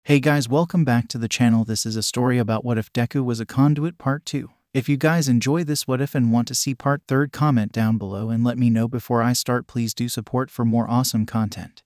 Hey guys, welcome back to the channel. This is a story about what if Deku was a conduit part 2. If you guys enjoy this what if and want to see part 3, comment down below and let me know before I start. Please do support for more awesome content.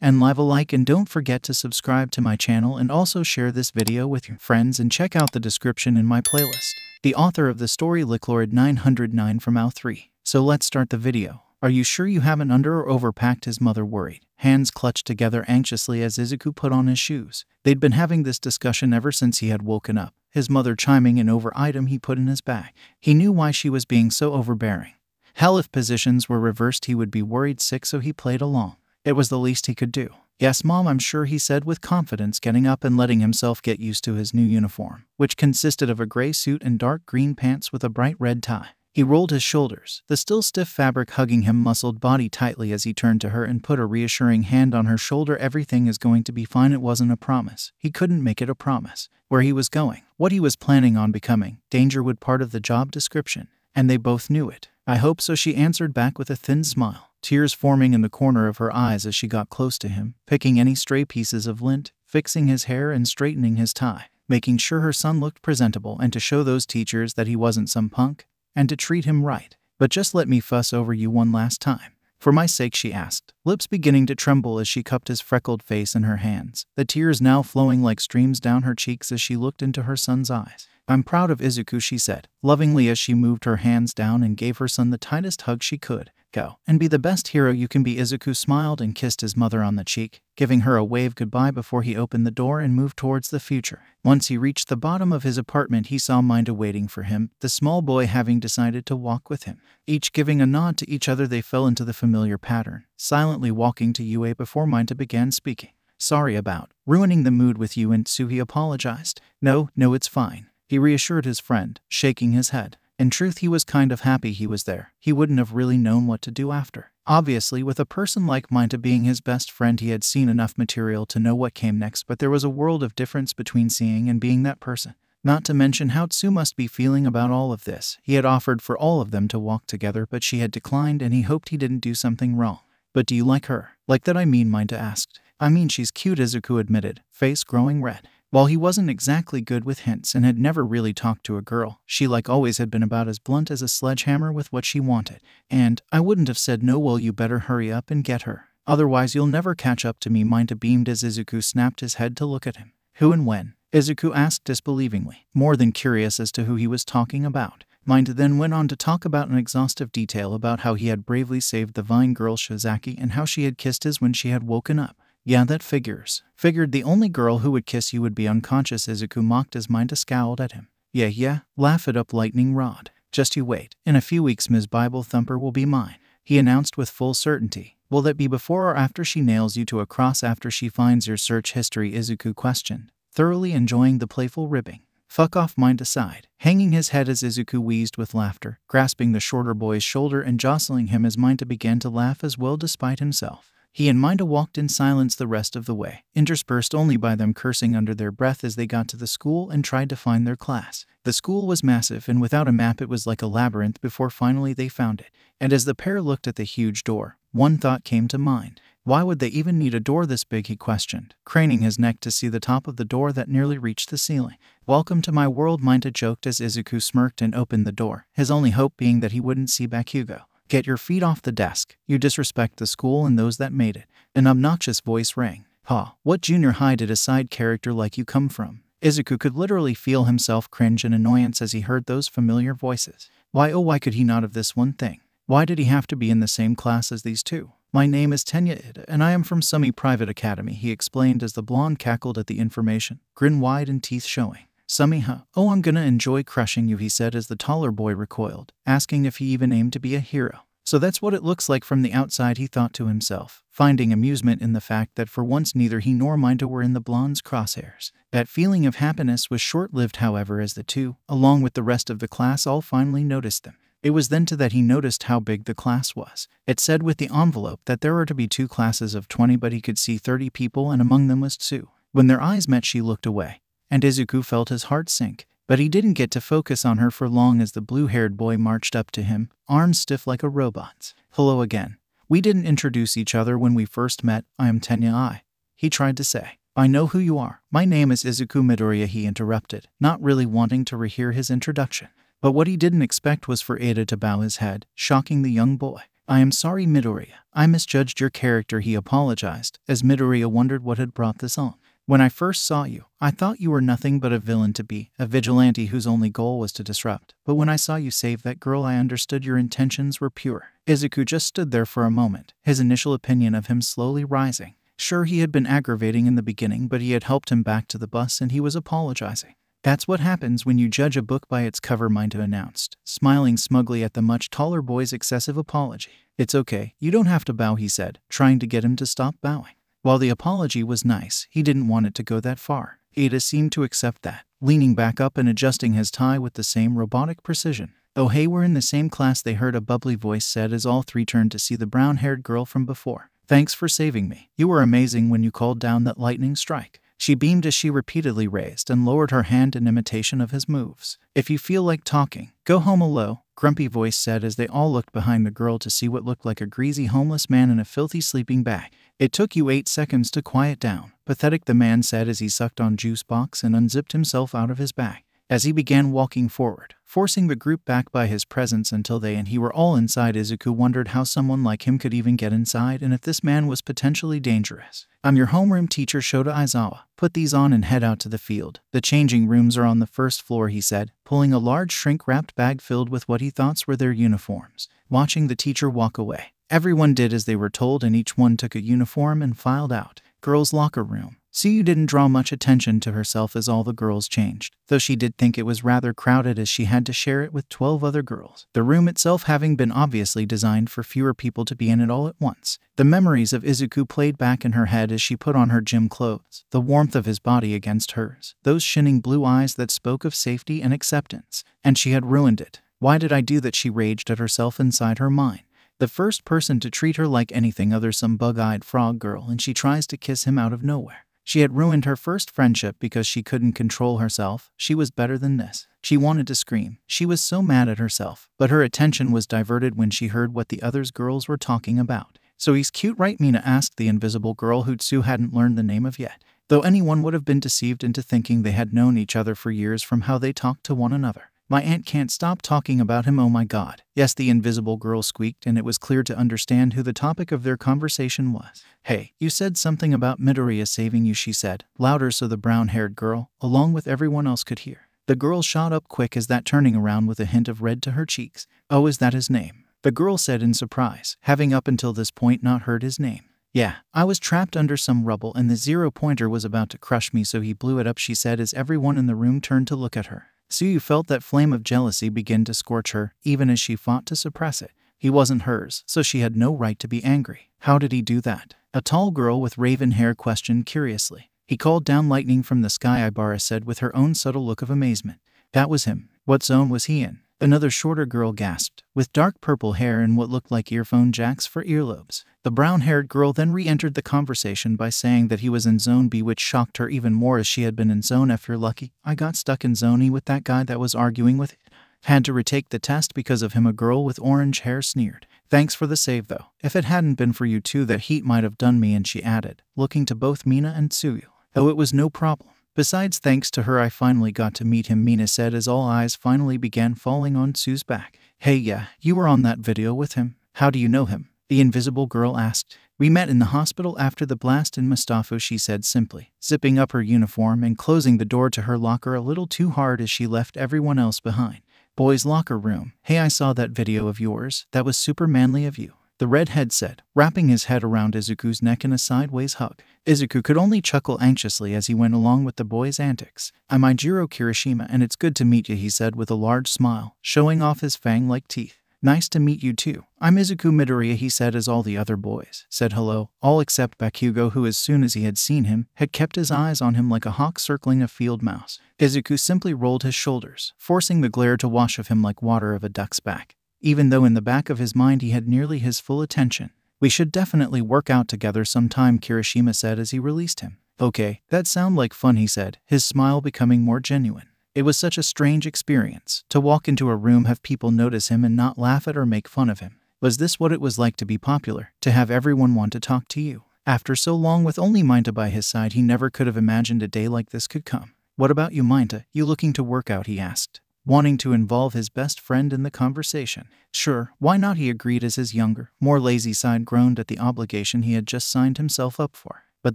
And leave a like and don't forget to subscribe to my channel and also share this video with your friends and check out the description in my playlist. The author of the story lichlord 909 from 𝐽3. So let's start the video. Are you sure you haven't under or overpacked? His mother worried. Hands clutched together anxiously as 𝐬𝐻𝑡𝐻 put on his shoes. They'd been having this discussion ever since he had woken up, his mother chiming in over item he put in his bag. He knew why she was being so overbearing. Hell, if positions were reversed he would be worried sick, so he played along. It was the least he could do. Yes, Mom, I'm sure, he said with confidence, getting up and letting himself get used to his new uniform, which consisted of a gray suit and dark green pants with a bright red tie. He rolled his shoulders, the still stiff fabric hugging him muscled body tightly as he turned to her and put a reassuring hand on her shoulder. Everything is going to be fine. It wasn't a promise. He couldn't make it a promise. Where he was going, what he was planning on becoming, danger would part of the job description, and they both knew it. I hope so, she answered back with a thin smile, tears forming in the corner of her eyes as she got close to him, picking any stray pieces of lint, fixing his hair and straightening his tie, making sure her son looked presentable and to show those teachers that he wasn't some punk, and to treat him right. But just let me fuss over you one last time. For my sake, she asked, lips beginning to tremble as she cupped his freckled face in her hands, the tears now flowing like streams down her cheeks as she looked into her son's eyes. I'm proud of 𝐬𝐻𝑡𝐻, she said, lovingly as she moved her hands down and gave her son the tightest hug she could. Go and be the best hero you can be. 𝐬𝐻𝑡𝐻 smiled and kissed his mother on the cheek, giving her a wave goodbye before he opened the door and moved towards the future. Once he reached the bottom of his apartment, he saw 𝐴𝐻𝐻 waiting for him, the small boy having decided to walk with him. Each giving a nod to each other, they fell into the familiar pattern, silently walking to 𝑢𝐴 before 𝐴𝐻𝐻 began speaking. Sorry about ruining the mood with you and 𝐶, he apologized. No, it's fine, he reassured his friend, shaking his head. In truth, he was kind of happy he was there. He wouldn't have really known what to do after. Obviously, with a person like 𝐴𝐻𝐻 being his best friend, he had seen enough material to know what came next, but there was a world of difference between seeing and being that person. Not to mention how 𝐶 must be feeling about all of this. He had offered for all of them to walk together, but she had declined, and he hoped he didn't do something wrong. But do you like her? Like that, I mean, 𝐴𝐻𝐻 asked. I mean, she's cute, 𝐬𝐻𝑡𝐻 admitted, face growing red. While he wasn't exactly good with hints and had never really talked to a girl, she like always had been about as blunt as a sledgehammer with what she wanted. And I wouldn't have said no. Well, you better hurry up and get her. Otherwise you'll never catch up to me. 𝐴𝐻𝐻 beamed as 𝐬𝐻𝑡𝐻 snapped his head to look at him. Who and when? 𝐬𝐻𝐻 asked disbelievingly, more than curious as to who he was talking about. 𝐴𝐻𝐻 then went on to talk about in exhaustive detail about how he had bravely saved the vine girl Shizaki and how she had kissed his when she had woken up. Yeah, that figures. Figured the only girl who would kiss you would be unconscious, 𝐬𝐻𝐻 mocked as 𝐴𝐻𝐻 scowled at him. Yeah, laugh it up, lightning rod. Just you wait. In a few weeks Ms. Bible Thumper will be mine, he announced with full certainty. Will that be before or after she nails you to a cross? After she finds your search history, 𝐬𝐻𝐻 questioned, thoroughly enjoying the playful ribbing. Fuck off, 𝐴𝐻𝐻 aside, hanging his head as 𝐬𝐻𝐻 wheezed with laughter, grasping the shorter boy's shoulder and jostling him as 𝐴𝐻𝐻 began to laugh as well despite himself. He and 𝐴𝐻𝐻 walked in silence the rest of the way, interspersed only by them cursing under their breath as they got to the school and tried to find their class. The school was massive, and without a map it was like a labyrinth before finally they found it. And as the pair looked at the huge door, one thought came to mind. Why would they even need a door this big, he questioned, craning his neck to see the top of the door that nearly reached the ceiling. Welcome to my world, 𝐴𝐻𝐻 joked as 𝐬𝐻𝐻 smirked and opened the door, his only hope being that he wouldn't see Bakugo. Get your feet off the desk. You disrespect the school and those that made it. An obnoxious voice rang. Pa, what junior high did a side character like you come from? 𝐬𝐻𝐻 could literally feel himself cringe in annoyance as he heard those familiar voices. Why could he not have this one thing? Why did he have to be in the same class as these two? My name is 𝐀𝐦 and I am from 𝐶 Private Academy, he explained as the blonde cackled at the information, grin wide and teeth showing. 𝐶, huh? Oh, I'm gonna enjoy crushing you, he said as the taller boy recoiled, asking if he even aimed to be a hero. So that's what it looks like from the outside, he thought to himself, finding amusement in the fact that for once neither he nor 𝐴𝐻𝐻 were in the blonde's crosshairs. That feeling of happiness was short-lived, however, as the two, along with the rest of the class, all finally noticed them. It was then that he noticed how big the class was. It said with the envelope that there were to be 2 classes of 20, but he could see 30 people, and among them was 𝐶. When their eyes met, she looked away, and 𝐬𝐻𝐻 felt his heart sink. But he didn't get to focus on her for long as the blue-haired boy marched up to him, arms stiff like a robot's. Hello again. We didn't introduce each other when we first met. I am 𝐀𝐦 𝐍𝐴, he tried to say. I know who you are. My name is 𝐬𝐸 Midoriya, he interrupted, not really wanting to rehear his introduction. But what he didn't expect was for Ada to bow his head, shocking the young boy. I am sorry, Midoriya. I misjudged your character, he apologized, as Midoriya wondered what had brought this on. When I first saw you, I thought you were nothing but a villain to be, a vigilante whose only goal was to disrupt. But when I saw you save that girl, I understood your intentions were pure. 𝐬𝐸 just stood there for a moment, his initial opinion of him slowly rising. Sure, he had been aggravating in the beginning, but he had helped him back to the bus and he was apologizing. That's what happens when you judge a book by its cover, Minato announced, smiling smugly at the much taller boy's excessive apology. It's okay, you don't have to bow, he said, trying to get him to stop bowing. While the apology was nice, he didn't want it to go that far. Ada seemed to accept that, leaning back up and adjusting his tie with the same robotic precision. Oh hey, we're in the same class, they heard a bubbly voice said as all three turned to see the brown-haired girl from before. Thanks for saving me. You were amazing when you called down that lightning strike. She beamed as she repeatedly raised and lowered her hand in imitation of his moves. If you feel like talking, go home, a low, grumpy voice said as they all looked behind the girl to see what looked like a greasy homeless man in a filthy sleeping bag. It took you 8 seconds to quiet down. Pathetic, the man said as he sucked on juice box and unzipped himself out of his bag. As he began walking forward, forcing the group back by his presence until they and he were all inside, 𝐬𝐸 wondered how someone like him could even get inside and if this man was potentially dangerous. I'm your homeroom teacher, Shota Aizawa. Put these on and head out to the field. The changing rooms are on the first floor, he said, pulling a large shrink-wrapped bag filled with what he thought were their uniforms. Watching the teacher walk away, everyone did as they were told and each one took a uniform and filed out. Girls' locker room. Tsuyu didn't draw much attention to herself as all the girls changed, though she did think it was rather crowded as she had to share it with 12 other girls, the room itself having been obviously designed for fewer people to be in it all at once. The memories of 𝐬𝐸 played back in her head as she put on her gym clothes, the warmth of his body against hers, those shining blue eyes that spoke of safety and acceptance. And she had ruined it. Why did I do that? She raged at herself inside her mind. The first person to treat her like anything other some bug-eyed frog girl, and she tries to kiss him out of nowhere. She had ruined her first friendship because she couldn't control herself. She was better than this. She wanted to scream. She was so mad at herself, but her attention was diverted when she heard what the others girls were talking about. So he's cute, right? Mina asked the invisible girl who Tsu hadn't learned the name of yet, though anyone would have been deceived into thinking they had known each other for years from how they talked to one another. My aunt can't stop talking about him, oh my god. Yes, the invisible girl squeaked, and it was clear to understand who the topic of their conversation was. Hey, you said something about Midoriya saving you, she said, louder so the brown-haired girl, along with everyone else, could hear. The girl shot up quick as that, turning around with a hint of red to her cheeks. Oh, is that his name? The girl said in surprise, having up until this point not heard his name. Yeah, I was trapped under some rubble and the 0-pointer was about to crush me, so he blew it up, she said as everyone in the room turned to look at her. Tsuyu felt that flame of jealousy begin to scorch her, even as she fought to suppress it. He wasn't hers, so she had no right to be angry. How did he do that? A tall girl with raven hair questioned curiously. He called down lightning from the sky, Ibara said with her own subtle look of amazement. That was him. What zone was he in? Another shorter girl gasped, with dark purple hair and what looked like earphone jacks for earlobes. The brown-haired girl then re-entered the conversation by saying that he was in Zone B, which shocked her even more as she had been in Zone F. You're lucky. I got stuck in Zone E with that guy that was arguing with it. Had to retake the test because of him, a girl with orange hair sneered. Thanks for the save though. If it hadn't been for you two, that heat might have done me, and she added, looking to both Mina and Tsuyu. Oh, it was no problem. Besides, thanks to her I finally got to meet him, Mina said as all eyes finally began falling on Tsu's back. Hey, yeah, you were on that video with him. How do you know him? The invisible girl asked. We met in the hospital after the blast in Mustafa, she said simply, zipping up her uniform and closing the door to her locker a little too hard as she left everyone else behind. Boys' locker room. Hey, I saw that video of yours. That was super manly of you. The redhead said, wrapping his head around 𝐬𝐸's neck in a sideways hug. 𝐬𝐸 could only chuckle anxiously as he went along with the boy's antics. I'm Ijiro Kirishima, and it's good to meet you, he said with a large smile, showing off his fang-like teeth. Nice to meet you too. I'm 𝐬𝐸 Midoriya, he said as all the other boys said hello, all except Bakugo, who as soon as he had seen him, had kept his eyes on him like a hawk circling a field mouse. 𝐬𝐸 simply rolled his shoulders, forcing the glare to wash of him like water of a duck's back, even though in the back of his mind he had nearly his full attention. We should definitely work out together sometime, Kirishima said as he released him. Okay, that sounds like fun, he said, his smile becoming more genuine. It was such a strange experience, to walk into a room, have people notice him and not laugh at or make fun of him. Was this what it was like to be popular, to have everyone want to talk to you? After so long with only 𝗫𝗏 by his side, he never could have imagined a day like this could come. "What about you, 𝗫𝗏? You looking to work out?" he asked, wanting to involve his best friend in the conversation. "Sure, why not?" he agreed as his younger, more lazy side groaned at the obligation he had just signed himself up for. "But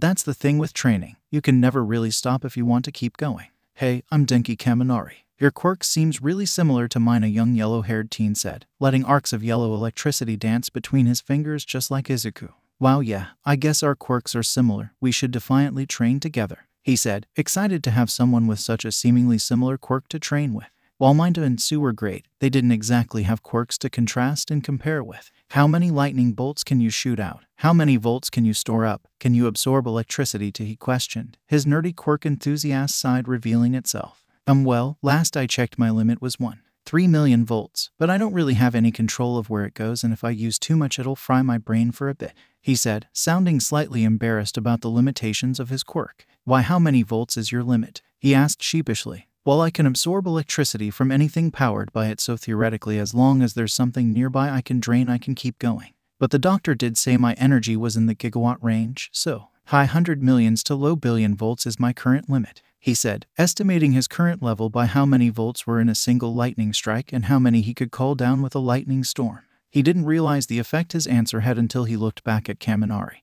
that's the thing with training. You can never really stop if you want to keep going." "Hey, I'm Denki Kaminari. Your quirk seems really similar to mine," a young yellow-haired teen said, letting arcs of yellow electricity dance between his fingers just like 𝐬𝐻𝑢. "Wow, yeah, I guess our quirks are similar. We should defiantly train together," he said, excited to have someone with such a seemingly similar quirk to train with. While 𝗫𝗏 and 𝐸 were great, they didn't exactly have quirks to contrast and compare with. "How many lightning bolts can you shoot out? How many volts can you store up? Can you absorb electricity?" he questioned, his nerdy quirk enthusiast side revealing itself. Well, last I checked my limit was 1.3 million volts, but I don't really have any control of where it goes, and if I use too much it'll fry my brain for a bit," he said, sounding slightly embarrassed about the limitations of his quirk. "Why, how many volts is your limit?" he asked sheepishly. "Well, I can absorb electricity from anything powered by it, so theoretically as long as there's something nearby I can drain, I can keep going. But the doctor did say my energy was in the gigawatt range, so high hundred millions to low billion volts is my current limit," he said, estimating his current level by how many volts were in a single lightning strike and how many he could call down with a lightning storm. He didn't realize the effect his answer had until he looked back at Kaminari,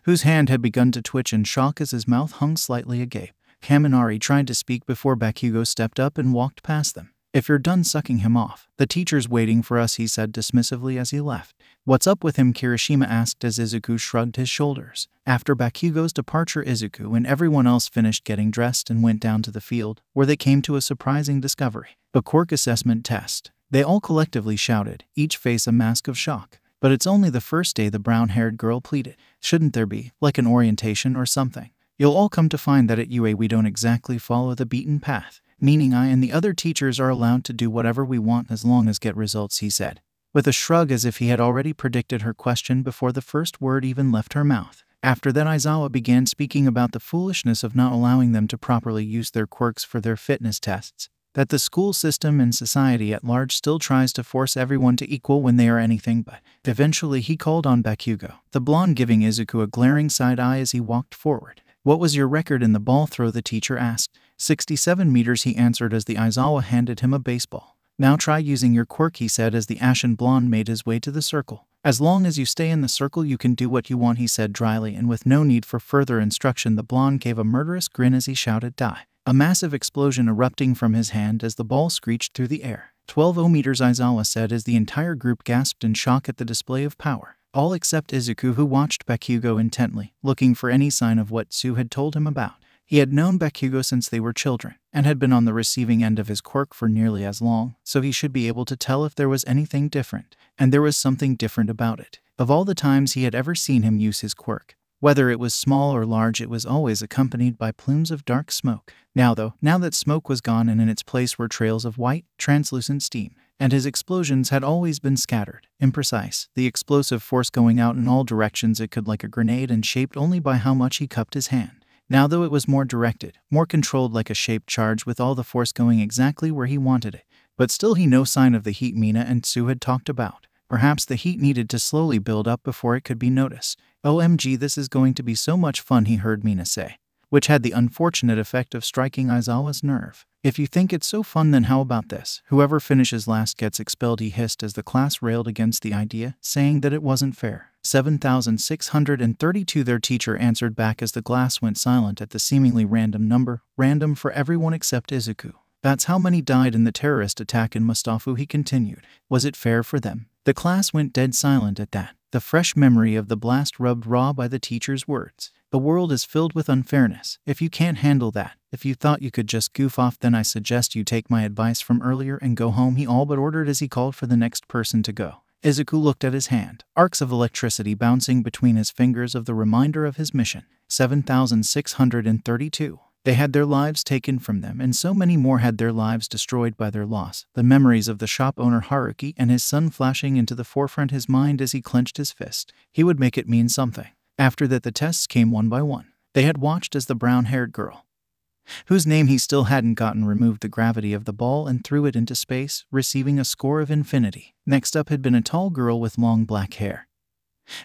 whose hand had begun to twitch in shock as his mouth hung slightly agape. Kaminari tried to speak before Bakugo stepped up and walked past them. "If you're done sucking him off, the teacher's waiting for us," he said dismissively as he left. "What's up with him?" Kirishima asked as 𝐬𝐻𝑢 shrugged his shoulders. After Bakugo's departure, 𝐬𝐻𝑢 and everyone else finished getting dressed and went down to the field, where they came to a surprising discovery: a quirk assessment test. They all collectively shouted, each face a mask of shock. "But it's only the first day," the brown-haired girl pleaded. "Shouldn't there be, like an orientation or something? You'll all come to find that at UA we don't exactly follow the beaten path, meaning I and the other teachers are allowed to do whatever we want as long as get results," he said, with a shrug as if he had already predicted her question before the first word even left her mouth. After that, Aizawa began speaking about the foolishness of not allowing them to properly use their quirks for their fitness tests, that the school system and society at large still tries to force everyone to equal when they are anything but. Eventually he called on Bakugo, the blonde, giving 𝐬𝐻𝑢 a glaring side eye as he walked forward. "What was your record in the ball throw?" the teacher asked. 67 meters, he answered as the Aizawa handed him a baseball. "Now try using your quirk," he said as the ashen blonde made his way to the circle. "As long as you stay in the circle you can do what you want," he said dryly, and with no need for further instruction the blonde gave a murderous grin as he shouted "die." A massive explosion erupting from his hand as the ball screeched through the air. 12 meters, Aizawa said as the entire group gasped in shock at the display of power. All except 𝐬𝐻𝑢, who watched Bakugo intently, looking for any sign of what 𝐸 had told him about. He had known Bakugo since they were children, and had been on the receiving end of his quirk for nearly as long, so he should be able to tell if there was anything different. And there was something different about it. Of all the times he had ever seen him use his quirk, whether it was small or large, it was always accompanied by plumes of dark smoke. Now that smoke was gone and in its place were trails of white, translucent steam, and his explosions had always been scattered, imprecise, the explosive force going out in all directions it could, like a grenade, and shaped only by how much he cupped his hand. Now though it was more directed, more controlled, like a shaped charge with all the force going exactly where he wanted it. But still no sign of the heat Mina and 𝐸 had talked about. Perhaps the heat needed to slowly build up before it could be noticed. "OMG, this is going to be so much fun," he heard Mina say, which had the unfortunate effect of striking Aizawa's nerve. "If you think it's so fun, then how about this? Whoever finishes last gets expelled," he hissed as the class railed against the idea, saying that it wasn't fair. 7,632, their teacher answered back as the class went silent at the seemingly random number, random for everyone except 𝐬𝐻𝑢. "That's how many died in the terrorist attack in Mustafa," he continued. "Was it fair for them?" The class went dead silent at that, the fresh memory of the blast rubbed raw by the teacher's words. "The world is filled with unfairness. If you can't handle that, if you thought you could just goof off, then I suggest you take my advice from earlier and go home," he all but ordered as he called for the next person to go. 𝐬𝐻𝑢 looked at his hand, arcs of electricity bouncing between his fingers of the reminder of his mission. 7,632. They had their lives taken from them, and so many more had their lives destroyed by their loss. The memories of the shop owner Haruki and his son flashing into the forefront his mind as he clenched his fist. He would make it mean something. After that the tests came one by one. They had watched as the brown-haired girl, whose name he still hadn't gotten, removed the gravity of the ball and threw it into space, receiving a score of infinity. Next up had been a tall girl with long black hair,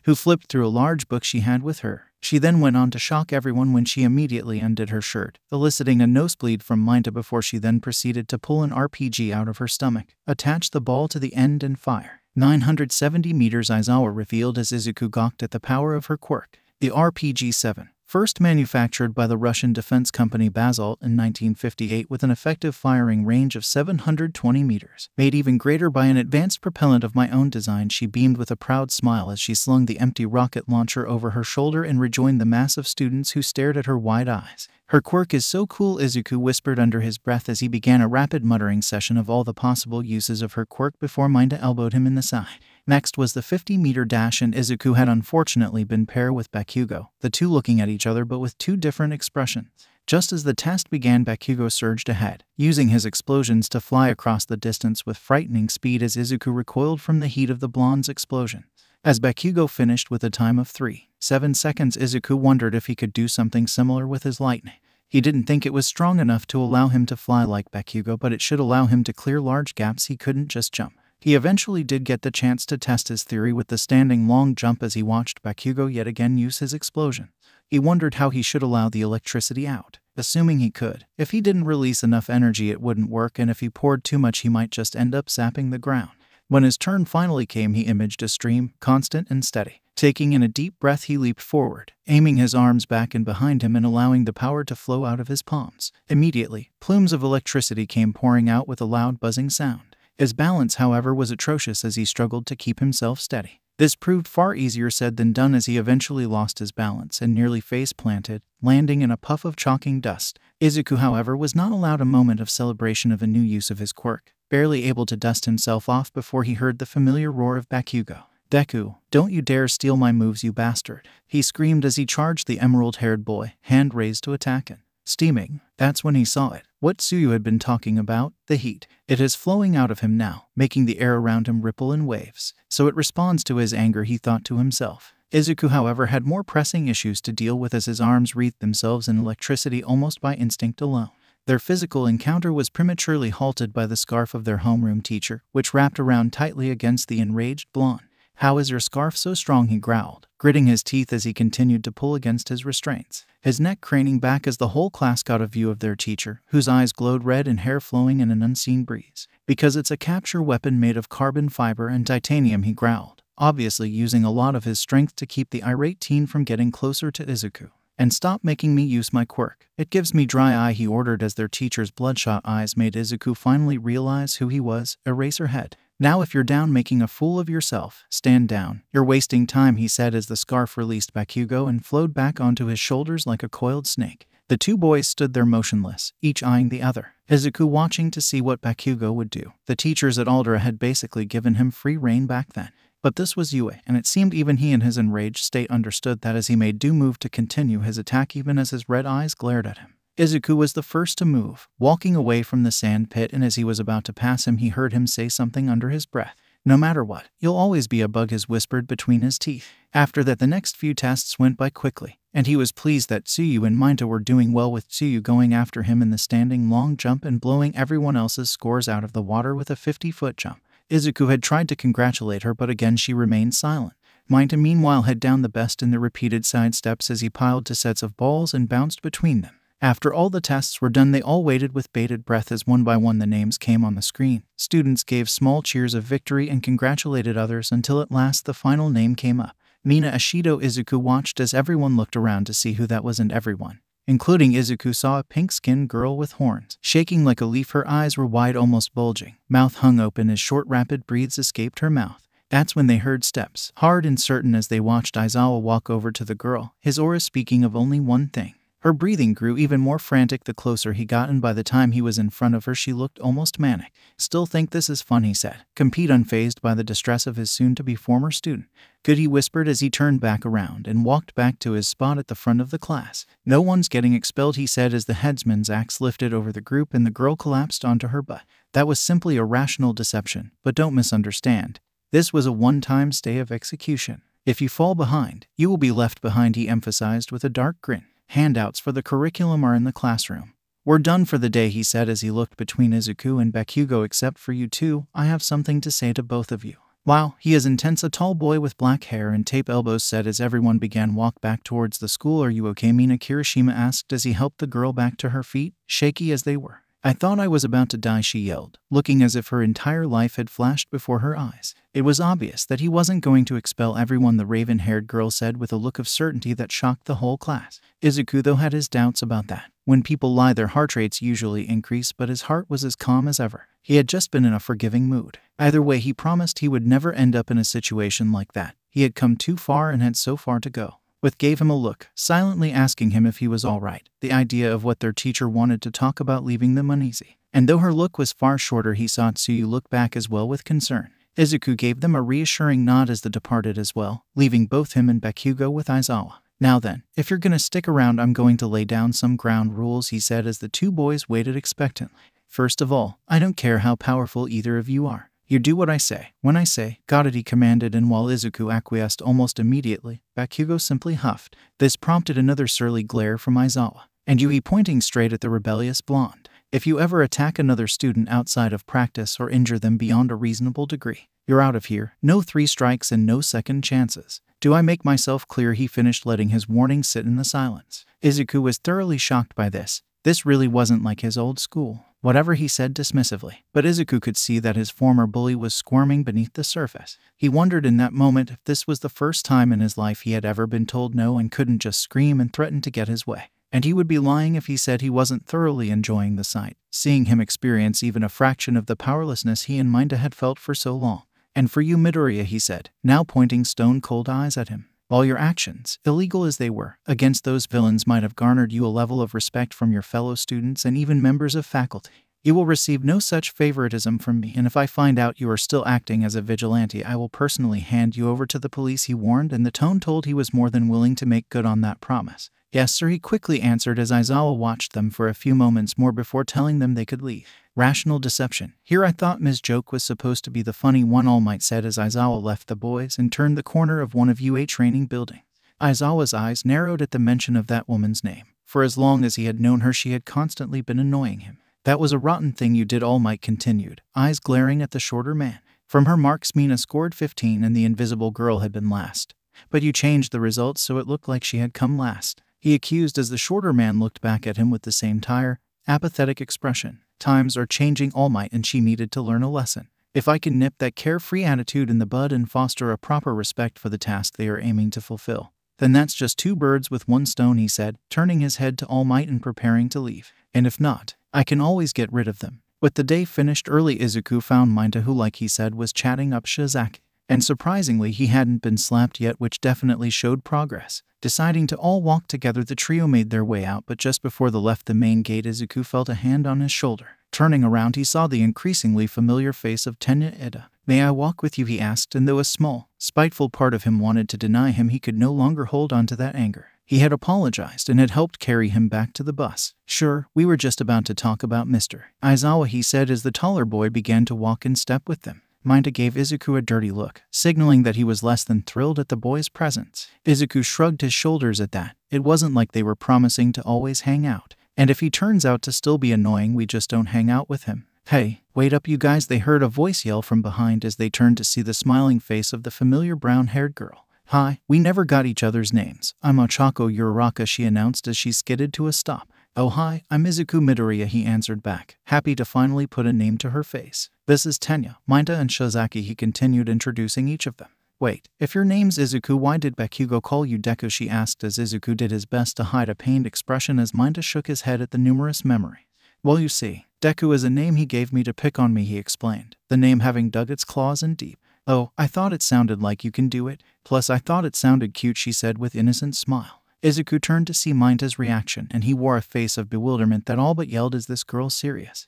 who flipped through a large book she had with her. She then went on to shock everyone when she immediately undid her shirt, eliciting a nosebleed from 𝗫𝗏 before she then proceeded to pull an RPG out of her stomach, attach the ball to the end and fire. 970 meters Aizawa revealed as Izuku gawked at the power of her quirk. The RPG-7, first manufactured by the Russian defense company 𝗵𝘃 in 1958 with an effective firing range of 720 meters. Made even greater by an advanced propellant of my own design, she beamed with a proud smile as she slung the empty rocket launcher over her shoulder and rejoined the mass of students who stared at her wide eyes. Her quirk is so cool, Izuku whispered under his breath as he began a rapid muttering session of all the possible uses of her quirk before 𝗫𝗏 elbowed him in the side. Next was the 50-meter dash, and Izuku had unfortunately been paired with 𝗏𝑘𝑢ᴑ, the two looking at each other but with two different expressions. Just as the test began, 𝗏𝑘𝑢ᴑ surged ahead, using his explosions to fly across the distance with frightening speed as Izuku recoiled from the heat of the blonde's explosion. As 𝗏𝑘𝑢ᴑ finished with a time of 3.7 seconds, Izuku wondered if he could do something similar with his lightning. He didn't think it was strong enough to allow him to fly like 𝗏𝑘𝑢ᴑ, but it should allow him to clear large gaps he couldn't just jump. He eventually did get the chance to test his theory with the standing long jump as he watched 𝗏𝑘𝑢ᴑ yet again use his explosion. He wondered how he should allow the electricity out, assuming he could. If he didn't release enough energy it wouldn't work, and if he poured too much he might just end up sapping the ground. When his turn finally came, he imaged a stream, constant and steady. Taking in a deep breath, he leaped forward, aiming his arms back and behind him and allowing the power to flow out of his palms. Immediately, plumes of electricity came pouring out with a loud buzzing sound. His balance, however, was atrocious as he struggled to keep himself steady. This proved far easier said than done as he eventually lost his balance and nearly face-planted, landing in a puff of chalking dust. Izuku, however, was not allowed a moment of celebration of a new use of his quirk, barely able to dust himself off before he heard the familiar roar of 𝗏𝑘𝑢ᴑ. "Deku, don't you dare steal my moves, you bastard," he screamed as he charged the emerald-haired boy, hand raised to attack him. Steaming. That's when he saw it. What 𝐶𝐸 had been talking about, the heat. It is flowing out of him now, making the air around him ripple in waves. So it responds to his anger, he thought to himself. Izuku, however, had more pressing issues to deal with as his arms wreathed themselves in electricity almost by instinct alone. Their physical encounter was prematurely halted by the scarf of their homeroom teacher, which wrapped around tightly against the enraged blonde. "How is your scarf so strong?" he growled, gritting his teeth as he continued to pull against his restraints, his neck craning back as the whole class got a view of their teacher, whose eyes glowed red and hair flowing in an unseen breeze. "Because it's a capture weapon made of carbon fiber and titanium," he growled, obviously using a lot of his strength to keep the irate teen from getting closer to Izuku. "And stop making me use my quirk. It gives me dry eye," he ordered as their teacher's bloodshot eyes made Izuku finally realize who he was, Eraserhead. "Now if you're down making a fool of yourself, stand down. You're wasting time," he said as the scarf released 𝗏𝑘𝑢ᴑ and flowed back onto his shoulders like a coiled snake. The two boys stood there motionless, each eyeing the other, Izuku watching to see what 𝗏𝑘𝑢ᴑ would do. The teachers at Aldera had basically given him free rein back then. But this was Yue, and it seemed even he in his enraged state understood that as he made due move to continue his attack even as his red eyes glared at him. Izuku was the first to move, walking away from the sand pit, and as he was about to pass him he heard him say something under his breath. "No matter what, you'll always be a bug," he whispered between his teeth. After that the next few tests went by quickly, and he was pleased that 𝐶𝐸 and 𝗫𝗏 were doing well, with 𝐶𝐸 going after him in the standing long jump and blowing everyone else's scores out of the water with a 50-foot jump. Izuku had tried to congratulate her, but again she remained silent. 𝗫𝗏 meanwhile had down the best in the repeated side steps as he piled 2 sets of balls and bounced between them. After all the tests were done they all waited with bated breath as one by one the names came on the screen. Students gave small cheers of victory and congratulated others until at last the final name came up. Mina Ashido. Izuku watched as everyone looked around to see who that was, and everyone, including Izuku, saw a pink-skinned girl with horns. Shaking like a leaf, her eyes were wide, almost bulging. Mouth hung open as short rapid breaths escaped her mouth. That's when they heard steps, hard and certain, as they watched Aizawa walk over to the girl, his aura speaking of only one thing. Her breathing grew even more frantic the closer he got, and by the time he was in front of her she looked almost manic. "Still think this is fun," he said, complete unfazed by the distress of his soon-to-be former student. "Good," he whispered as he turned back around and walked back to his spot at the front of the class. "No one's getting expelled," he said as the headsman's axe lifted over the group and the girl collapsed onto her butt. That was simply a rational deception, but don't misunderstand. This was a one-time stay of execution. If you fall behind, you will be left behind, he emphasized with a dark grin. "Handouts for the curriculum are in the classroom. We're done for the day," he said as he looked between Izuku and 𝗏𝑘𝑢ᴑ. "Except for you two, I have something to say to both of you." Wow, he is intense. A tall boy with black hair and taped elbows said as everyone began walk back towards the school. Are you okay, Mina? Kirishima asked as he helped the girl back to her feet, shaky as they were. I thought I was about to die, she yelled, looking as if her entire life had flashed before her eyes. It was obvious that he wasn't going to expel everyone, the raven-haired girl said with a look of certainty that shocked the whole class. Izuku, though, had his doubts about that. When people lie, their heart rates usually increase, but his heart was as calm as ever. He had just been in a forgiving mood. Either way, he promised he would never end up in a situation like that. He had come too far and had so far to go. With gave him a look, silently asking him if he was all right. The idea of what their teacher wanted to talk about leaving them uneasy. And though her look was far shorter, he saw Tsuyu look back as well with concern. Izuku gave them a reassuring nod as they departed as well, leaving both him and Bakugo with Aizawa. Now then, if you're gonna stick around, I'm going to lay down some ground rules, he said as the two boys waited expectantly. First of all, I don't care how powerful either of you are. You do what I say. When I say, got it, he commanded, and while Izuku acquiesced almost immediately, Bakugo simply huffed. This prompted another surly glare from Aizawa. And you, he pointing straight at the rebellious blonde. If you ever attack another student outside of practice or injure them beyond a reasonable degree, you're out of here. No 3 strikes and no second chances. Do I make myself clear? He finished, letting his warning sit in the silence. Izuku was thoroughly shocked by this. This really wasn't like his old school. Whatever, he said dismissively. But Izuku could see that his former bully was squirming beneath the surface. He wondered in that moment if this was the first time in his life he had ever been told no and couldn't just scream and threaten to get his way. And he would be lying if he said he wasn't thoroughly enjoying the sight, seeing him experience even a fraction of the powerlessness he and Minda had felt for so long. And for you, Midoriya, he said, now pointing stone-cold eyes at him. All your actions, illegal as they were, against those villains might have garnered you a level of respect from your fellow students and even members of faculty. You will receive no such favoritism from me, and if I find out you are still acting as a vigilante, I will personally hand you over to the police, he warned, and the tone told he was more than willing to make good on that promise. Yes, sir, he quickly answered as Aizawa watched them for a few moments more before telling them they could leave. Rational deception. Here I thought Ms. Joke was supposed to be the funny one, All Might said as Aizawa left the boys and turned the corner of one of UA training buildings. Aizawa's eyes narrowed at the mention of that woman's name. For as long as he had known her, she had constantly been annoying him. That was a rotten thing you did, All Might continued, eyes glaring at the shorter man. From her marks, Mina scored 15 and the invisible girl had been last. But you changed the results so it looked like she had come last, he accused as the shorter man looked back at him with the same tired, apathetic expression. Times are changing, All Might, and she needed to learn a lesson. If I can nip that carefree attitude in the bud and foster a proper respect for the task they are aiming to fulfill, then that's just 2 birds with 1 stone, he said, turning his head to All Might and preparing to leave. And if not, I can always get rid of them. With the day finished early, Izuku found Minda, who, like he said, was chatting up Shizaki. And surprisingly, he hadn't been slapped yet, which definitely showed progress. Deciding to all walk together, the trio made their way out, but just before they left the main gate, Izuku felt a hand on his shoulder. Turning around, he saw the increasingly familiar face of Tenya Ida. May I walk with you, he asked, and though a small, spiteful part of him wanted to deny him, he could no longer hold on to that anger. He had apologized and had helped carry him back to the bus. Sure, we were just about to talk about Mr. Aizawa, he said as the taller boy began to walk in step with them. Minda gave Izuku a dirty look, signaling that he was less than thrilled at the boy's presence. Izuku shrugged his shoulders at that. It wasn't like they were promising to always hang out. And if he turns out to still be annoying, we just don't hang out with him. Hey, wait up you guys, they heard a voice yell from behind as they turned to see the smiling face of the familiar brown-haired girl. Hi, we never got each other's names. I'm Ochako Uraraka, she announced as she skidded to a stop. Oh hi, I'm Izuku Midoriya, he answered back, happy to finally put a name to her face. This is Tenya, Minda, and Shizaki, he continued, introducing each of them. Wait, if your name's Izuku, why did Bakugo call you Deku, she asked as Izuku did his best to hide a pained expression as Minda shook his head at the numerous memories. Well, you see, Deku is a name he gave me to pick on me, he explained, the name having dug its claws in deep. Oh, I thought it sounded like you can do it. Plus, I thought it sounded cute, she said with innocent smile. Izuku turned to see Minda's reaction, and he wore a face of bewilderment that all but yelled, is this girl serious?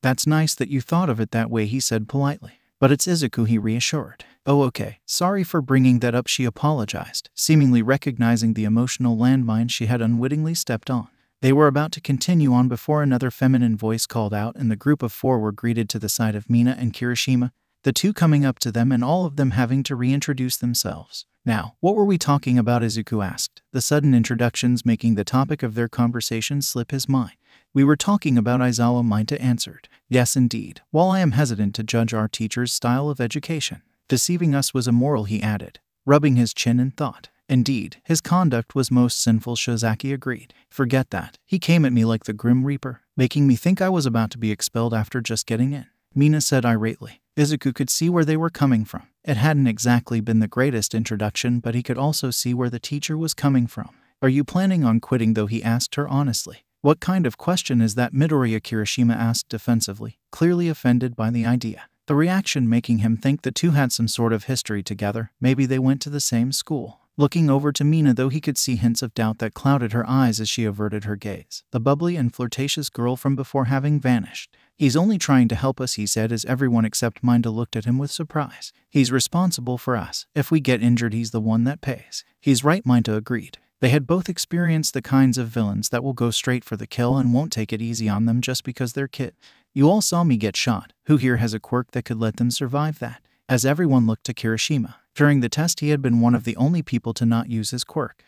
That's nice that you thought of it that way, he said politely. But it's Izuku, he reassured. Oh, okay. Sorry for bringing that up, she apologized, seemingly recognizing the emotional landmine she had unwittingly stepped on. They were about to continue on before another feminine voice called out, and the group of 4 were greeted to the side of Mina and Kirishima, the 2 coming up to them and all of them having to reintroduce themselves. Now, what were we talking about? Izuku asked, the sudden introductions making the topic of their conversation slip his mind. We were talking about Aizawa, Minda answered. Yes, indeed. While I am hesitant to judge our teacher's style of education, Deceiving us was immoral, he added, rubbing his chin in thought. Indeed, his conduct was most sinful, Shizaki agreed. Forget that. He came at me like the Grim Reaper, making me think I was about to be expelled after just getting in, Mina said irately. Izuku could see where they were coming from. It hadn't exactly been the greatest introduction, but he could also see where the teacher was coming from. Are you planning on quitting though, he asked her honestly. What kind of question is that, Midoriya Kirishima asked defensively, clearly offended by the idea. The reaction making him think the two had some sort of history together, maybe they went to the same school. Looking over to Mina, though, he could see hints of doubt that clouded her eyes as she averted her gaze. The bubbly and flirtatious girl from before having vanished. He's only trying to help us, he said as everyone except Minda looked at him with surprise. He's responsible for us. If we get injured, he's the one that pays. He's right, Minda agreed. They had both experienced the kinds of villains that will go straight for the kill and won't take it easy on them just because they're kid. You all saw me get shot. Who here has a quirk that could let them survive that? As everyone looked to Kirishima. During the test, he had been one of the only people to not use his quirk.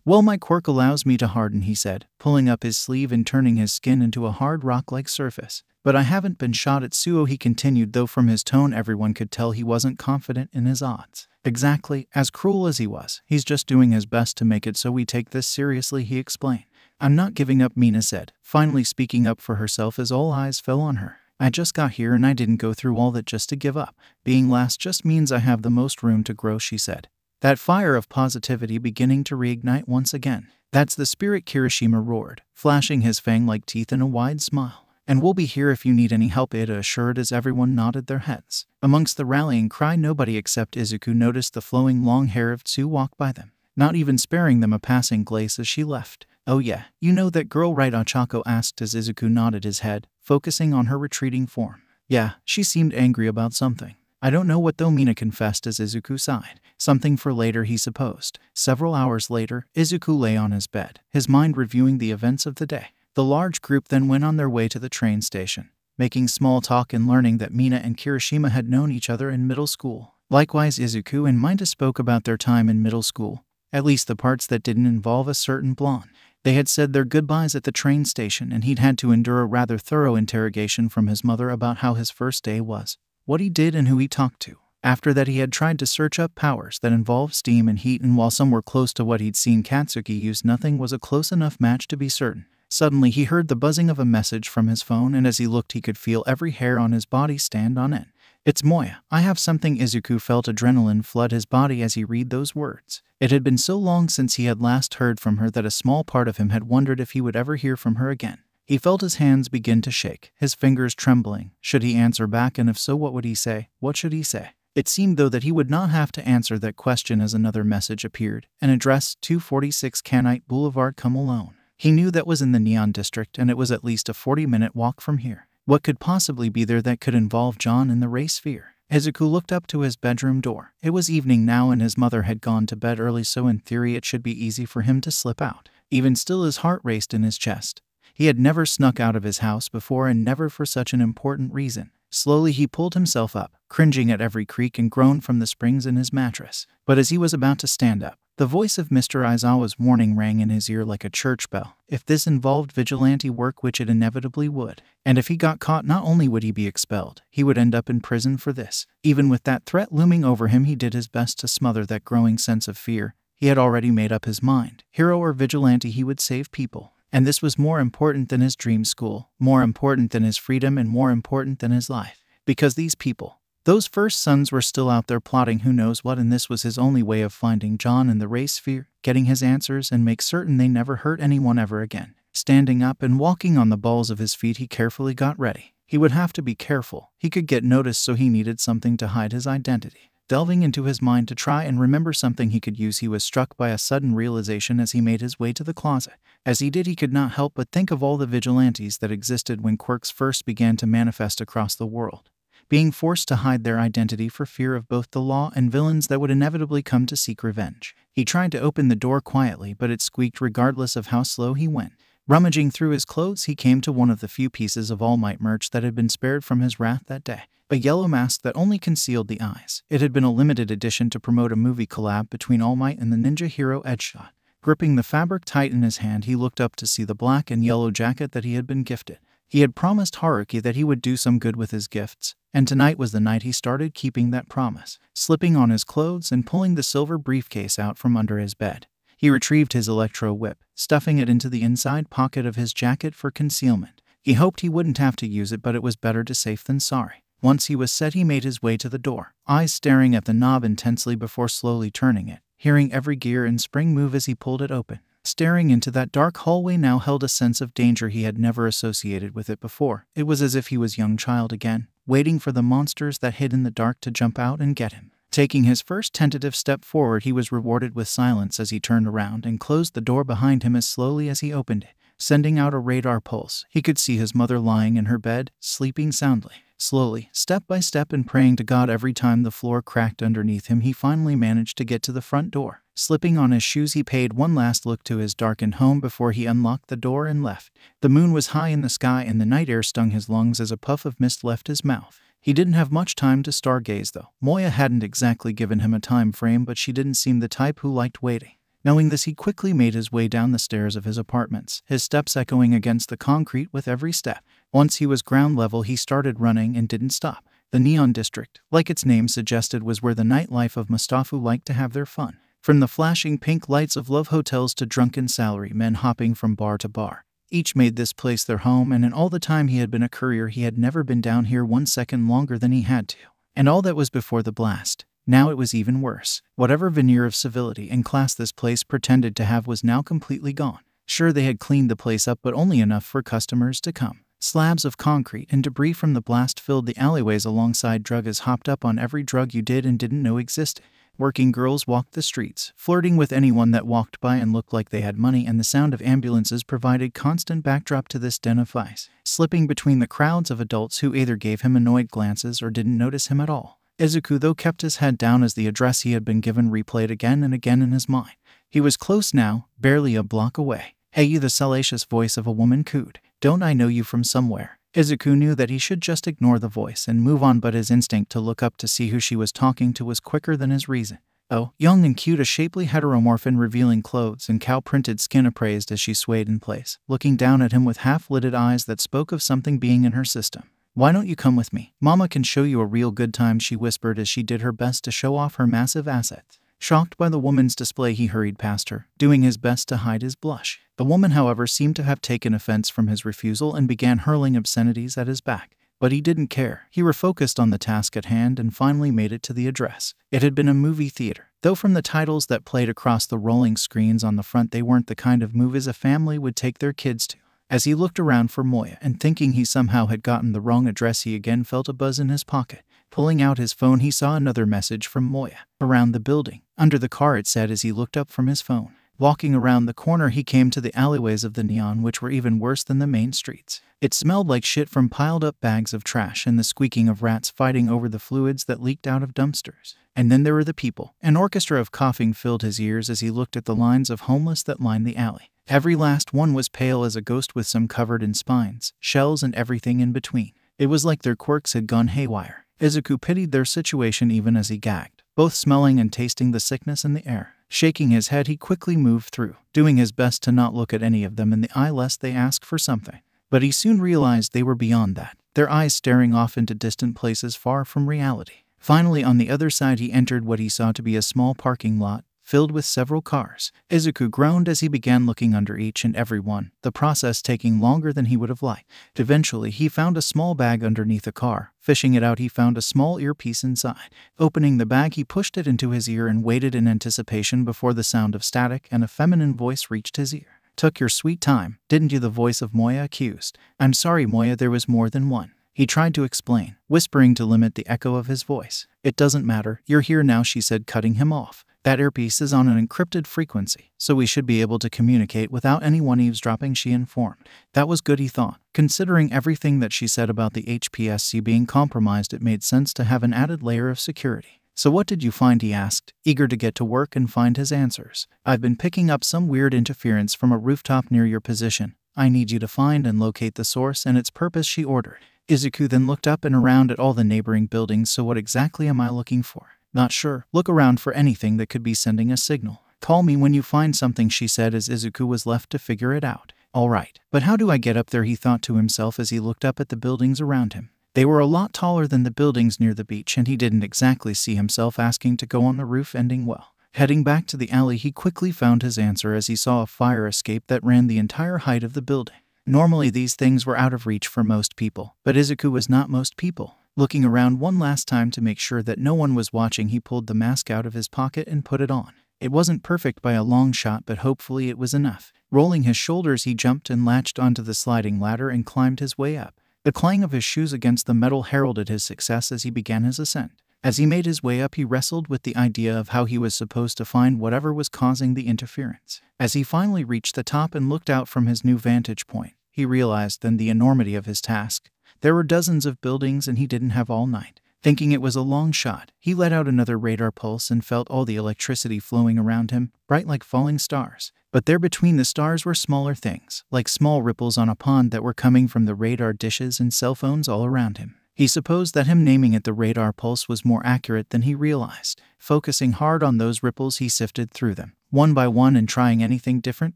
Well, my quirk allows me to harden, he said, pulling up his sleeve and turning his skin into a hard rock-like surface. But I haven't been shot at Suo, he continued, though from his tone everyone could tell he wasn't confident in his odds. Exactly, as cruel as he was, he's just doing his best to make it so we take this seriously, he explained. I'm not giving up, Mina said, finally speaking up for herself as all eyes fell on her. I just got here and I didn't go through all that just to give up. Being last just means I have the most room to grow, she said. That fire of positivity beginning to reignite once again. That's the spirit, Kirishima roared, flashing his fang-like teeth in a wide smile. And we'll be here if you need any help, Ida assured as everyone nodded their heads. Amongst the rallying cry, nobody except Izuku noticed the flowing long hair of Tsu walk by them, not even sparing them a passing glance as she left. Oh yeah, you know that girl, right? Ochako asked as Izuku nodded his head, focusing on her retreating form. Yeah, she seemed angry about something. I don't know what though, Mina confessed as Izuku sighed. Something for later, he supposed. Several hours later, Izuku lay on his bed, his mind reviewing the events of the day. The large group then went on their way to the train station, making small talk and learning that Mina and Kirishima had known each other in middle school. Likewise, Izuku and Minda spoke about their time in middle school, at least the parts that didn't involve a certain blonde. They had said their goodbyes at the train station, and he'd had to endure a rather thorough interrogation from his mother about how his first day was, what he did and who he talked to. After that, he had tried to search up powers that involved steam and heat, and while some were close to what he'd seen Katsuki use, nothing was a close enough match to be certain. Suddenly, he heard the buzzing of a message from his phone, and as he looked, he could feel every hair on his body stand on end. It's Moya. I have something. Izuku felt adrenaline flood his body as he read those words. It had been so long since he had last heard from her that a small part of him had wondered if he would ever hear from her again. He felt his hands begin to shake, his fingers trembling. Should he answer back, and if so, what would he say? What should he say? It seemed, though, that he would not have to answer that question as another message appeared, an address, 246 𝐀𝐦 Boulevard, come alone. He knew that was in the Neon District, and it was at least a 40-minute walk from here. What could possibly be there that could involve John and the 𝗍☆. Izuku looked up to his bedroom door. It was evening now, and his mother had gone to bed early, so in theory it should be easy for him to slip out. Even still, his heart raced in his chest. He had never snuck out of his house before, and never for such an important reason. Slowly he pulled himself up, cringing at every creak and groan from the springs in his mattress. But as he was about to stand up, the voice of Mr. Aizawa's warning rang in his ear like a church bell. If this involved vigilante work, which it inevitably would, and if he got caught, not only would he be expelled, he would end up in prison for this. Even with that threat looming over him, he did his best to smother that growing sense of fear. He had already made up his mind. Hero or vigilante, he would save people. And this was more important than his dream school, more important than his freedom, and more important than his life. Because these people, those first sons, were still out there plotting who knows what, and this was his only way of finding John and the 𝗍☆, getting his answers, and make certain they never hurt anyone ever again. Standing up and walking on the balls of his feet, he carefully got ready. He would have to be careful. He could get noticed, so he needed something to hide his identity. Delving into his mind to try and remember something he could use, he was struck by a sudden realization as he made his way to the closet. As he did, he could not help but think of all the vigilantes that existed when quirks first began to manifest across the world, being forced to hide their identity for fear of both the law and villains that would inevitably come to seek revenge. He tried to open the door quietly, but it squeaked regardless of how slow he went. Rummaging through his clothes, he came to one of the few pieces of All Might merch that had been spared from his wrath that day. A yellow mask that only concealed the eyes. It had been a limited edition to promote a movie collab between All Might and the ninja hero Deadshot. Gripping the fabric tight in his hand, he looked up to see the black and yellow jacket that he had been gifted. He had promised Haruki that he would do some good with his gifts, And tonight was the night he started keeping that promise, slipping on his clothes and pulling the silver briefcase out from under his bed. He retrieved his electro whip, stuffing it into the inside pocket of his jacket for concealment. He hoped he wouldn't have to use it, but it was better to safe than sorry. Once he was set, he made his way to the door, eyes staring at the knob intensely before slowly turning it, hearing every gear and spring move as he pulled it open. Staring into that dark hallway now held a sense of danger he had never associated with it before. It was as if he was a young child again, waiting for the monsters that hid in the dark to jump out and get him. Taking his first tentative step forward, he was rewarded with silence as he turned around and closed the door behind him as slowly as he opened it, sending out a radar pulse. He could see his mother lying in her bed, sleeping soundly. Slowly, step by step, and praying to God every time the floor cracked underneath him, he finally managed to get to the front door. Slipping on his shoes, he paid one last look to his darkened home before he unlocked the door and left. The moon was high in the sky and the night air stung his lungs as a puff of mist left his mouth. He didn't have much time to stargaze though. Moya hadn't exactly given him a time frame, but she didn't seem the type who liked waiting. Knowing this, he quickly made his way down the stairs of his apartments, his steps echoing against the concrete with every step. Once he was ground level, he started running and didn't stop. The Neon District, like its name suggested, was where the nightlife of Mustafa liked to have their fun. From the flashing pink lights of love hotels to drunken salary men hopping from bar to bar, each made this place their home, and in all the time he had been a courier, he had never been down here 1 second longer than he had to. And all that was before the blast. Now it was even worse. Whatever veneer of civility and class this place pretended to have was now completely gone. Sure, they had cleaned the place up, but only enough for customers to come. Slabs of concrete and debris from the blast filled the alleyways alongside druggers hopped up on every drug you did and didn't know existed. Working girls walked the streets, flirting with anyone that walked by and looked like they had money, and the sound of ambulances provided constant backdrop to this den of vice. Slipping between the crowds of adults who either gave him annoyed glances or didn't notice him at all. Izuku, though, kept his head down as the address he had been given replayed again and again in his mind. He was close now, barely a block away. "Hey, the salacious voice of a woman cooed. Don't I know you from somewhere?" Izuku knew that he should just ignore the voice and move on, but his instinct to look up to see who she was talking to was quicker than his reason. Oh, young and cute, a shapely heteromorph in revealing clothes and cow-printed skin appraised as she swayed in place, looking down at him with half-lidded eyes that spoke of something being in her system. "Why don't you come with me? Mama can show you a real good time," she whispered as she did her best to show off her massive assets. Shocked by the woman's display, he hurried past her, doing his best to hide his blush. The woman, however, seemed to have taken offense from his refusal and began hurling obscenities at his back. But he didn't care. He refocused on the task at hand and finally made it to the address. It had been a movie theater, though from the titles that played across the rolling screens on the front, they weren't the kind of movies a family would take their kids to. As he looked around for Moya and thinking he somehow had gotten the wrong address, he again felt a buzz in his pocket. Pulling out his phone, he saw another message from Moya. Around the building. Under the car, it said as he looked up from his phone. Walking around the corner, he came to the alleyways of the Neon, which were even worse than the main streets. It smelled like shit from piled up bags of trash and the squeaking of rats fighting over the fluids that leaked out of dumpsters. And then there were the people. An orchestra of coughing filled his ears as he looked at the lines of homeless that lined the alley. Every last one was pale as a ghost, with some covered in spines, shells, and everything in between. It was like their quirks had gone haywire. Izuku pitied their situation even as he gagged, both smelling and tasting the sickness in the air. Shaking his head, he quickly moved through, doing his best to not look at any of them in the eye lest they ask for something. But he soon realized they were beyond that, their eyes staring off into distant places far from reality. Finally, on the other side, he entered what he saw to be a small parking lot, filled with several cars. Izuku groaned as he began looking under each and every one, the process taking longer than he would have liked. Eventually, he found a small bag underneath a car. Fishing it out, he found a small earpiece inside. Opening the bag, he pushed it into his ear and waited in anticipation before the sound of static and a feminine voice reached his ear. "Took your sweet time, didn't you?" the voice of Moya accused. "I'm sorry, Moya, there was more than one." He tried to explain, whispering to limit the echo of his voice. "It doesn't matter, you're here now," she said, cutting him off. "That earpiece is on an encrypted frequency, so we should be able to communicate without anyone eavesdropping," she informed. That was good, he thought. Considering everything that she said about the HPSC being compromised, it made sense to have an added layer of security. "So what did you find?" he asked, eager to get to work and find his answers. "I've been picking up some weird interference from a rooftop near your position. I need you to find and locate the source and its purpose," she ordered. Izuku then looked up and around at all the neighboring buildings. "So what exactly am I looking for?" "Not sure. Look around for anything that could be sending a signal. Call me when you find something," she said as Izuku was left to figure it out. "All right. But how do I get up there?" he thought to himself as he looked up at the buildings around him. They were a lot taller than the buildings near the beach, and he didn't exactly see himself asking to go on the roof, ending well. Heading back to the alley, he quickly found his answer as he saw a fire escape that ran the entire height of the building. Normally these things were out of reach for most people, but 𝐬𝐸 was not most people. Looking around one last time to make sure that no one was watching, he pulled the mask out of his pocket and put it on. It wasn't perfect by a long shot, but hopefully it was enough. Rolling his shoulders, he jumped and latched onto the sliding ladder and climbed his way up. The clang of his shoes against the metal heralded his success as he began his ascent. As he made his way up, he wrestled with the idea of how he was supposed to find whatever was causing the interference. As he finally reached the top and looked out from his new vantage point, he realized then the enormity of his task. There were dozens of buildings and he didn't have all night. Thinking it was a long shot, he let out another radar pulse and felt all the electricity flowing around him, bright like falling stars. But there between the stars were smaller things, like small ripples on a pond that were coming from the radar dishes and cell phones all around him. He supposed that him naming it the radar pulse was more accurate than he realized. Focusing hard on those ripples, he sifted through them, one by one, and trying anything different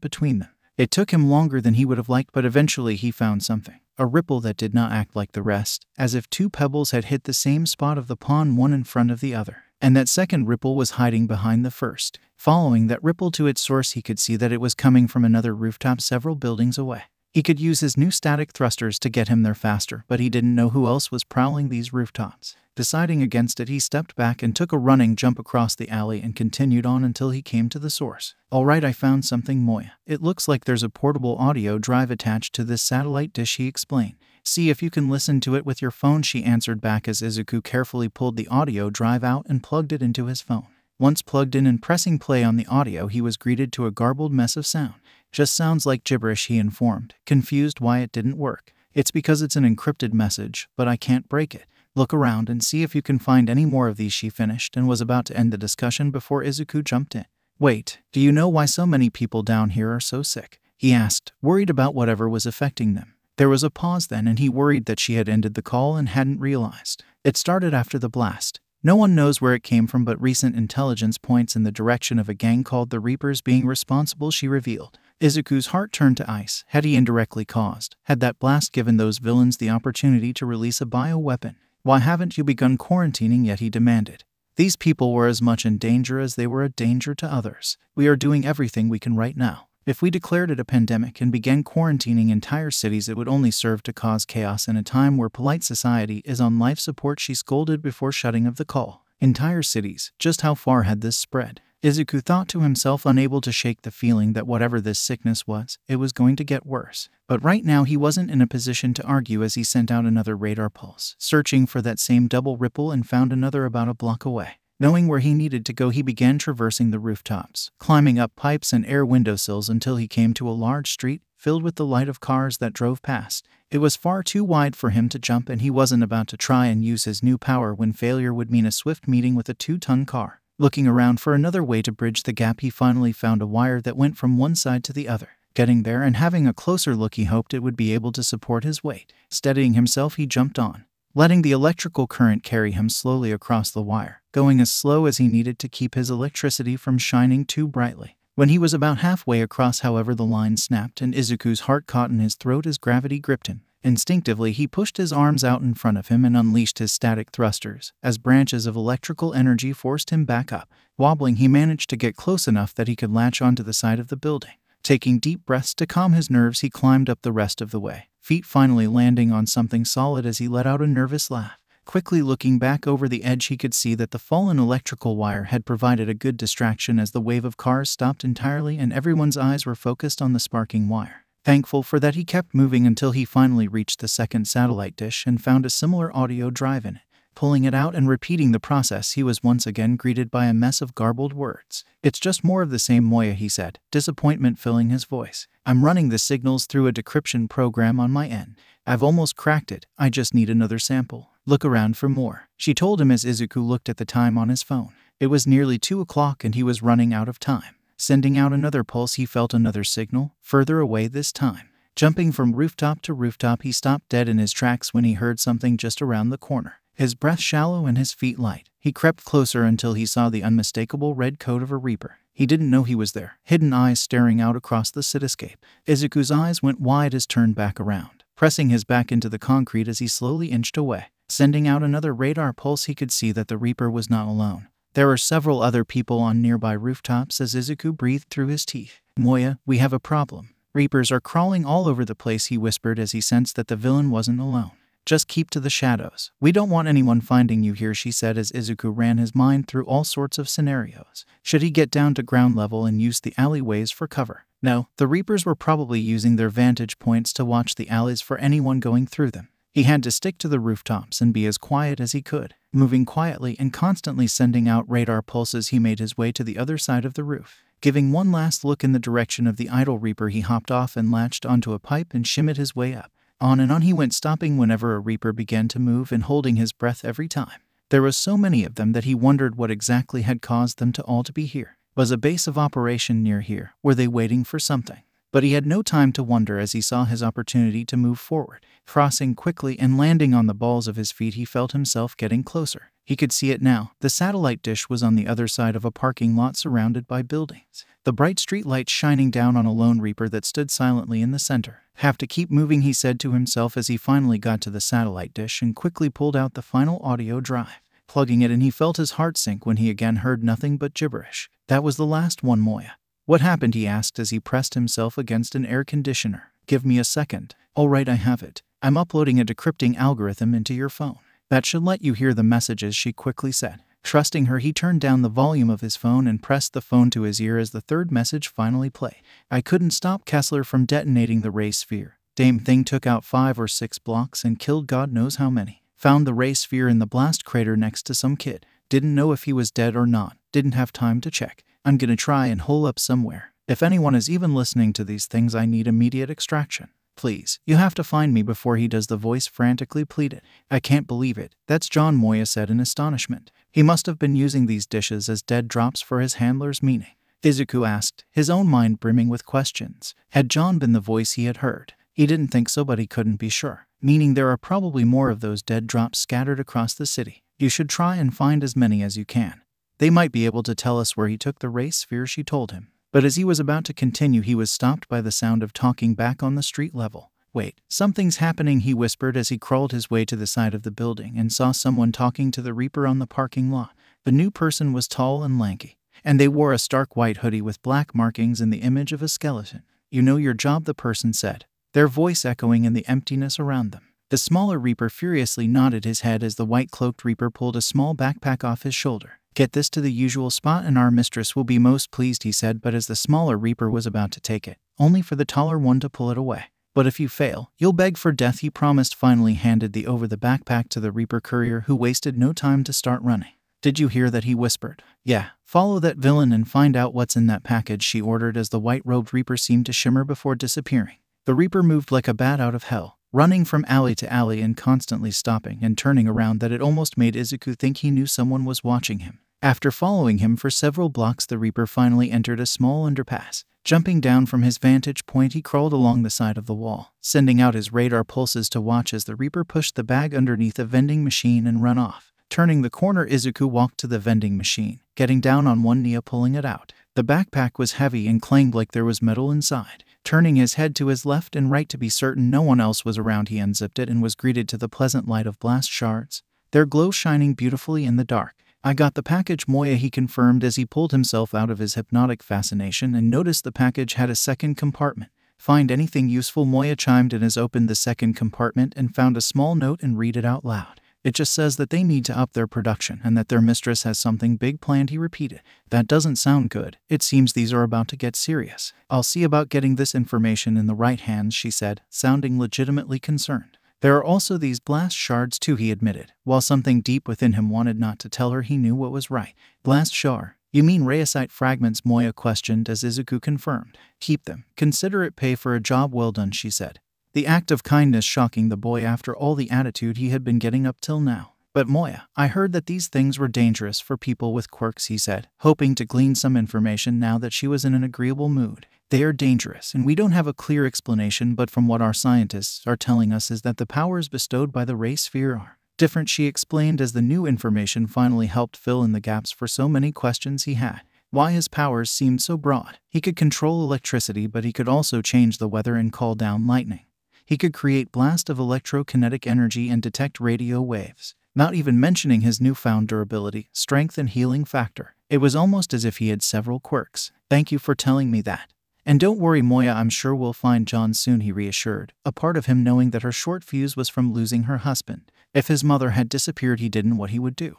between them. It took him longer than he would have liked, but eventually he found something. A ripple that did not act like the rest, as if two pebbles had hit the same spot of the pond, one in front of the other. And that second ripple was hiding behind the first. Following that ripple to its source, he could see that it was coming from another rooftop several buildings away. He could use his new static thrusters to get him there faster, but he didn't know who else was prowling these rooftops. Deciding against it, he stepped back and took a running jump across the alley and continued on until he came to the source. "Alright, I found something, Moya. It looks like there's a portable audio drive attached to this satellite dish," he explained. "See if you can listen to it with your phone," she answered back as 𝐬𝐸 carefully pulled the audio drive out and plugged it into his phone. Once plugged in and pressing play on the audio, he was greeted to a garbled mess of sound. "Just sounds like gibberish," he informed, confused why it didn't work. "It's because it's an encrypted message, but I can't break it. Look around and see if you can find any more of these," she finished, and was about to end the discussion before 𝐬𝐸 jumped in. "Wait, do you know why so many people down here are so sick?" he asked, worried about whatever was affecting them. There was a pause then, and he worried that she had ended the call and hadn't realized. "It started after the blast. No one knows where it came from, but recent intelligence points in the direction of a gang called the Reapers being responsible," she revealed. 𝐬𝐸's heart turned to ice. Had he indirectly caused? Had that blast given those villains the opportunity to release a bioweapon? "Why haven't you begun quarantining yet?" he demanded. "These people were as much in danger as they were a danger to others. We are doing everything we can right now. If we declared it a pandemic and began quarantining entire cities, it would only serve to cause chaos in a time where polite society is on life support," she scolded before shutting of the call. Entire cities? Just how far had this spread? 𝐬𝐸 thought to himself, unable to shake the feeling that whatever this sickness was, it was going to get worse. But right now he wasn't in a position to argue as he sent out another radar pulse, searching for that same double ripple, and found another about a block away. Knowing where he needed to go, he began traversing the rooftops, climbing up pipes and air windowsills until he came to a large street filled with the light of cars that drove past. It was far too wide for him to jump, and he wasn't about to try and use his new power when failure would mean a swift meeting with a 2-ton car. Looking around for another way to bridge the gap, he finally found a wire that went from one side to the other. Getting there and having a closer look, he hoped it would be able to support his weight. Steadying himself, he jumped on, letting the electrical current carry him slowly across the wire, going as slow as he needed to keep his electricity from shining too brightly. When he was about halfway across, however, the line snapped and 𝐬𝐸's heart caught in his throat as gravity gripped him. Instinctively, he pushed his arms out in front of him and unleashed his static thrusters, as branches of electrical energy forced him back up. Wobbling, he managed to get close enough that he could latch onto the side of the building. Taking deep breaths to calm his nerves, he climbed up the rest of the way, feet finally landing on something solid as he let out a nervous laugh. Quickly looking back over the edge, he could see that the fallen electrical wire had provided a good distraction as the wave of cars stopped entirely and everyone's eyes were focused on the sparking wire. Thankful for that, he kept moving until he finally reached the second satellite dish and found a similar audio drive in it. Pulling it out and repeating the process, he was once again greeted by a mess of garbled words. "It's just more of the same, Moya," he said, disappointment filling his voice. "I'm running the signals through a decryption program on my end. I've almost cracked it. I just need another sample. Look around for more," she told him as 𝐬𝐸 looked at the time on his phone. It was nearly 2 o'clock and he was running out of time. Sending out another pulse, he felt another signal, further away this time. Jumping from rooftop to rooftop, he stopped dead in his tracks when he heard something just around the corner. His breath shallow and his feet light, he crept closer until he saw the unmistakable red coat of a Reaper. He didn't know he was there, hidden eyes staring out across the cityscape. 𝐬𝐸's eyes went wide as turned back around. pressing his back into the concrete as he slowly inched away. Sending out another radar pulse, he could see that the Reaper was not alone. There were several other people on nearby rooftops as Izuku breathed through his teeth. "Moya, we have a problem. Reapers are crawling all over the place," he whispered as he sensed that the villain wasn't alone. "Just keep to the shadows. We don't want anyone finding you here," she said as Izuku ran his mind through all sorts of scenarios. Should he get down to ground level and use the alleyways for cover? No, the Reapers were probably using their vantage points to watch the alleys for anyone going through them. He had to stick to the rooftops and be as quiet as he could. Moving quietly and constantly sending out radar pulses, he made his way to the other side of the roof. Giving one last look in the direction of the idle Reaper, he hopped off and latched onto a pipe and shimmied his way up. On and on he went, stopping whenever a Reaper began to move and holding his breath every time. There were so many of them that he wondered what exactly had caused them to all to be here. Was a base of operation near here? Were they waiting for something? But he had no time to wonder as he saw his opportunity to move forward. Crossing quickly and landing on the balls of his feet, he felt himself getting closer. He could see it now. The satellite dish was on the other side of a parking lot surrounded by buildings. The bright street lights shining down on a lone Reaper that stood silently in the center. "Have to keep moving," he said to himself as he finally got to the satellite dish and quickly pulled out the final audio drive. Plugging it in, he felt his heart sink when he again heard nothing but gibberish. That was the last one, Moya. "What happened?" he asked as he pressed himself against an air conditioner. "Give me a second." "All right, I have it. I'm uploading a decrypting algorithm into your phone. That should let you hear the messages," she quickly said. Trusting her, he turned down the volume of his phone and pressed the phone to his ear as the third message finally played. "I couldn't stop Kessler from detonating the ray sphere. Damn thing took out 5 or 6 blocks and killed God knows how many. Found the ray sphere in the blast crater next to some kid. Didn't know if he was dead or not. Didn't have time to check. I'm gonna try and hole up somewhere. If anyone is even listening to these things, I need immediate extraction. Please, you have to find me before he does," the voice frantically pleaded. "I can't believe it. That's John," Moya said in astonishment. "He must have been using these dishes as dead drops for his handlers." "Meaning?" Izuku asked, his own mind brimming with questions. Had John been the voice he had heard? He didn't think so, but he couldn't be sure. "Meaning there are probably more of those dead drops scattered across the city. You should try and find as many as you can. They might be able to tell us where he took the ray sphere," she told him. But as he was about to continue, he was stopped by the sound of talking back on the street level. "Wait, something's happening," he whispered as he crawled his way to the side of the building and saw someone talking to the Reaper on the parking lot. The new person was tall and lanky, and they wore a stark white hoodie with black markings and the image of a skeleton. "You know your job," the person said, their voice echoing in the emptiness around them. The smaller Reaper furiously nodded his head as the white-cloaked Reaper pulled a small backpack off his shoulder. "Get this to the usual spot and our mistress will be most pleased," he said, but as the smaller Reaper was about to take it, only for the taller one to pull it away. "But if you fail, you'll beg for death," he promised, finally handed the backpack to the Reaper courier, who wasted no time to start running. "Did you hear that?" he whispered. "Yeah, follow that villain and find out what's in that package," she ordered as the white-robed Reaper seemed to shimmer before disappearing. The Reaper moved like a bat out of hell, running from alley to alley and constantly stopping and turning around that it almost made Izuku think he knew someone was watching him. After following him for several blocks, the Reaper finally entered a small underpass. Jumping down from his vantage point, he crawled along the side of the wall, sending out his radar pulses to watch as the Reaper pushed the bag underneath a vending machine and ran off. Turning the corner, Izuku walked to the vending machine, getting down on one knee, pulling it out. The backpack was heavy and clanged like there was metal inside. Turning his head to his left and right to be certain no one else was around, he unzipped it and was greeted to the pleasant light of blast shards, their glow shining beautifully in the dark. "I got the package, Moya," he confirmed as he pulled himself out of his hypnotic fascination and noticed the package had a second compartment. "Find anything useful?" Moya chimed in as opened the second compartment and found a small note and read it out loud. "It just says that they need to up their production and that their mistress has something big planned," he repeated. "That doesn't sound good. It seems these are about to get serious." "I'll see about getting this information in the right hands," she said, sounding legitimately concerned. "There are also these blast shards too," he admitted, while something deep within him wanted not to tell her he knew what was right. "Blast shard? You mean rayosite fragments?" Moya questioned as Izuku confirmed. "Keep them. Consider it pay for a job well done," she said. The act of kindness shocking the boy after all the attitude he had been getting up till now. "But Moya, I heard that these things were dangerous for people with quirks," he said, hoping to glean some information now that she was in an agreeable mood. "They are dangerous, and we don't have a clear explanation, but from what our scientists are telling us is that the powers bestowed by the ray sphere are different," she explained as the new information finally helped fill in the gaps for so many questions he had. Why his powers seemed so broad. He could control electricity, but he could also change the weather and call down lightning. He could create blast of electrokinetic energy and detect radio waves, not even mentioning his newfound durability, strength, and healing factor. It was almost as if he had several quirks. Thank you for telling me that. And don't worry, Moya, I'm sure we'll find John soon, he reassured, a part of him knowing that her short fuse was from losing her husband. If his mother had disappeared, he didn't know what he would do.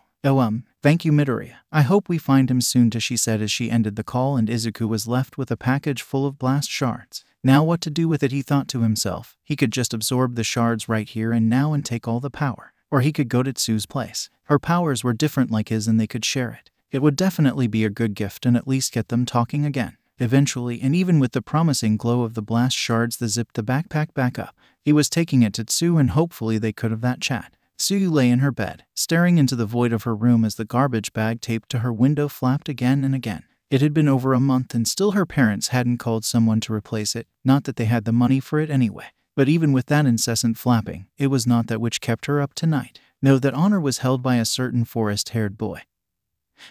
Thank you, Midoriya. I hope we find him soon, she said as she ended the call, and Izuku was left with a package full of blast shards. Now what to do with it, he thought to himself. He could just absorb the shards right here and now and take all the power. Or he could go to Tsu's place. Her powers were different like his and they could share it. It would definitely be a good gift and at least get them talking again. Eventually, and even with the promising glow of the blast shards that zipped the backpack back up, he was taking it to Tsu and hopefully they could have that chat. Tsu lay in her bed, staring into the void of her room as the garbage bag taped to her window flapped again and again. It had been over a month and still her parents hadn't called someone to replace it, not that they had the money for it anyway. But even with that incessant flapping, it was not that which kept her up tonight. No, that honor was held by a certain forest-haired boy,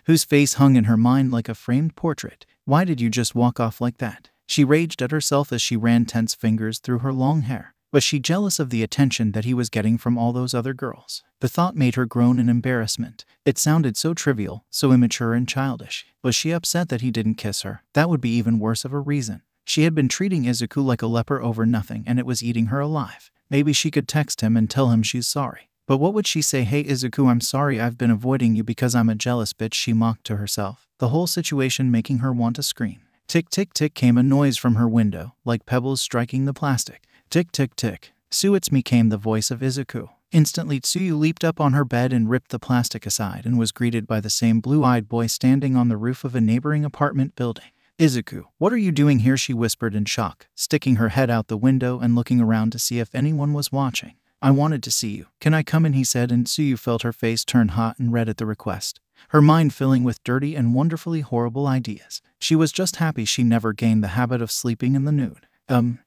whose face hung in her mind like a framed portrait. Why did you just walk off like that? She raged at herself as she ran tense fingers through her long hair. Was she jealous of the attention that he was getting from all those other girls? The thought made her groan in embarrassment. It sounded so trivial, so immature and childish. Was she upset that he didn't kiss her? That would be even worse of a reason. She had been treating Izuku like a leper over nothing, and it was eating her alive. Maybe she could text him and tell him she's sorry. But what would she say? Hey Izuku, I'm sorry I've been avoiding you because I'm a jealous bitch, she mocked to herself, the whole situation making her want to scream. Tick tick tick came a noise from her window, like pebbles striking the plastic. Tick tick tick. 𝐶 came the voice of Izuku. Instantly Tsuyu leaped up on her bed and ripped the plastic aside and was greeted by the same blue-eyed boy standing on the roof of a neighboring apartment building. Izuku, what are you doing here? She whispered in shock, sticking her head out the window and looking around to see if anyone was watching. I wanted to see you. Can I come in? He said, and Tsuyu felt her face turn hot and red at the request, her mind filling with dirty and wonderfully horrible ideas. She was just happy she never gained the habit of sleeping in the nude.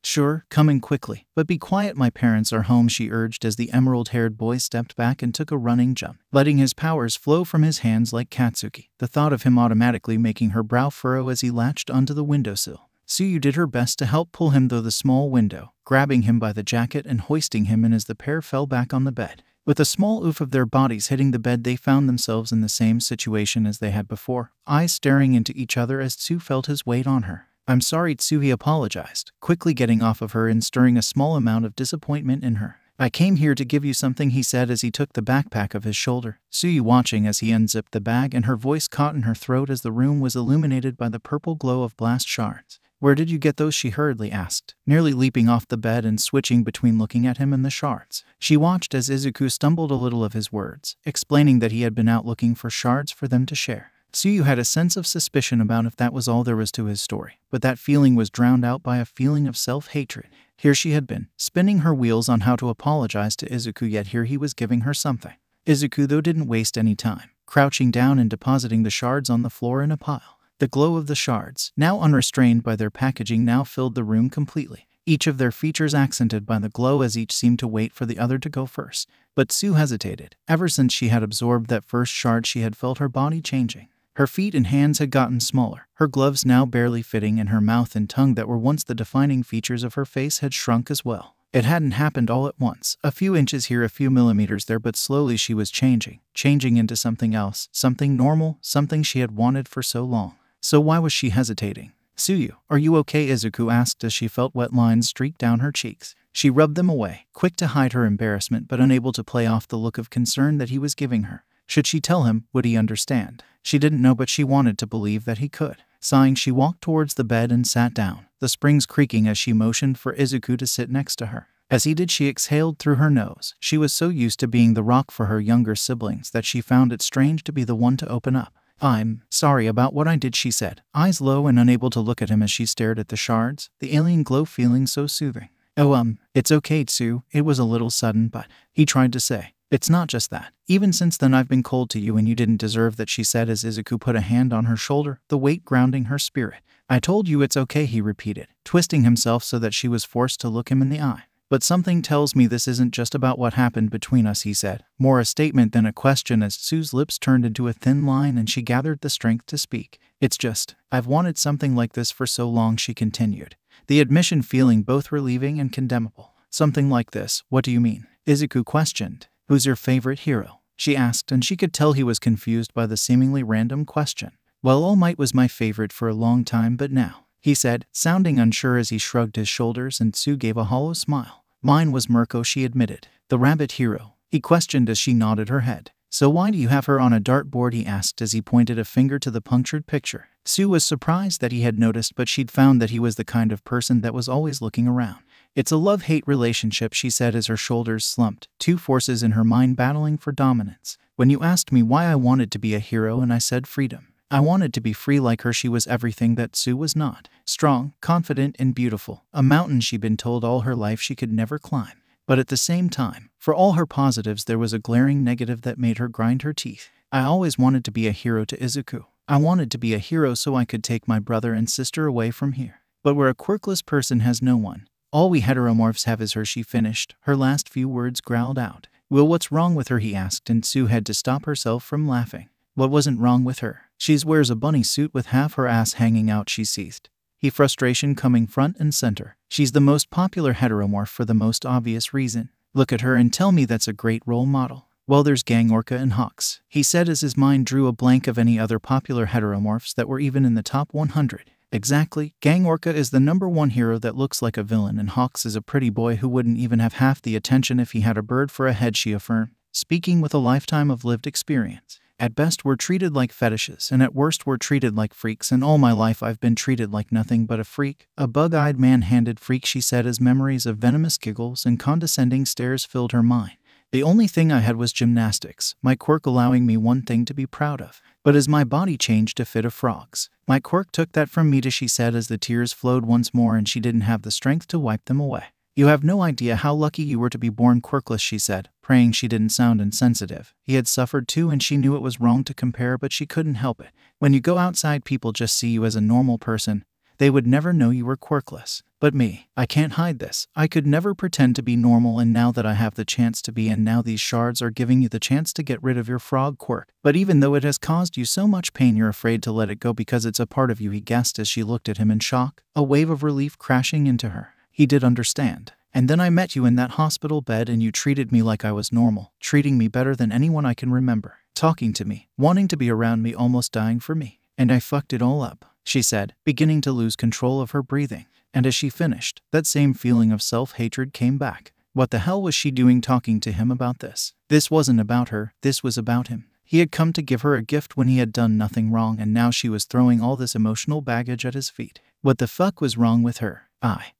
Sure, come in quickly. But be quiet, my parents are home, she urged as the emerald-haired boy stepped back and took a running jump, letting his powers flow from his hands like Katsuki, the thought of him automatically making her brow furrow as he latched onto the windowsill. Tsuyu did her best to help pull him through the small window, grabbing him by the jacket and hoisting him in as the pair fell back on the bed. With a small oof of their bodies hitting the bed, they found themselves in the same situation as they had before, eyes staring into each other as Tsu felt his weight on her. I'm sorry, Tsu, he apologized, quickly getting off of her and stirring a small amount of disappointment in her. I came here to give you something, he said as he took the backpack of his shoulder, Tsuyu watching as he unzipped the bag, and her voice caught in her throat as the room was illuminated by the purple glow of blast shards. Where did you get those? She hurriedly asked, nearly leaping off the bed and switching between looking at him and the shards. She watched as Izuku stumbled a little of his words, explaining that he had been out looking for shards for them to share. Tsuyu had a sense of suspicion about if that was all there was to his story, but that feeling was drowned out by a feeling of self-hatred. Here she had been, spinning her wheels on how to apologize to Izuku, yet here he was giving her something. Izuku, though, didn't waste any time, crouching down and depositing the shards on the floor in a pile. The glow of the shards, now unrestrained by their packaging, now filled the room completely, each of their features accented by the glow as each seemed to wait for the other to go first. But Tsu hesitated. Ever since she had absorbed that first shard, she had felt her body changing. Her feet and hands had gotten smaller, her gloves now barely fitting, and her mouth and tongue that were once the defining features of her face had shrunk as well. It hadn't happened all at once, a few inches here, a few millimeters there, but slowly she was changing into something else, something normal, something she had wanted for so long. So why was she hesitating? Tsuyu, are you okay? Izuku asked as she felt wet lines streak down her cheeks. She rubbed them away, quick to hide her embarrassment but unable to play off the look of concern that he was giving her. Should she tell him? Would he understand? She didn't know, but she wanted to believe that he could. Sighing, she walked towards the bed and sat down, the springs creaking as she motioned for Izuku to sit next to her. As he did, she exhaled through her nose. She was so used to being the rock for her younger siblings that she found it strange to be the one to open up. I'm sorry about what I did, she said, eyes low and unable to look at him as she stared at the shards, the alien glow feeling so soothing. It's okay, Tsu, it was a little sudden, but, he tried to say. It's not just that. Even since then I've been cold to you and you didn't deserve that, she said as Izuku put a hand on her shoulder, the weight grounding her spirit. I told you it's okay, he repeated, twisting himself so that she was forced to look him in the eye. But something tells me this isn't just about what happened between us, he said, more a statement than a question as Tsu's lips turned into a thin line and she gathered the strength to speak. It's just, I've wanted something like this for so long, she continued, the admission feeling both relieving and condemnable. Something like this. What do you mean? Izuku questioned. Who's your favorite hero? She asked, and she could tell he was confused by the seemingly random question. Well, All Might was my favorite for a long time, but now, he said, sounding unsure as he shrugged his shoulders, and Tsu gave a hollow smile. Mine was Mirko, she admitted. The rabbit hero? He questioned as she nodded her head. So why do you have her on a dartboard? He asked as he pointed a finger to the punctured picture. Tsu was surprised that he had noticed, but she'd found that he was the kind of person that was always looking around. It's a love-hate relationship, she said as her shoulders slumped, two forces in her mind battling for dominance. When you asked me why I wanted to be a hero, and I said freedom. I wanted to be free like her. She was everything that Tsu was not. Strong, confident, and beautiful. A mountain she'd been told all her life she could never climb. But at the same time, for all her positives, there was a glaring negative that made her grind her teeth. I always wanted to be a hero to Izuku. I wanted to be a hero so I could take my brother and sister away from here. But where a quirkless person has no one, all we heteromorphs have is her, she finished, her last few words growled out. Well, what's wrong with her? He asked, and Tsu had to stop herself from laughing. What wasn't wrong with her? She wears a bunny suit with half her ass hanging out, she seethed. Frustration coming front and center. She's the most popular heteromorph for the most obvious reason. Look at her and tell me that's a great role model. Well, there's Gang Orca and Hawks, he said as his mind drew a blank of any other popular heteromorphs that were even in the top 100. Exactly, Gang Orca is the #1 hero that looks like a villain, and Hawks is a pretty boy who wouldn't even have half the attention if he had a bird for a head, she affirmed, speaking with a lifetime of lived experience. At best we're treated like fetishes, and at worst we're treated like freaks, and all my life I've been treated like nothing but a freak. A bug-eyed man-handed freak, she said as memories of venomous giggles and condescending stares filled her mind. The only thing I had was gymnastics, my quirk allowing me one thing to be proud of. But as my body changed to fit a frog's, my quirk took that from me, she said as the tears flowed once more and she didn't have the strength to wipe them away. You have no idea how lucky you were to be born quirkless, she said, praying she didn't sound insensitive. He had suffered too, and she knew it was wrong to compare, but she couldn't help it. When you go outside, people just see you as a normal person. They would never know you were quirkless. But me, I can't hide this. I could never pretend to be normal, and now that I have the chance to be, and now these shards are giving you the chance to get rid of your frog quirk. But even though it has caused you so much pain, you're afraid to let it go because it's a part of you, he guessed as she looked at him in shock, a wave of relief crashing into her. He did understand. And then I met you in that hospital bed, and you treated me like I was normal, treating me better than anyone I can remember, talking to me, wanting to be around me, almost dying for me. And I fucked it all up, she said, beginning to lose control of her breathing. And as she finished, that same feeling of self-hatred came back. What the hell was she doing talking to him about this? This wasn't about her, this was about him. He had come to give her a gift when he had done nothing wrong, and now she was throwing all this emotional baggage at his feet. What the fuck was wrong with her?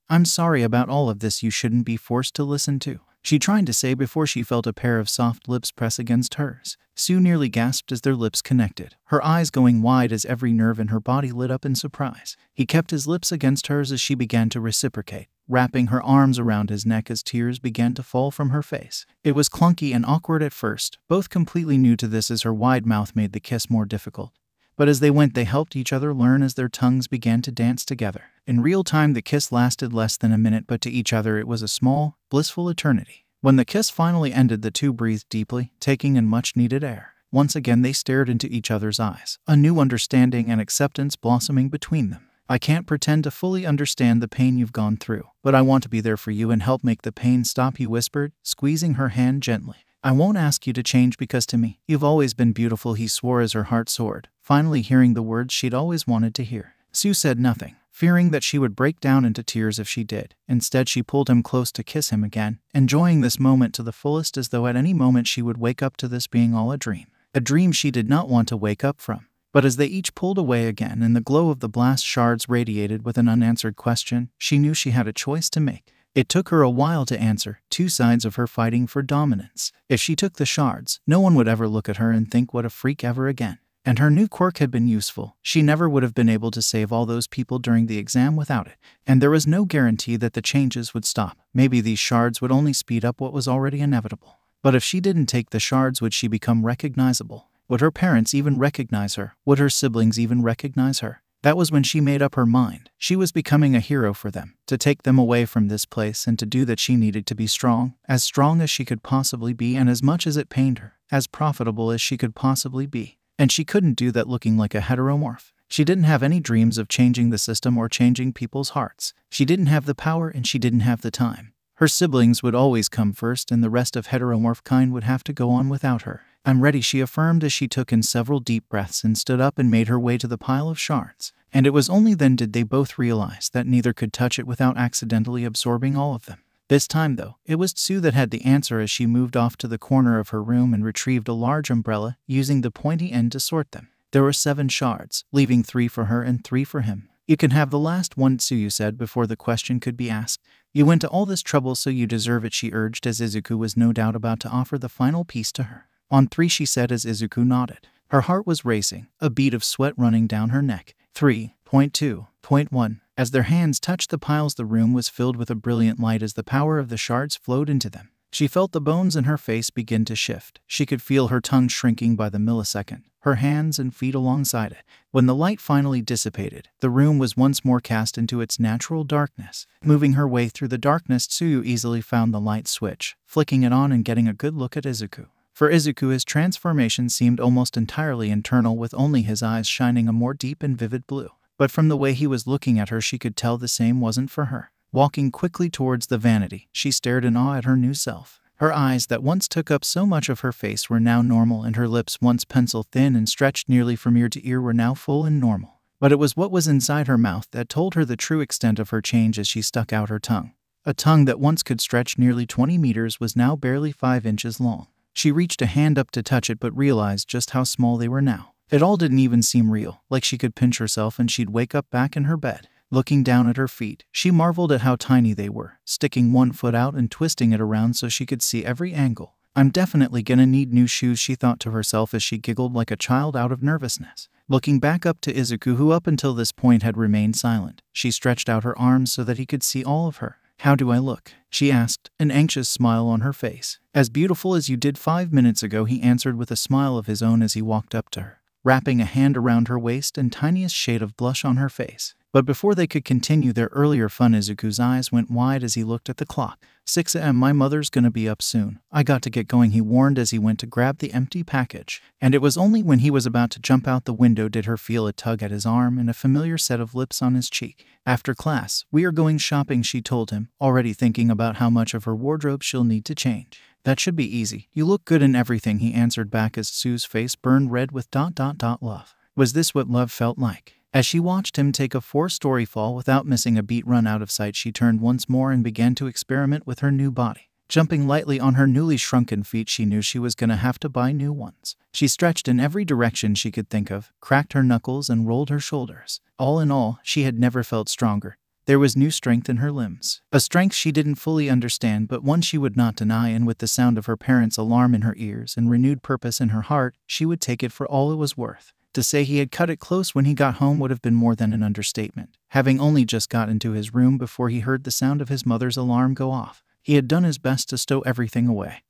I'm sorry about all of this, you shouldn't be forced to listen to, she tried to say before she felt a pair of soft lips press against hers. Tsu nearly gasped as their lips connected, her eyes going wide as every nerve in her body lit up in surprise. He kept his lips against hers as she began to reciprocate, wrapping her arms around his neck as tears began to fall from her face. It was clunky and awkward at first, both completely new to this as her wide mouth made the kiss more difficult. But as they went, they helped each other learn as their tongues began to dance together. In real time, the kiss lasted less than a minute, but to each other it was a small, blissful eternity. When the kiss finally ended, the two breathed deeply, taking in much-needed air. Once again, they stared into each other's eyes, a new understanding and acceptance blossoming between them. I can't pretend to fully understand the pain you've gone through, but I want to be there for you and help make the pain stop, he whispered, squeezing her hand gently. I won't ask you to change because to me, you've always been beautiful, he swore as her heart soared, finally hearing the words she'd always wanted to hear. Tsu said nothing, fearing that she would break down into tears if she did. Instead, she pulled him close to kiss him again, enjoying this moment to the fullest, as though at any moment she would wake up to this being all a dream she did not want to wake up from. But as they each pulled away again and the glow of the blast shards radiated with an unanswered question, she knew she had a choice to make. It took her a while to answer, two sides of her fighting for dominance. If she took the shards, no one would ever look at her and think what a freak ever again. And her new quirk had been useful. She never would have been able to save all those people during the exam without it. And there was no guarantee that the changes would stop. Maybe these shards would only speed up what was already inevitable. But if she didn't take the shards, would she become recognizable? Would her parents even recognize her? Would her siblings even recognize her? That was when she made up her mind. She was becoming a hero for them, to take them away from this place, and to do that she needed to be strong as she could possibly be, and as much as it pained her, as profitable as she could possibly be. And she couldn't do that looking like a heteromorph. She didn't have any dreams of changing the system or changing people's hearts. She didn't have the power and she didn't have the time. Her siblings would always come first and the rest of heteromorph kind would have to go on without her. "I'm ready," she affirmed as she took in several deep breaths and stood up and made her way to the pile of shards. And it was only then did they both realize that neither could touch it without accidentally absorbing all of them. This time, though, it was 𝐸 that had the answer as she moved off to the corner of her room and retrieved a large umbrella, using the pointy end to sort them. There were 7 shards, leaving 3 for her and 3 for him. "You can have the last one, 𝐸 said before the question could be asked. "You went to all this trouble, so you deserve it," she urged as Izuku was no doubt about to offer the final piece to her. "On 3, she said as Izuku nodded. Her heart was racing, a bead of sweat running down her neck. 3.2.1. As their hands touched the piles, the room was filled with a brilliant light as the power of the shards flowed into them. She felt the bones in her face begin to shift. She could feel her tongue shrinking by the millisecond, her hands and feet alongside it. When the light finally dissipated, the room was once more cast into its natural darkness. Moving her way through the darkness, 𝐸 easily found the light switch, flicking it on and getting a good look at Izuku. For Izuku, his transformation seemed almost entirely internal, with only his eyes shining a more deep and vivid blue. But from the way he was looking at her, she could tell the same wasn't for her. Walking quickly towards the vanity, she stared in awe at her new self. Her eyes that once took up so much of her face were now normal, and her lips, once pencil-thin and stretched nearly from ear to ear, were now full and normal. But it was what was inside her mouth that told her the true extent of her change as she stuck out her tongue. A tongue that once could stretch nearly 20 meters was now barely 5 inches long. She reached a hand up to touch it but realized just how small they were now. It all didn't even seem real, like she could pinch herself and she'd wake up back in her bed. Looking down at her feet, she marveled at how tiny they were, sticking one foot out and twisting it around so she could see every angle. "I'm definitely gonna need new shoes," she thought to herself as she giggled like a child out of nervousness. Looking back up to Izuku, who up until this point had remained silent, she stretched out her arms so that he could see all of her. "How do I look?" she asked, an anxious smile on her face. "As beautiful as you did 5 minutes ago," he answered with a smile of his own as he walked up to her, wrapping a hand around her waist and tiniest shade of blush on her face. But before they could continue their earlier fun, Izuku's eyes went wide as he looked at the clock. 6 a.m. My mother's gonna be up soon. I got to get going, he warned as he went to grab the empty package. And it was only when he was about to jump out the window did he feel a tug at his arm and a familiar set of lips on his cheek. "After class, we are going shopping," she told him, already thinking about how much of her wardrobe she'll need to change. "That should be easy. You look good in everything," he answered back as 𝐸's face burned red with ... love. Was this what love felt like? As she watched him take a 4-story fall without missing a beat run out of sight, she turned once more and began to experiment with her new body. Jumping lightly on her newly shrunken feet, she knew she was gonna have to buy new ones. She stretched in every direction she could think of, cracked her knuckles and rolled her shoulders. All in all, she had never felt stronger. There was new strength in her limbs. A strength she didn't fully understand, but one she would not deny, and with the sound of her parents' alarm in her ears and renewed purpose in her heart, she would take it for all it was worth. To say he had cut it close when he got home would have been more than an understatement. Having only just got into his room before he heard the sound of his mother's alarm go off, he had done his best to stow everything away.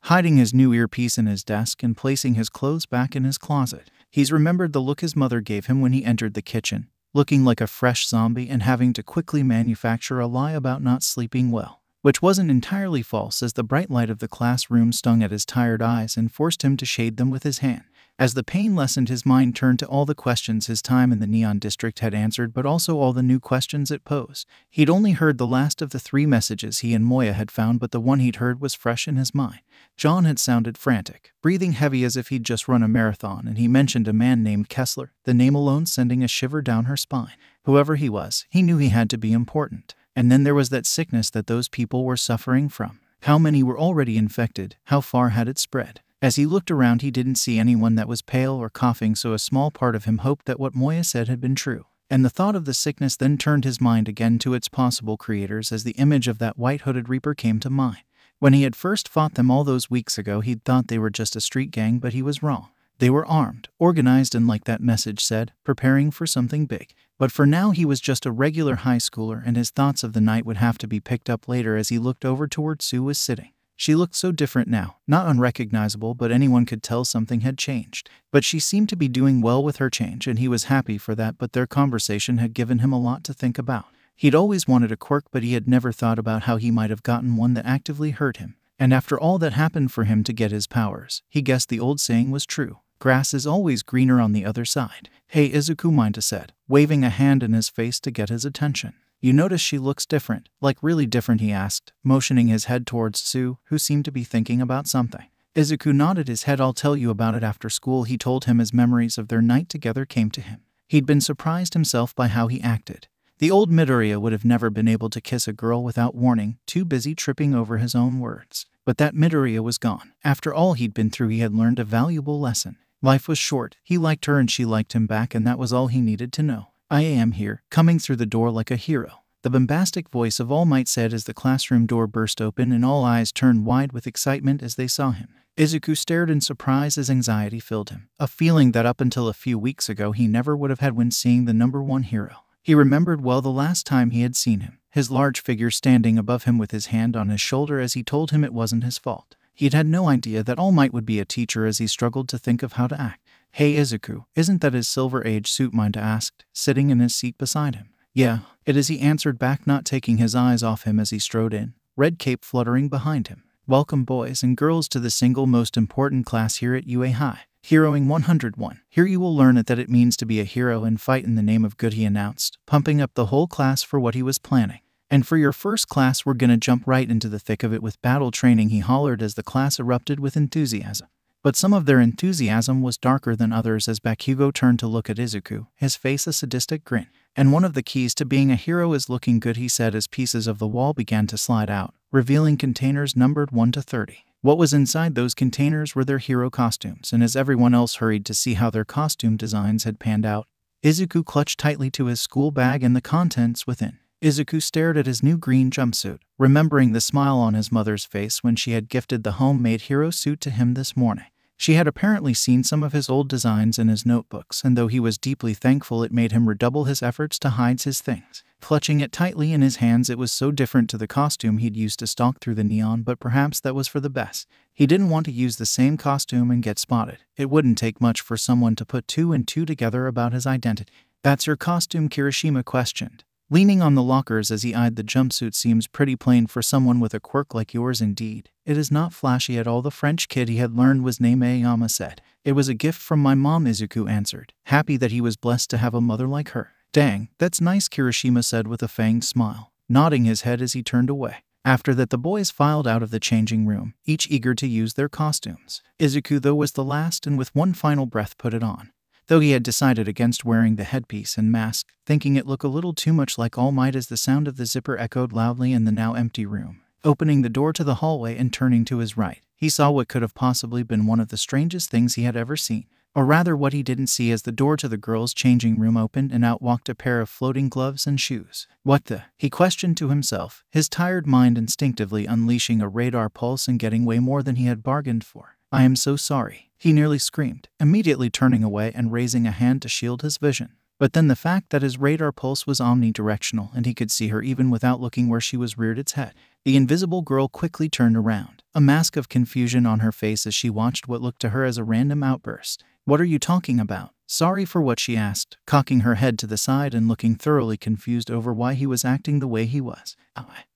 Hiding his new earpiece in his desk and placing his clothes back in his closet, he's remembered the look his mother gave him when he entered the kitchen, looking like a fresh zombie and having to quickly manufacture a lie about not sleeping well. Which wasn't entirely false, as the bright light of the classroom stung at his tired eyes and forced him to shade them with his hand. As the pain lessened, his mind turned to all the questions his time in the Neon District had answered, but also all the new questions it posed. He'd only heard the last of the 3 messages he and Moya had found, but the one he'd heard was fresh in his mind. John had sounded frantic, breathing heavy as if he'd just run a marathon, and he mentioned a man named Kessler, the name alone sending a shiver down her spine. Whoever he was, he knew he had to be important. And then there was that sickness that those people were suffering from. How many were already infected? How far had it spread? As he looked around, he didn't see anyone that was pale or coughing, so a small part of him hoped that what Moya said had been true. And the thought of the sickness then turned his mind again to its possible creators as the image of that white-hooded Reaper came to mind. When he had first fought them all those weeks ago, he'd thought they were just a street gang, but he was wrong. They were armed, organized, and like that message said, preparing for something big. But for now he was just a regular high schooler, and his thoughts of the night would have to be picked up later. As he looked over to where 𝐸 was sitting, she looked so different now, not unrecognizable, but anyone could tell something had changed. But she seemed to be doing well with her change, and he was happy for that, but their conversation had given him a lot to think about. He'd always wanted a quirk, but he had never thought about how he might have gotten one that actively hurt him. And after all that happened for him to get his powers, he guessed the old saying was true. Grass is always greener on the other side. "Hey, Izuku," 𝐬𝐿 said, waving a hand in his face to get his attention. You notice she looks different, like really different, he asked, motioning his head towards Tsu, who seemed to be thinking about something. Izuku nodded his head. I'll tell you about it after school, he told him as memories of their night together came to him. He'd been surprised himself by how he acted. The old Midoriya would have never been able to kiss a girl without warning, too busy tripping over his own words. But that Midoriya was gone. After all he'd been through, he had learned a valuable lesson. Life was short. He liked her and she liked him back, and that was all he needed to know. I am here, coming through the door like a hero, the bombastic voice of All Might said as the classroom door burst open and all eyes turned wide with excitement as they saw him. Izuku stared in surprise as anxiety filled him, a feeling that up until a few weeks ago he never would have had when seeing the #1 hero. He remembered well the last time he had seen him, his large figure standing above him with his hand on his shoulder as he told him it wasn't his fault. He'd had no idea that All Might would be a teacher as he struggled to think of how to act. Hey Izuku, isn't that his Silver Age suit? Mind asked, sitting in his seat beside him. Yeah, it is, he answered back, not taking his eyes off him as he strode in, red cape fluttering behind him. Welcome boys and girls to the single most important class here at UA High. Heroing 101. Here you will learn that it means to be a hero and fight in the name of good, he announced, pumping up the whole class for what he was planning. And for your first class we're gonna jump right into the thick of it with battle training, he hollered as the class erupted with enthusiasm. But some of their enthusiasm was darker than others as Bakugo turned to look at Izuku, his face a sadistic grin. And one of the keys to being a hero is looking good, he said as pieces of the wall began to slide out, revealing containers numbered 1 to 30. What was inside those containers were their hero costumes, and as everyone else hurried to see how their costume designs had panned out, Izuku clutched tightly to his school bag and the contents within. Izuku stared at his new green jumpsuit, remembering the smile on his mother's face when she had gifted the homemade hero suit to him this morning. She had apparently seen some of his old designs in his notebooks, and though he was deeply thankful, it made him redouble his efforts to hide his things. Clutching it tightly in his hands, it was so different to the costume he'd used to stalk through the neon, but perhaps that was for the best. He didn't want to use the same costume and get spotted. It wouldn't take much for someone to put 2 and 2 together about his identity. That's your costume? Kirishima questioned, leaning on the lockers as he eyed the jumpsuit. Seems pretty plain for someone with a quirk like yours. Indeed, it is not flashy at all. The French kid he had learned was named Ayama said. It was a gift from my mom, Izuku answered, happy that he was blessed to have a mother like her. Dang, that's nice, Kirishima said with a fanged smile, nodding his head as he turned away. After that the boys filed out of the changing room, each eager to use their costumes. Izuku though was the last and with one final breath put it on. Though he had decided against wearing the headpiece and mask, thinking it looked a little too much like All Might as the sound of the zipper echoed loudly in the now empty room. Opening the door to the hallway and turning to his right, he saw what could have possibly been one of the strangest things he had ever seen. Or rather what he didn't see, as the door to the girls' changing room opened and out walked a pair of floating gloves and shoes. What the? He questioned to himself, his tired mind instinctively unleashing a radar pulse and getting way more than he had bargained for. I am so sorry, he nearly screamed, immediately turning away and raising a hand to shield his vision. But then the fact that his radar pulse was omnidirectional and he could see her even without looking where she was reared its head. The invisible girl quickly turned around, a mask of confusion on her face as she watched what looked to her as a random outburst. What are you talking about? Sorry for what? She asked, cocking her head to the side and looking thoroughly confused over why he was acting the way he was.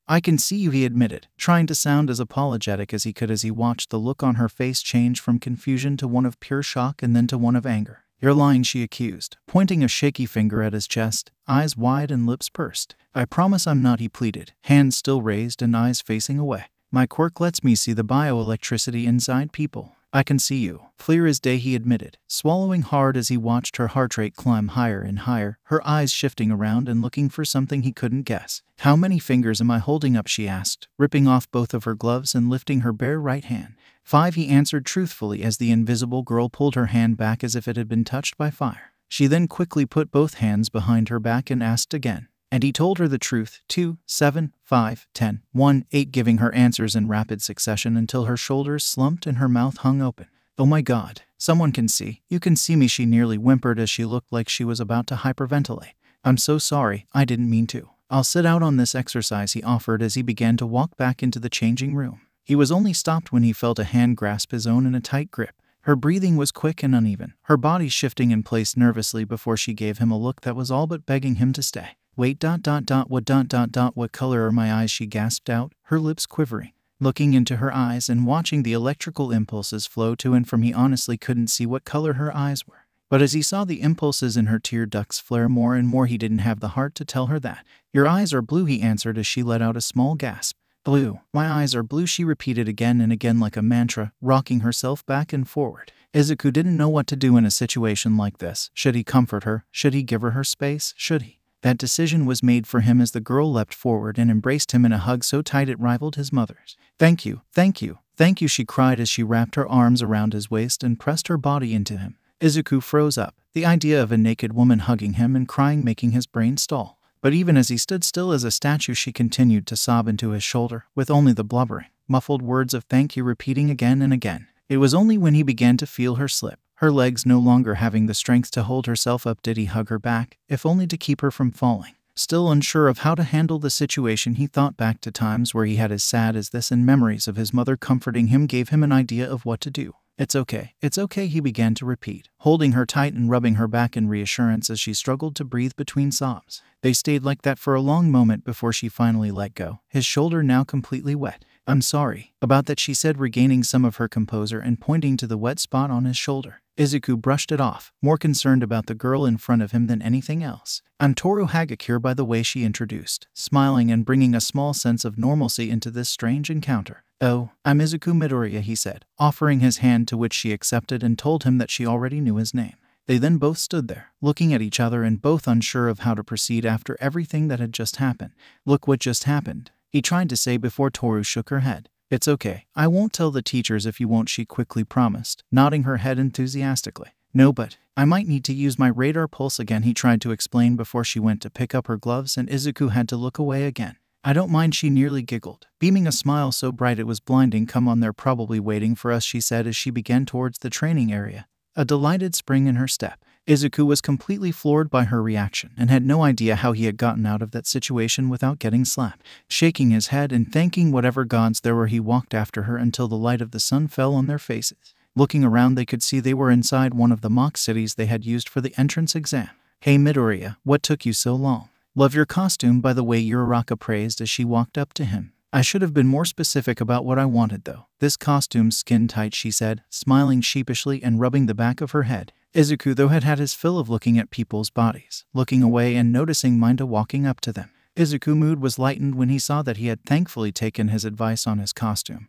I can see you, he admitted, trying to sound as apologetic as he could as he watched the look on her face change from confusion to one of pure shock and then to one of anger. You're lying, she accused, pointing a shaky finger at his chest, eyes wide and lips pursed. I promise I'm not, he pleaded, hands still raised and eyes facing away. My quirk lets me see the bioelectricity inside people. I can see you. Clear as day, he admitted, swallowing hard as he watched her heart rate climb higher and higher, her eyes shifting around and looking for something he couldn't guess. How many fingers am I holding up? She asked, ripping off both of her gloves and lifting her bare right hand. 5, he answered truthfully as the invisible girl pulled her hand back as if it had been touched by fire. She then quickly put both hands behind her back and asked again. And he told her the truth, 2, 7, 5, 10, 1, 8, giving her answers in rapid succession until her shoulders slumped and her mouth hung open. Oh my God, someone can see. You can see me, she nearly whimpered as she looked like she was about to hyperventilate. I'm so sorry, I didn't mean to. I'll sit out on this exercise, he offered as he began to walk back into the changing room. He was only stopped when he felt a hand grasp his own in a tight grip. Her breathing was quick and uneven, her body shifting in place nervously before she gave him a look that was all but begging him to stay. Wait, what color are my eyes? She gasped out, her lips quivering. Looking into her eyes and watching the electrical impulses flow to and from, he honestly couldn't see what color her eyes were. But as he saw the impulses in her tear ducts flare more and more, he didn't have the heart to tell her that. "Your eyes are blue," he answered as she let out a small gasp. "Blue. My eyes are blue," she repeated again and again like a mantra, rocking herself back and forward. Izuku didn't know what to do in a situation like this. Should he comfort her? Should he give her space? Should he? That decision was made for him as the girl leapt forward and embraced him in a hug so tight it rivaled his mother's. "Thank you, thank you, thank you," she cried as she wrapped her arms around his waist and pressed her body into him. Izuku froze up, the idea of a naked woman hugging him and crying making his brain stall. But even as he stood still as a statue, she continued to sob into his shoulder, with only the blubbering, muffled words of thank you repeating again and again. It was only when he began to feel her slip, her legs no longer having the strength to hold herself up, did he hug her back, if only to keep her from falling. Still unsure of how to handle the situation, he thought back to times where he had as sad as this, and memories of his mother comforting him gave him an idea of what to do. It's okay, he began to repeat, holding her tight and rubbing her back in reassurance as she struggled to breathe between sobs. They stayed like that for a long moment before she finally let go, his shoulder now completely wet. "I'm sorry about that," she said, regaining some of her composure and pointing to the wet spot on his shoulder. Izuku brushed it off, more concerned about the girl in front of him than anything else. "I'm Toru Hagakure," by the way, she introduced, smiling and bringing a small sense of normalcy into this strange encounter. "Oh, I'm Izuku Midoriya," he said, offering his hand, to which she accepted and told him that she already knew his name. They then both stood there, looking at each other and both unsure of how to proceed after everything that had just happened. "Look what just happened," he tried to say before Toru shook her head. "It's okay. I won't tell the teachers if you won't," she quickly promised, nodding her head enthusiastically. "No, but I might need to use my radar pulse again," he tried to explain before she went to pick up her gloves, and Izuku had to look away again. "I don't mind," she nearly giggled, beaming a smile so bright it was blinding. "Come on, they're probably waiting for us," she said as she began towards the training area, a delighted spring in her step. Izuku was completely floored by her reaction and had no idea how he had gotten out of that situation without getting slapped. Shaking his head and thanking whatever gods there were, he walked after her until the light of the sun fell on their faces. Looking around, they could see they were inside one of the mock cities they had used for the entrance exam. "Hey Midoriya, what took you so long? Love your costume, by the way," Uraraka praised as she walked up to him. "I should have been more specific about what I wanted though. This costume's skin tight," she said, smiling sheepishly and rubbing the back of her head. Izuku, though, had his fill of looking at people's bodies, looking away and noticing Mineta walking up to them. Izuku's mood was lightened when he saw that he had thankfully taken his advice on his costume,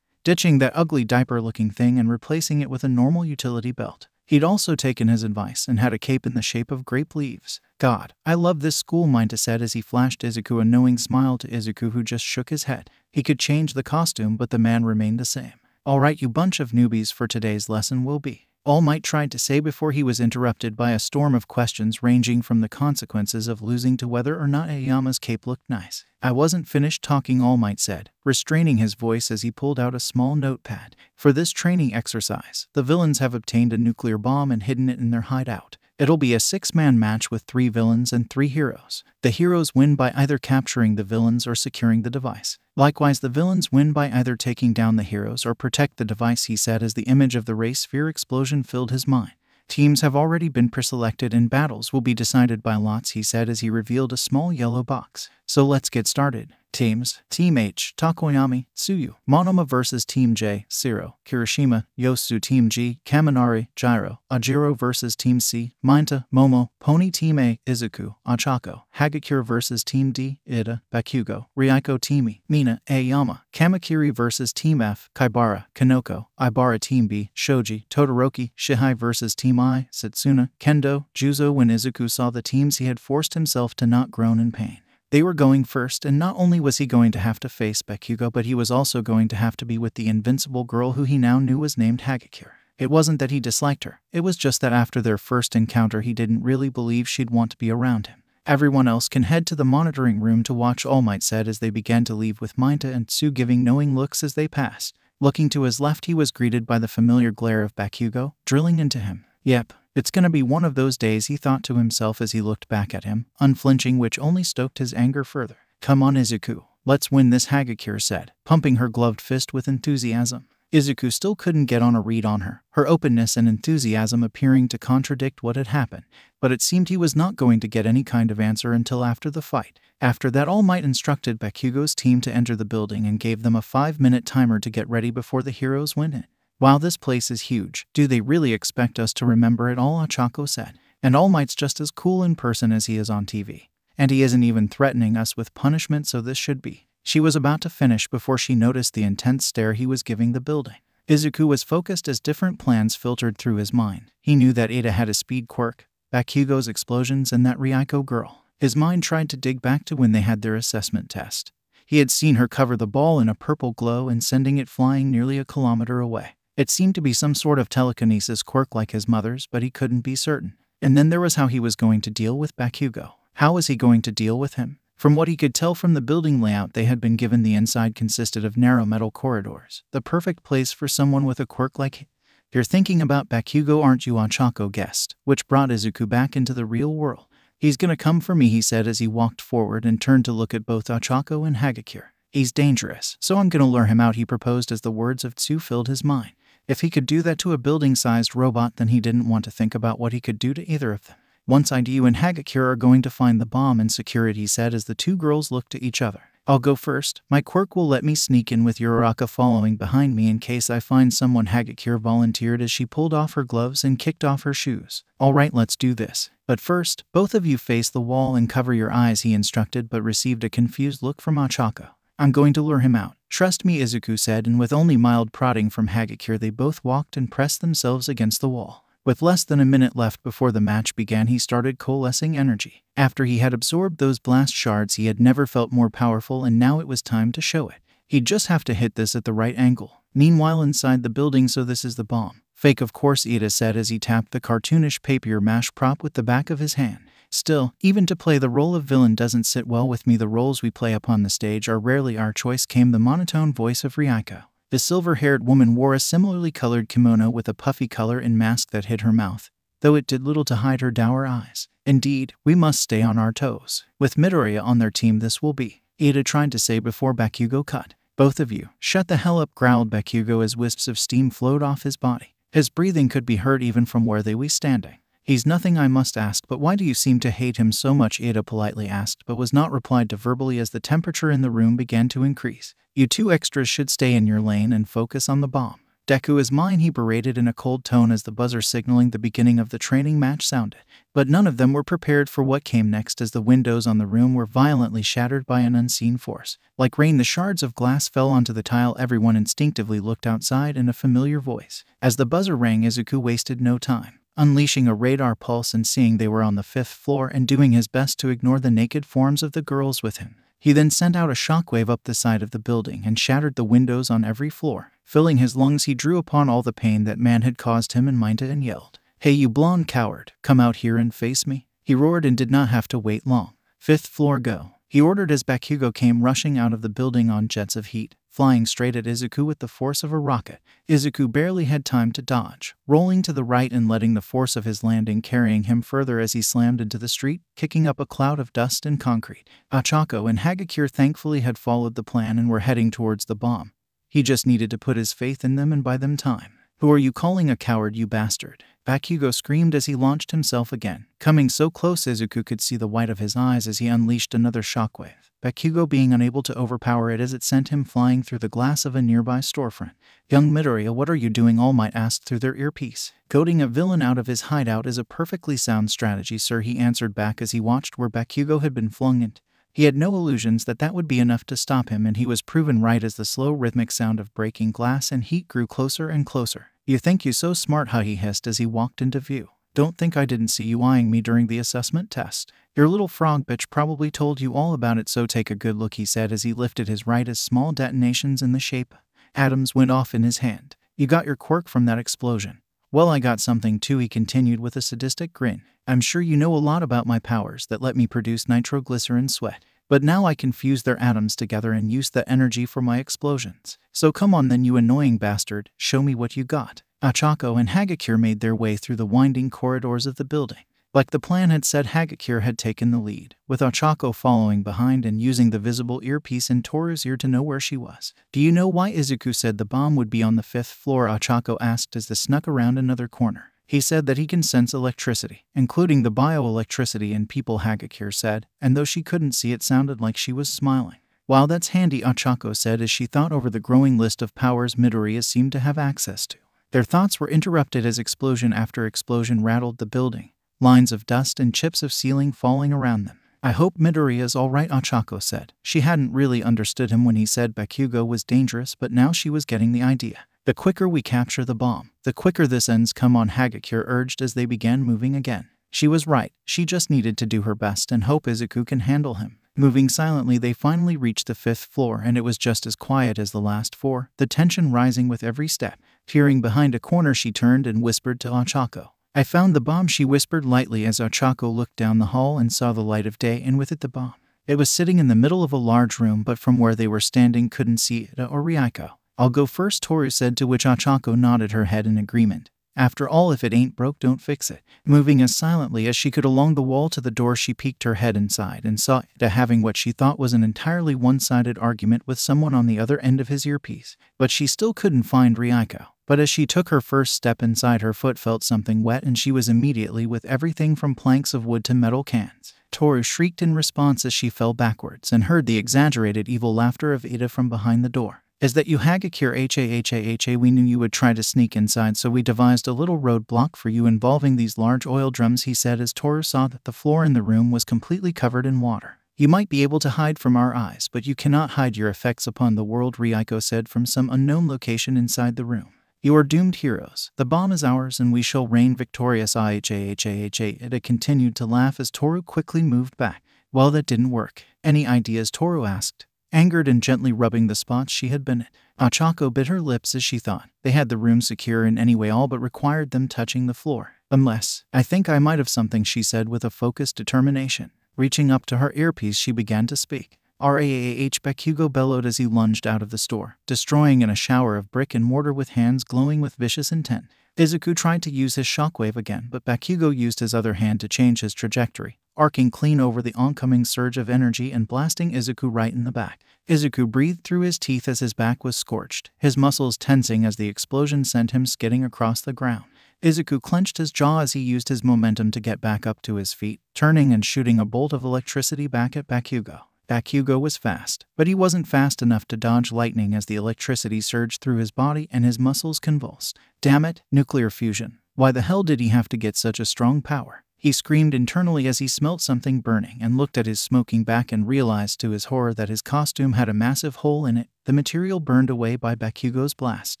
ditching that ugly diaper-looking thing and replacing it with a normal utility belt. He'd also taken his advice and had a cape in the shape of grape leaves. "God, I love this school," Mineta said as he flashed Izuku a knowing smile, to Izuku, who just shook his head. He could change the costume, but the man remained the same. "All right, you bunch of newbies, for today's lesson will be," All Might tried to say before he was interrupted by a storm of questions ranging from the consequences of losing to whether or not Aoyama's cape looked nice. "I wasn't finished talking," All Might said, restraining his voice as he pulled out a small notepad. "For this training exercise, the villains have obtained a nuclear bomb and hidden it in their hideout. It'll be a 6-man match with 3 villains and 3 heroes. The heroes win by either capturing the villains or securing the device. Likewise, the villains win by either taking down the heroes or protect the device," he said as the image of the ray sphere explosion filled his mind. "Teams have already been preselected and battles will be decided by lots," he said as he revealed a small yellow box. "So let's get started. Teams: Team H, Tokoyami, Tsuyu, Monoma vs Team J, Zero, Kirishima, Yosu. Team G, Kaminari, Gyro, Ajiro vs Team C, Mineta, Momo, Pony. Team A, Izuku, Ochako, Hagakure vs Team D, Ida, Bakugo, Ryuko. Team E, Mina, Aoyama, Kamakiri vs Team F, Kaibara, Kanoko, Ibara. Team B, Shoji, Todoroki, Shihai vs Team I, Setsuna, Kendo, Juzo. When Izuku saw the teams, he had forced himself to not groan in pain. They were going first, and not only was he going to have to face Bakugo, but he was also going to have to be with the invincible girl who he now knew was named Hagakure. It wasn't that he disliked her, it was just that after their first encounter he didn't really believe she'd want to be around him. "Everyone else can head to the monitoring room to watch," All Might said as they began to leave, with Mineta and Tsu giving knowing looks as they passed. Looking to his left, he was greeted by the familiar glare of Bakugo, drilling into him. "Yep. It's gonna be one of those days," he thought to himself as he looked back at him, unflinching, which only stoked his anger further. "Come on, Izuku. Let's win this," Hagakure said, pumping her gloved fist with enthusiasm. Izuku still couldn't get on a read on her, her openness and enthusiasm appearing to contradict what had happened, but it seemed he was not going to get any kind of answer until after the fight. After that, All Might instructed Bakugo's team to enter the building and gave them a 5-minute timer to get ready before the heroes went in. Wow, this place is huge. Do they really expect us to remember it all? 𝐻𝐸𝐻 said. And All Might's just as cool in person as he is on TV. And he isn't even threatening us with punishment, so this should be. She was about to finish before she noticed the intense stare he was giving the building. Izuku was focused as different plans filtered through his mind. He knew that Ada had a speed quirk, Bakugo's explosions, and that 𝗍𝗏 girl. His mind tried to dig back to when they had their assessment test. He had seen her cover the ball in a purple glow and sending it flying nearly a kilometer away. It seemed to be some sort of telekinesis quirk like his mother's, but he couldn't be certain. And then there was how he was going to deal with Bakugo. How was he going to deal with him? From what he could tell from the building layout they had been given, the inside consisted of narrow metal corridors, the perfect place for someone with a quirk like him. You're thinking about Bakugo, aren't you? 𝐻𝐸𝐻 guessed, which brought Izuku back into the real world. He's gonna come for me, he said as he walked forward and turned to look at both 𝐻𝐸𝐻 and 𝐻𝐸𝐻. He's dangerous, so I'm gonna lure him out, he proposed as the words of Tsu filled his mind. If he could do that to a building-sized robot, then he didn't want to think about what he could do to either of them. Once you and 𝐻𝐸𝐻 are going to find the bomb and secure it, he said as the two girls looked at each other. I'll go first. My quirk will let me sneak in with 𝗍𝗏 following behind me in case I find someone, 𝐻𝐸𝐻 volunteered as she pulled off her gloves and kicked off her shoes. All right, let's do this. But first, both of you face the wall and cover your eyes, he instructed, but received a confused look from 𝐻𝐸𝐻. I'm going to lure him out. Trust me, Izuku said, and with only mild prodding from 𝐻𝐸𝐻 they both walked and pressed themselves against the wall. With less than a minute left before the match began, he started coalescing energy. After he had absorbed those blast shards, he had never felt more powerful, and now it was time to show it. He'd just have to hit this at the right angle. Meanwhile, inside the building, so this is the bomb. Fake, of course, Ada said as he tapped the cartoonish papier mâché prop with the back of his hand. Still, even to play the role of villain doesn't sit well with me. The roles we play upon the stage are rarely our choice, came the monotone voice of 𝗍𝗏. The silver-haired woman wore a similarly colored kimono with a puffy color and mask that hid her mouth, though it did little to hide her dour eyes. Indeed, we must stay on our toes. With Midoriya on their team, this will be. Ada tried to say before Bakugo cut. Both of you, shut the hell up, growled Bakugo as wisps of steam flowed off his body. His breathing could be heard even from where they were standing. He's nothing, I must ask, but why do you seem to hate him so much? Ada politely asked, but was not replied to verbally as the temperature in the room began to increase. You two extras should stay in your lane and focus on the bomb. Deku is mine, he berated in a cold tone as the buzzer signaling the beginning of the training match sounded. But none of them were prepared for what came next as the windows on the room were violently shattered by an unseen force. Like rain, the shards of glass fell onto the tile. Everyone instinctively looked outside in a familiar voice. As the buzzer rang, Izuku wasted no time. Unleashing a radar pulse and seeing they were on the 5th floor and doing his best to ignore the naked forms of the girls with him. He then sent out a shockwave up the side of the building and shattered the windows on every floor. Filling his lungs, he drew upon all the pain that man had caused him and minded and yelled, "Hey, you blonde coward, come out here and face me." He roared and did not have to wait long. 5th floor, go. He ordered as Bakugo came rushing out of the building on jets of heat, flying straight at Izuku with the force of a rocket. Izuku barely had time to dodge, rolling to the right and letting the force of his landing carrying him further as he slammed into the street, kicking up a cloud of dust and concrete. 𝐻𝐸𝐻 and 𝐻𝐸𝐻 thankfully had followed the plan and were heading towards the bomb. He just needed to put his faith in them and buy them time. Who are you calling a coward, you bastard? Bakugo screamed as he launched himself again. Coming so close, Izuku could see the white of his eyes as he unleashed another shockwave, Bakugo being unable to overpower it as it sent him flying through the glass of a nearby storefront. Young Midoriya, what are you doing? All Might asked through their earpiece. Goading a villain out of his hideout is a perfectly sound strategy, sir, he answered back as he watched where Bakugo had been flung into. He had no illusions that that would be enough to stop him, and he was proven right as the slow rhythmic sound of breaking glass and heat grew closer and closer. You think you so smart, how he hissed as he walked into view. Don't think I didn't see you eyeing me during the assessment test. Your little frog bitch probably told you all about it, so take a good look, he said as he lifted his right as small detonations in the shape of atoms went off in his hand. You got your quirk from that explosion. Well, I got something too, he continued with a sadistic grin. I'm sure you know a lot about my powers that let me produce nitroglycerin sweat. But now I can fuse their atoms together and use that energy for my explosions. So come on then, you annoying bastard, show me what you got. 𝐻𝐸𝐻 and 𝐻𝐸𝐻 made their way through the winding corridors of the building. Like the plan had said, 𝐻𝐸𝐻 had taken the lead, with 𝐻𝐸𝐻 following behind and using the visible earpiece in Toru's ear to know where she was. Do you know why Izuku said the bomb would be on the 5th floor? 𝐻𝐸𝐻 asked as they snuck around another corner. He said that he can sense electricity, including the bioelectricity in people, 𝐻𝐸𝐻 said, and though she couldn't see, it sounded like she was smiling. Wow, that's handy, 𝐻𝐸𝐻 said as she thought over the growing list of powers Midoriya seemed to have access to. Their thoughts were interrupted as explosion after explosion rattled the building, lines of dust and chips of ceiling falling around them. "I hope Midori is all right," 𝐴𝐻𝐻𝐿 said. She hadn't really understood him when he said 𴑵𝑘𝑢𝑔ō was dangerous, but now she was getting the idea. "The quicker we capture the bomb, the quicker this ends. Come on," 𝐻𝐻𝐿 urged as they began moving again. She was right. She just needed to do her best and hope 𝐬𝐸 can handle him. Moving silently, they finally reached the 5th floor, and it was just as quiet as the last 4, the tension rising with every step. Peering behind a corner, she turned and whispered to 𝐴𝐻𝐻𝐿. "I found the bomb," she whispered lightly as 𝐴𝐻𝐻𝐿 looked down the hall and saw the light of day, and with it the bomb. It was sitting in the middle of a large room, but from where they were standing couldn't see it or 𝐷𝐼𝐻𝐿. "I'll go first," Toru said, to which 𝐴𝐻𝐻𝐿 nodded her head in agreement. "After all, if it ain't broke, don't fix it." Moving as silently as she could along the wall to the door, she peeked her head inside and saw Ida having what she thought was an entirely one-sided argument with someone on the other end of his earpiece. But she still couldn't find 𝐷𝐼𝐻𝐿. But as she took her first step inside, her foot felt something wet, and she was immediately with everything from planks of wood to metal cans. Toru shrieked in response as she fell backwards and heard the exaggerated evil laughter of Ida from behind the door. "Is that you, 𝐻𝐻𝐿? We knew you would try to sneak inside, so we devised a little roadblock for you involving these large oil drums," he said as Toru saw that the floor in the room was completely covered in water. "You might be able to hide from our eyes, but you cannot hide your effects upon the world," 𝐷𝐼𝐻𝐿 said from some unknown location inside the room. "You are doomed heroes. The bomb is ours, and we shall reign victorious." Ida continued to laugh as Toru quickly moved back. "Well, that didn't work." "Any ideas?" Toru asked, angered and gently rubbing the spots she had been at. 𝐴𝐻𝐻𝐿 bit her lips as she thought. They had the room secure in any way, all but required them touching the floor. "Unless, I think I might have something," she said with a focused determination. Reaching up to her earpiece, she began to speak. 𝐵𝑃𝑔 bellowed as he lunged out of the store, destroying in a shower of brick and mortar with hands glowing with vicious intent. 𝐬𝐸 tried to use his shockwave again, but 𝐵𝑃𝑔 used his other hand to change his trajectory, arcing clean over the oncoming surge of energy and blasting 𝐬𝐸 right in the back. 𝐬𝐸 breathed through his teeth as his back was scorched, his muscles tensing as the explosion sent him skidding across the ground. 𝐬𝐸 clenched his jaw as he used his momentum to get back up to his feet, turning and shooting a bolt of electricity back at 𝐵𝑃𝑔. 𝐵𝑃𝑔 was fast, but he wasn't fast enough to dodge lightning as the electricity surged through his body and his muscles convulsed. "Damn it, nuclear fusion. Why the hell did he have to get such a strong power?" He screamed internally as he smelt something burning and looked at his smoking back and realized to his horror that his costume had a massive hole in it, the material burned away by 𝐵𝑃𝑔's blast.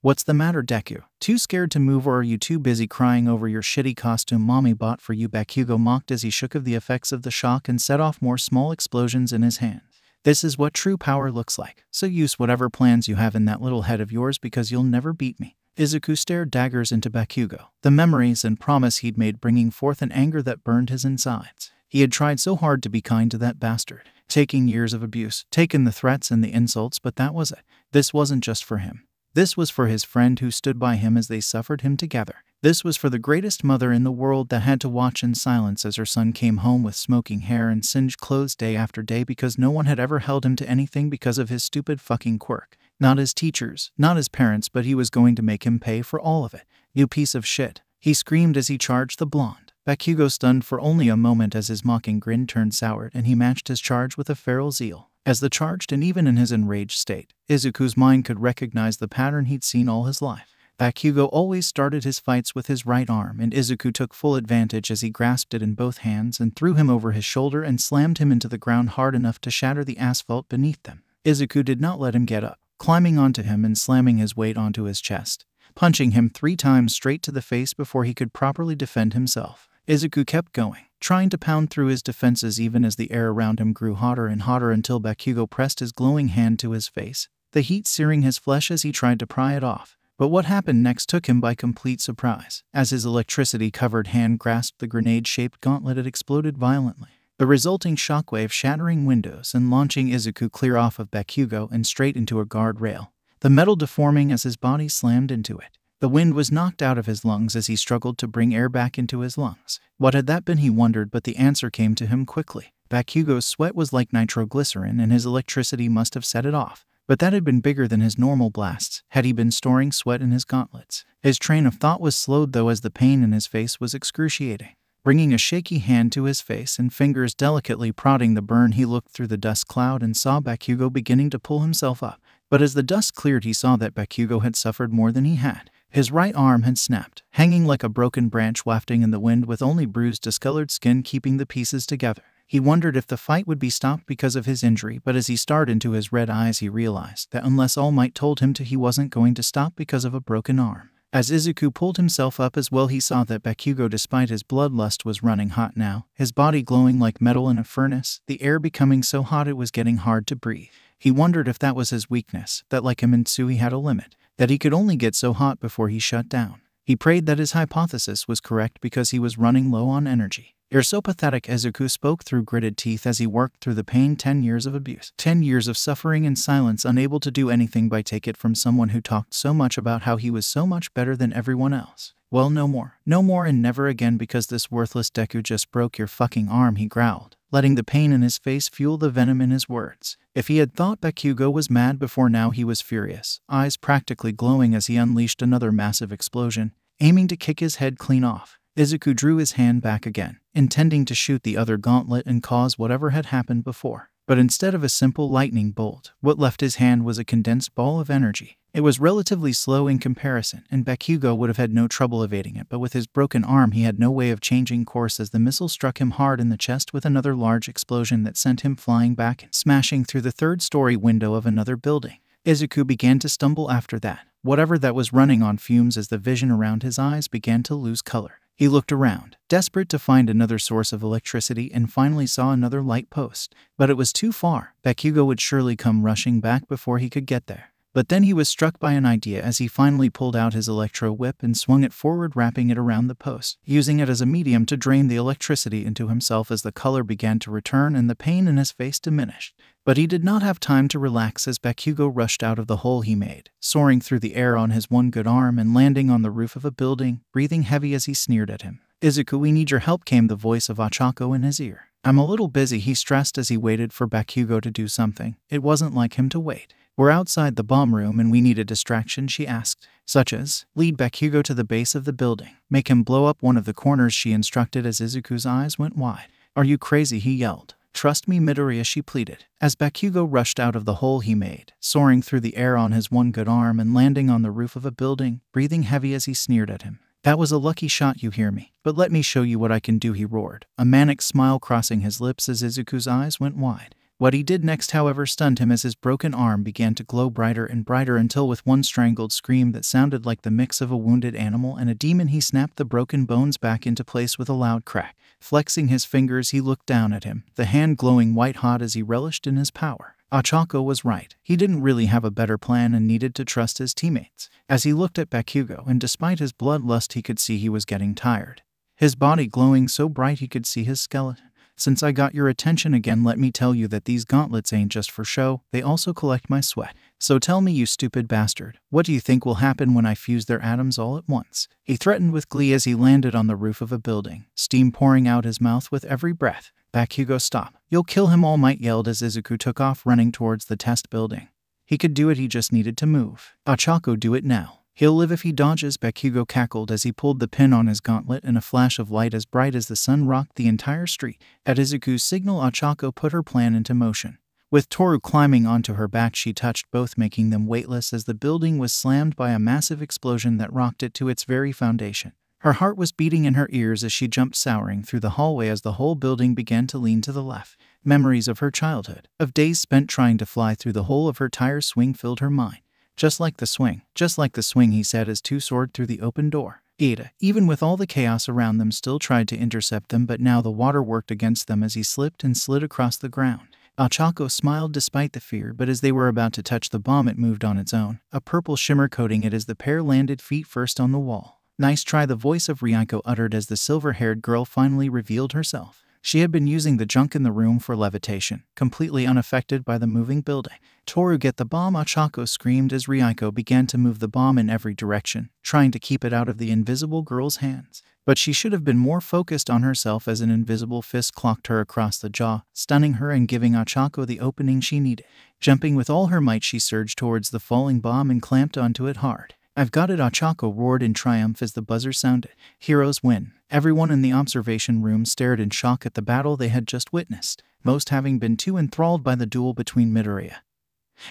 "What's the matter, Deku? Too scared to move, or are you too busy crying over your shitty costume mommy bought for you?" 𝐵𝑃𝑔 mocked as he shook of the effects of the shock and set off more small explosions in his hands. "This is what true power looks like, so use whatever plans you have in that little head of yours, because you'll never beat me." 𝐬𝐸 stared daggers into 𝐵𝑃𝑔, the memories and promise he'd made bringing forth an anger that burned his insides. He had tried so hard to be kind to that bastard, taking years of abuse, taken the threats and the insults, but that was it. This wasn't just for him. This was for his friend who stood by him as they suffered him together. This was for the greatest mother in the world that had to watch in silence as her son came home with smoking hair and singed clothes day after day because no one had ever held him to anything because of his stupid fucking quirk. Not his teachers, not his parents, but he was going to make him pay for all of it. "You piece of shit," he screamed as he charged the blonde. 𝐵𝑃𝑔 stunned for only a moment as his mocking grin turned sour, and he matched his charge with a feral zeal. As the charged, and even in his enraged state, 𝐬𝐸's mind could recognize the pattern he'd seen all his life. 𝐵𝑃𝑔 always started his fights with his right arm, and 𝐬𝐸 took full advantage as he grasped it in both hands and threw him over his shoulder and slammed him into the ground hard enough to shatter the asphalt beneath them. 𝐬𝐸 did not let him get up, climbing onto him and slamming his weight onto his chest, punching him 3 times straight to the face before he could properly defend himself. 𝐬𝐸 kept going, trying to pound through his defenses even as the air around him grew hotter and hotter until 𝐵𝑃𝑔 pressed his glowing hand to his face, the heat searing his flesh as he tried to pry it off. But what happened next took him by complete surprise. As his electricity-covered hand grasped the grenade-shaped gauntlet, it exploded violently, the resulting shockwave shattering windows and launching 𝐬𝐸 clear off of 𝐵𝑃𝑔 and straight into a guardrail, the metal deforming as his body slammed into it. The wind was knocked out of his lungs as he struggled to bring air back into his lungs. What had that been, he wondered, but the answer came to him quickly. 𝐵𝑃𝑔's sweat was like nitroglycerin and his electricity must have set it off. But that had been bigger than his normal blasts. Had he been storing sweat in his gauntlets? His train of thought was slowed though, as the pain in his face was excruciating. Bringing a shaky hand to his face and fingers delicately prodding the burn, he looked through the dust cloud and saw 𝐵𝑃𝑔 beginning to pull himself up. But as the dust cleared, he saw that 𝐵𝑃𝑔 had suffered more than he had. His right arm had snapped, hanging like a broken branch wafting in the wind with only bruised, discolored skin keeping the pieces together. He wondered if the fight would be stopped because of his injury, but as he stared into his red eyes he realized that unless All Might told him to, he wasn't going to stop because of a broken arm. As Izuku pulled himself up as well, he saw that Bakugo, despite his bloodlust, was running hot now, his body glowing like metal in a furnace, the air becoming so hot it was getting hard to breathe. He wondered if that was his weakness, that like him and Tsui had a limit, that he could only get so hot before he shut down. He prayed that his hypothesis was correct because he was running low on energy. "You're so pathetic," Izuku spoke through gritted teeth as he worked through the pain. 10 years of abuse. 10 years of suffering and silence, unable to do anything but take it from someone who talked so much about how he was so much better than everyone else. "Well, no more. No more and never again, because this worthless Deku just broke your fucking arm," he growled, letting the pain in his face fuel the venom in his words. If he had thought Bakugo was mad before, now he was furious, eyes practically glowing as he unleashed another massive explosion, aiming to kick his head clean off. Izuku drew his hand back again, intending to shoot the other gauntlet and cause whatever had happened before. But instead of a simple lightning bolt, what left his hand was a condensed ball of energy. It was relatively slow in comparison, and Bakugo would have had no trouble evading it, but with his broken arm he had no way of changing course as the missile struck him hard in the chest with another large explosion that sent him flying back and smashing through the third-story window of another building. Izuku began to stumble after that, whatever that was, running on fumes as the vision around his eyes began to lose color. He looked around, desperate to find another source of electricity, and finally saw another light post. But it was too far. Bakugo would surely come rushing back before he could get there. But then he was struck by an idea as he finally pulled out his electro whip and swung it forward, wrapping it around the post, using it as a medium to drain the electricity into himself as the color began to return and the pain in his face diminished. But he did not have time to relax as Bakugo rushed out of the hole he made, soaring through the air on his one good arm and landing on the roof of a building, breathing heavy as he sneered at him. "Izuku, we need your help," came the voice of Ochako in his ear. "I'm a little busy," he stressed as he waited for Bakugo to do something. It wasn't like him to wait. "We're outside the bomb room and we need a distraction," she asked. "Such as?" "Lead Bakugo to the base of the building. Make him blow up one of the corners," she instructed as Izuku's eyes went wide. "Are you crazy?" he yelled. "Trust me, Midoriya," she pleaded. As Bakugo rushed out of the hole he made, soaring through the air on his one good arm and landing on the roof of a building, breathing heavy as he sneered at him. "That was a lucky shot, you hear me? But let me show you what I can do," he roared, a manic smile crossing his lips as Izuku's eyes went wide. What he did next, however, stunned him as his broken arm began to glow brighter and brighter until, with one strangled scream that sounded like the mix of a wounded animal and a demon, he snapped the broken bones back into place with a loud crack. Flexing his fingers, he looked down at him, the hand glowing white-hot as he relished in his power. Ochako was right. He didn't really have a better plan and needed to trust his teammates. As he looked at Bakugo, and despite his bloodlust he could see he was getting tired. His body glowing so bright he could see his skeleton. "Since I got your attention again, let me tell you that these gauntlets ain't just for show, they also collect my sweat. So tell me, you stupid bastard, what do you think will happen when I fuse their atoms all at once?" He threatened with glee as he landed on the roof of a building, steam pouring out his mouth with every breath. "Bakugo, stop. You'll kill him," All Might yelled as Izuku took off running towards the test building. He could do it, he just needed to move. "Ochako, do it now. He'll live if he dodges," Bakugo cackled as he pulled the pin on his gauntlet, and a flash of light as bright as the sun rocked the entire street. At Izuku's signal, Ochako put her plan into motion. With Toru climbing onto her back, she touched both, making them weightless as the building was slammed by a massive explosion that rocked it to its very foundation. Her heart was beating in her ears as she jumped soaring through the hallway as the whole building began to lean to the left. Memories of her childhood, of days spent trying to fly through the whole of her tire swing, filled her mind. Just like the swing, he said as two soared through the open door. Ada, even with all the chaos around them, still tried to intercept them, but now the water worked against them as he slipped and slid across the ground. Ochako smiled despite the fear, but as they were about to touch the bomb, it moved on its own, a purple shimmer coating it as the pair landed feet first on the wall. "Nice try," the voice of 𝐸𝐼𝐸 uttered as the silver-haired girl finally revealed herself. She had been using the junk in the room for levitation, completely unaffected by the moving building. "Toru, get the bomb," Ochako screamed as 𝐸𝐼𝐸 began to move the bomb in every direction, trying to keep it out of the invisible girl's hands. But she should have been more focused on herself as an invisible fist clocked her across the jaw, stunning her and giving Ochako the opening she needed. Jumping with all her might, she surged towards the falling bomb and clamped onto it hard. "I've got it," Ochako roared in triumph as the buzzer sounded. Heroes win. Everyone in the observation room stared in shock at the battle they had just witnessed, most having been too enthralled by the duel between Midoriya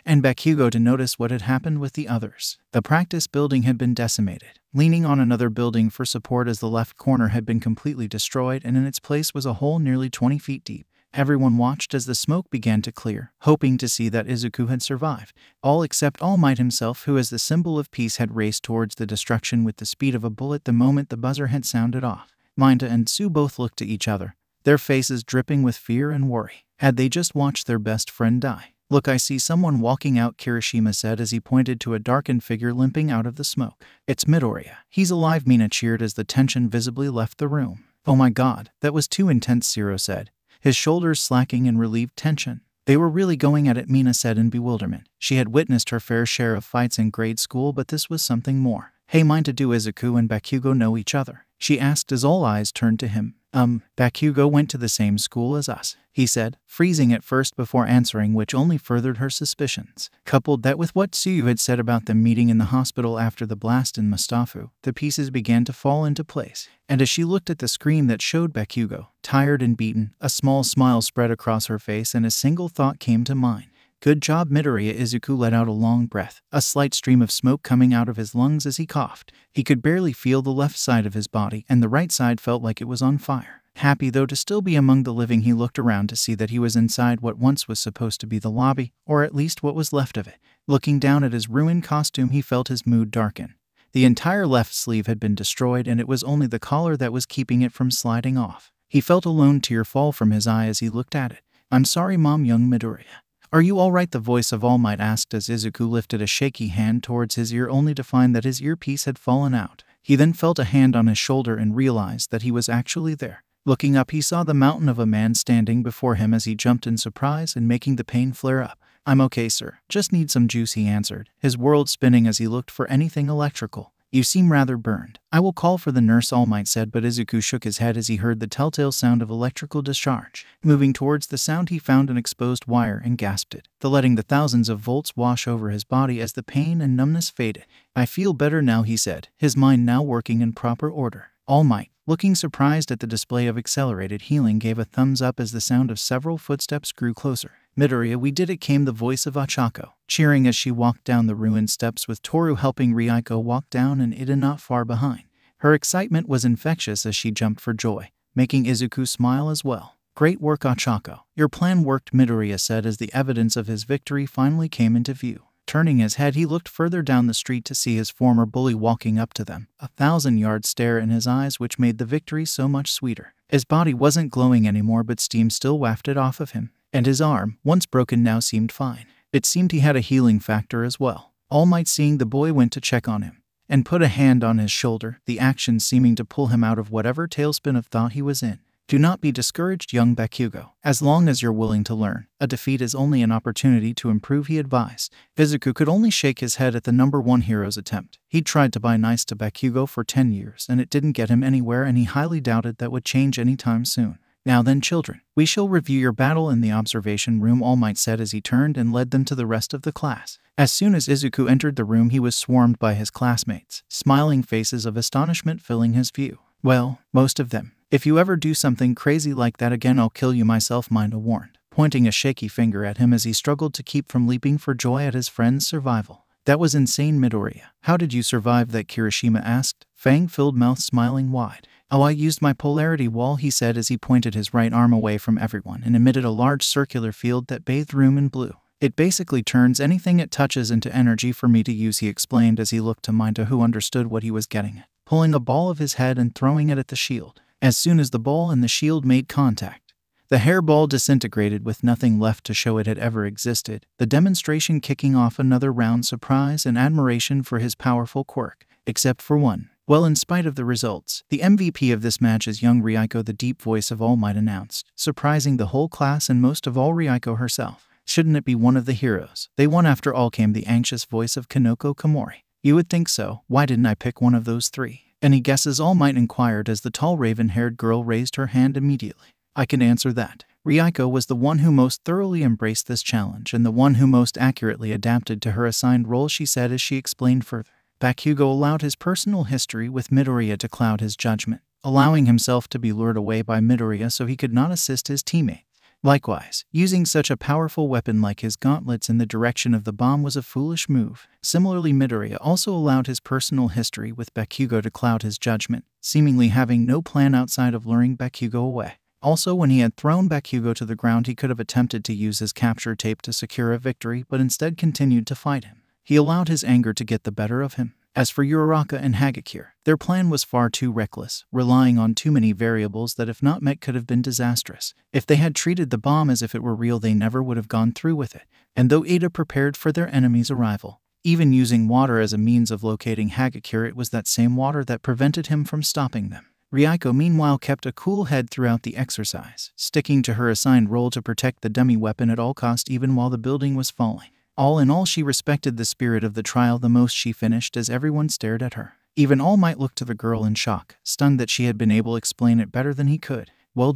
and 𴑵𾍒𴑚 to notice what had happened with the others. The practice building had been decimated, leaning on another building for support as the left corner had been completely destroyed, and in its place was a hole nearly 20 feet deep. Everyone watched as the smoke began to clear, hoping to see that Izuku had survived, all except All Might himself, who as the symbol of peace had raced towards the destruction with the speed of a bullet the moment the buzzer had sounded off. Mayuta and Tsu both looked at each other, their faces dripping with fear and worry. Had they just watched their best friend die? "Look, I see someone walking out," Kirishima said as he pointed to a darkened figure limping out of the smoke. "It's Midoriya. He's alive," Mina cheered as the tension visibly left the room. "Oh my god, that was too intense," Zero said, his shoulders slacking in relieved tension. "They were really going at it," Mina said in bewilderment. She had witnessed her fair share of fights in grade school, but this was something more. "Hey, mind to do Izuku and 𝑵𾍒𴑚 know each other?" she asked as all eyes turned to him. 𝑵𾍒𴑚 went to the same school as us," he said, freezing at first before answering, which only furthered her suspicions. Coupled that with what Tsuyu had said about them meeting in the hospital after the blast in Mustafu, the pieces began to fall into place. And as she looked at the screen that showed 𝑵𾍒𴑚, tired and beaten, a small smile spread across her face and a single thought came to mind. "Good job, Midoriya." Izuku let out a long breath, a slight stream of smoke coming out of his lungs as he coughed. He could barely feel the left side of his body, and the right side felt like it was on fire. Happy though to still be among the living, he looked around to see that he was inside what once was supposed to be the lobby, or at least what was left of it. Looking down at his ruined costume, he felt his mood darken. The entire left sleeve had been destroyed, and it was only the collar that was keeping it from sliding off. He felt a lone tear fall from his eye as he looked at it. "I'm sorry, Mom," young Midoriya. "Are you all right?" the voice of All Might asked as Izuku lifted a shaky hand towards his ear, only to find that his earpiece had fallen out. He then felt a hand on his shoulder and realized that he was actually there. Looking up, he saw the mountain of a man standing before him as he jumped in surprise and making the pain flare up. "I'm okay, sir. Just need some juice," he answered, his world spinning as he looked for anything electrical. "You seem rather burned." "I will call for the nurse," All Might said, but Izuku shook his head as he heard the telltale sound of electrical discharge. Moving towards the sound, he found an exposed wire and gasped it, letting the thousands of volts wash over his body as the pain and numbness faded. "I feel better now," he said, his mind now working in proper order. All Might, looking surprised at the display of accelerated healing, gave a thumbs up as the sound of several footsteps grew closer. "Midoriya, we did it," came the voice of Ochako, cheering as she walked down the ruined steps with Toru helping 𝑘𝐼 walk down and Ida not far behind. Her excitement was infectious as she jumped for joy, making Izuku smile as well. "Great work, Ochako. Your plan worked," Midoriya said as the evidence of his victory finally came into view. Turning his head, he looked further down the street to see his former bully walking up to them, a 1,000-yard stare in his eyes which made the victory so much sweeter. His body wasn't glowing anymore, but steam still wafted off of him, and his arm, once broken, now seemed fine. It seemed he had a healing factor as well. All Might, seeing the boy, went to check on him and put a hand on his shoulder, the action seeming to pull him out of whatever tailspin of thought he was in. "Do not be discouraged, young 𝑵𝍒𴑚. As long as you're willing to learn, a defeat is only an opportunity to improve," he advised. Izuku could only shake his head at the #1 hero's attempt. He'd tried to be nice to 𝑵𝍒𴑚 for 10 years, and it didn't get him anywhere, and he highly doubted that would change anytime soon. "Now then, children, we shall review your battle in the observation room," All Might said as he turned and led them to the rest of the class. As soon as Izuku entered the room, he was swarmed by his classmates, smiling faces of astonishment filling his view. "Well, most of them. If you ever do something crazy like that again, I'll kill you myself," Mayuta warned, pointing a shaky finger at him as he struggled to keep from leaping for joy at his friend's survival. "That was insane, Midoriya. How did you survive that?" Kirishima asked, fang-filled mouth smiling wide. "Oh, I used my polarity wall," he said as he pointed his right arm away from everyone and emitted a large circular field that bathed the room in blue. "It basically turns anything it touches into energy for me to use," he explained as he looked to Mayuta, who understood what he was getting at, pulling a ball of his head and throwing it at the shield. As soon as the ball and the shield made contact, the hairball disintegrated with nothing left to show it had ever existed, the demonstration kicking off another round surprise and admiration for his powerful quirk, except for one. "Well, in spite of the results, the MVP of this match is young 𝑘𝐼," the deep voice of All Might announced, surprising the whole class and most of all 𝑘𝐼 herself. "Shouldn't it be one of the heroes? They won after all," came the anxious voice of Kanoko Komori. "You would think so. Why didn't I pick one of those three?" "Any guesses?" All Might inquired as the tall raven-haired girl raised her hand immediately. "I can answer that. 𝑘𝐼 was the one who most thoroughly embraced this challenge and the one who most accurately adapted to her assigned role," she said as she explained further. 𝑘𝐼 allowed his personal history with Midoriya to cloud his judgment, allowing himself to be lured away by Midoriya so he could not assist his teammate. Likewise, using such a powerful weapon like his gauntlets in the direction of the bomb was a foolish move. Similarly, Midoriya also allowed his personal history with Bakugo to cloud his judgment, seemingly having no plan outside of luring Bakugo away. Also, when he had thrown Bakugo to the ground, he could have attempted to use his capture tape to secure a victory, but instead continued to fight him. He allowed his anger to get the better of him. As for Uraraka and Hagakure, their plan was far too reckless, relying on too many variables that if not met could have been disastrous. If they had treated the bomb as if it were real, they never would have gone through with it. And though Ada prepared for their enemy's arrival, even using water as a means of locating Hagakure, it was that same water that prevented him from stopping them. Ryuko meanwhile kept a cool head throughout the exercise, sticking to her assigned role to protect the dummy weapon at all cost even while the building was falling. All in all, she respected the spirit of the trial the most. She finished as everyone stared at her. Even All Might looked to the girl in shock, stunned that she had been able to explain it better than he could. Well,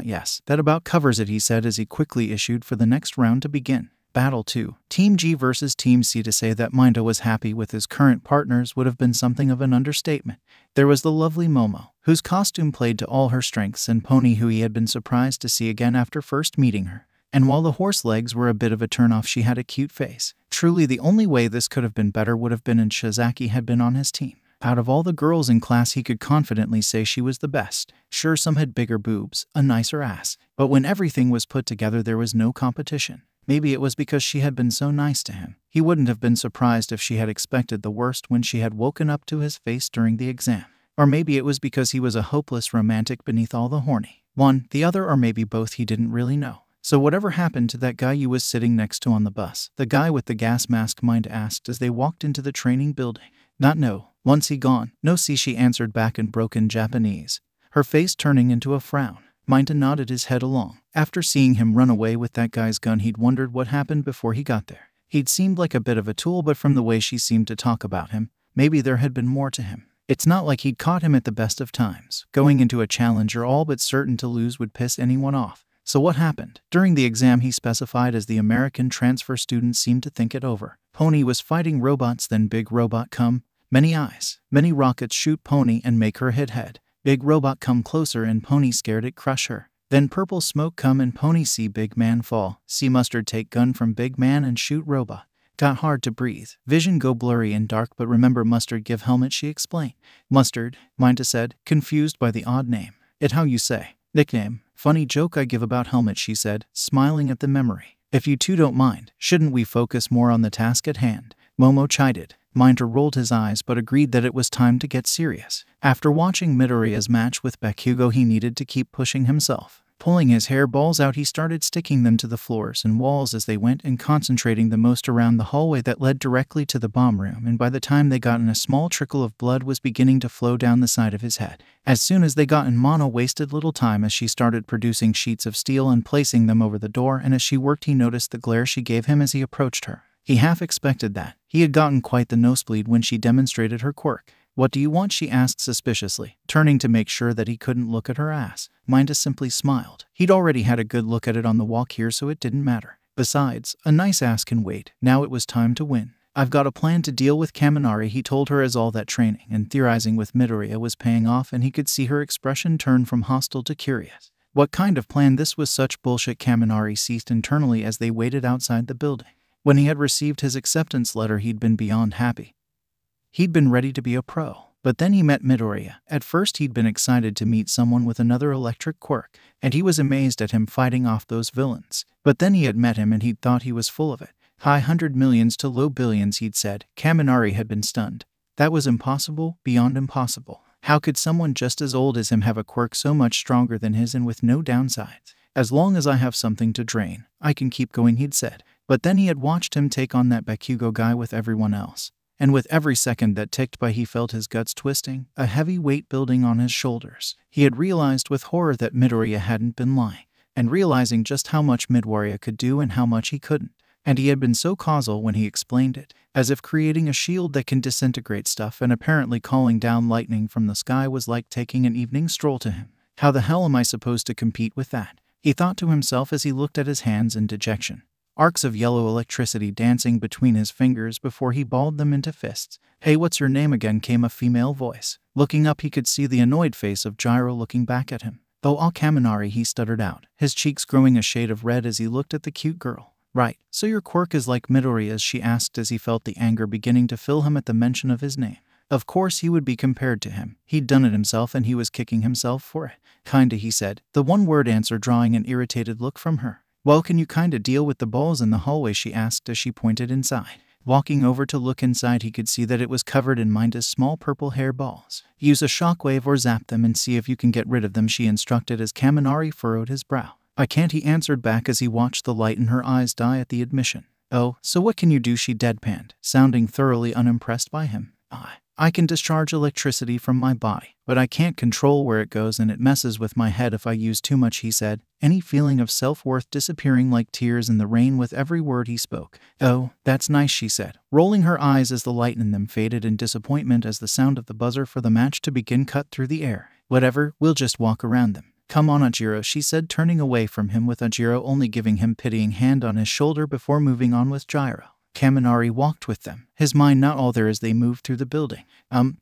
yes, that about covers it, he said as he quickly issued for the next round to begin. Battle 2. Team G versus Team C. To say that Mineta was happy with his current partners would have been something of an understatement. There was the lovely Momo, whose costume played to all her strengths, and Pony, who he had been surprised to see again after first meeting her. And while the horse legs were a bit of a turnoff, she had a cute face. Truly, the only way this could have been better would have been if Shizaki had been on his team. Out of all the girls in class, he could confidently say she was the best. Sure, some had bigger boobs, a nicer ass, but when everything was put together, there was no competition. Maybe it was because she had been so nice to him. He wouldn't have been surprised if she had expected the worst when she had woken up to his face during the exam. Or maybe it was because he was a hopeless romantic beneath all the horny. One, the other, or maybe both, he didn't really know. So whatever happened to that guy you was sitting next to on the bus? The guy with the gas mask, Mineta asked as they walked into the training building. Not no. Once he gone. No see, she answered back in broken Japanese, her face turning into a frown. Mineta nodded his head along. After seeing him run away with that guy's gun, he'd wondered what happened before he got there. He'd seemed like a bit of a tool, but from the way she seemed to talk about him, maybe there had been more to him. It's not like he'd caught him at the best of times. Going into a challenge you're all but certain to lose would piss anyone off. So what happened? During the exam, he specified, as the American transfer student seemed to think it over. Pony was fighting robots, then big robot come. Many eyes. Many rockets shoot Pony and make her hit head. Big robot come closer and Pony scared it crush her. Then purple smoke come and Pony see big man fall. See Mustard take gun from big man and shoot robot. Got hard to breathe. Vision go blurry and dark, but remember Mustard give helmet, she explained. Mustard, Mineta said, confused by the odd name. It how you say? Nickname. Funny joke I give about helmet, she said, smiling at the memory. If you two don't mind, shouldn't we focus more on the task at hand? Momo chided. Mineta rolled his eyes but agreed that it was time to get serious. After watching Midoriya's match with Bakugo, he needed to keep pushing himself. Pulling his hairballs out, he started sticking them to the floors and walls as they went and concentrating the most around the hallway that led directly to the bomb room, and by the time they got in, a small trickle of blood was beginning to flow down the side of his head. As soon as they got in, Mono wasted little time as she started producing sheets of steel and placing them over the door, and as she worked he noticed the glare she gave him as he approached her. He half expected that. He had gotten quite the nosebleed when she demonstrated her quirk. What do you want? She asked suspiciously, turning to make sure that he couldn't look at her ass. Mineta simply smiled. He'd already had a good look at it on the walk here, so it didn't matter. Besides, a nice ass can wait. Now it was time to win. I've got a plan to deal with Kaminari, he told her, as all that training and theorizing with Midoriya was paying off, and he could see her expression turn from hostile to curious. What kind of plan? This was such bullshit, Kaminari seethed internally as they waited outside the building. When he had received his acceptance letter, he'd been beyond happy. He'd been ready to be a pro. But then he met Midoriya. At first he'd been excited to meet someone with another electric quirk, and he was amazed at him fighting off those villains. But then he had met him and he'd thought he was full of it. High hundred millions to low billions, he'd said. Kaminari had been stunned. That was impossible, beyond impossible. How could someone just as old as him have a quirk so much stronger than his and with no downsides? As long as I have something to drain, I can keep going, he'd said. But then he had watched him take on that Bakugo guy with everyone else. And with every second that ticked by, he felt his guts twisting, a heavy weight building on his shoulders. He had realized with horror that Midoriya hadn't been lying, and realizing just how much Midoriya could do and how much he couldn't. And he had been so causal when he explained it, as if creating a shield that can disintegrate stuff and apparently calling down lightning from the sky was like taking an evening stroll to him. How the hell am I supposed to compete with that? He thought to himself as he looked at his hands in dejection. Arcs of yellow electricity dancing between his fingers before he balled them into fists. Hey, what's your name again? Came a female voice. Looking up, he could see the annoyed face of Gyro looking back at him. 𝗀𴏂 he stuttered out, his cheeks growing a shade of red as he looked at the cute girl. Right, so your quirk is like Midoriya's, she asked as he felt the anger beginning to fill him at the mention of his name. Of course he would be compared to him. He'd done it himself and he was kicking himself for it. Kinda, he said, the one-word answer drawing an irritated look from her. Well, can you kinda deal with the balls in the hallway, she asked as she pointed inside. Walking over to look inside, he could see that it was covered in Minda's small purple hair balls. Use a shockwave or zap them and see if you can get rid of them, she instructed as Kaminari furrowed his brow. I can't, he answered back as he watched the light in her eyes die at the admission. Oh, so what can you do, she deadpanned, sounding thoroughly unimpressed by him. I can discharge electricity from my body, but I can't control where it goes and it messes with my head if I use too much, he said, any feeling of self-worth disappearing like tears in the rain with every word he spoke. Oh, that's nice, she said, rolling her eyes as the light in them faded in disappointment as the sound of the buzzer for the match to begin cut through the air. Whatever, we'll just walk around them. Come on, Ojiro, she said, turning away from him with Ojiro only giving him pitying hand on his shoulder before moving on with Gyro. Kaminari walked with them, his mind not all there as they moved through the building.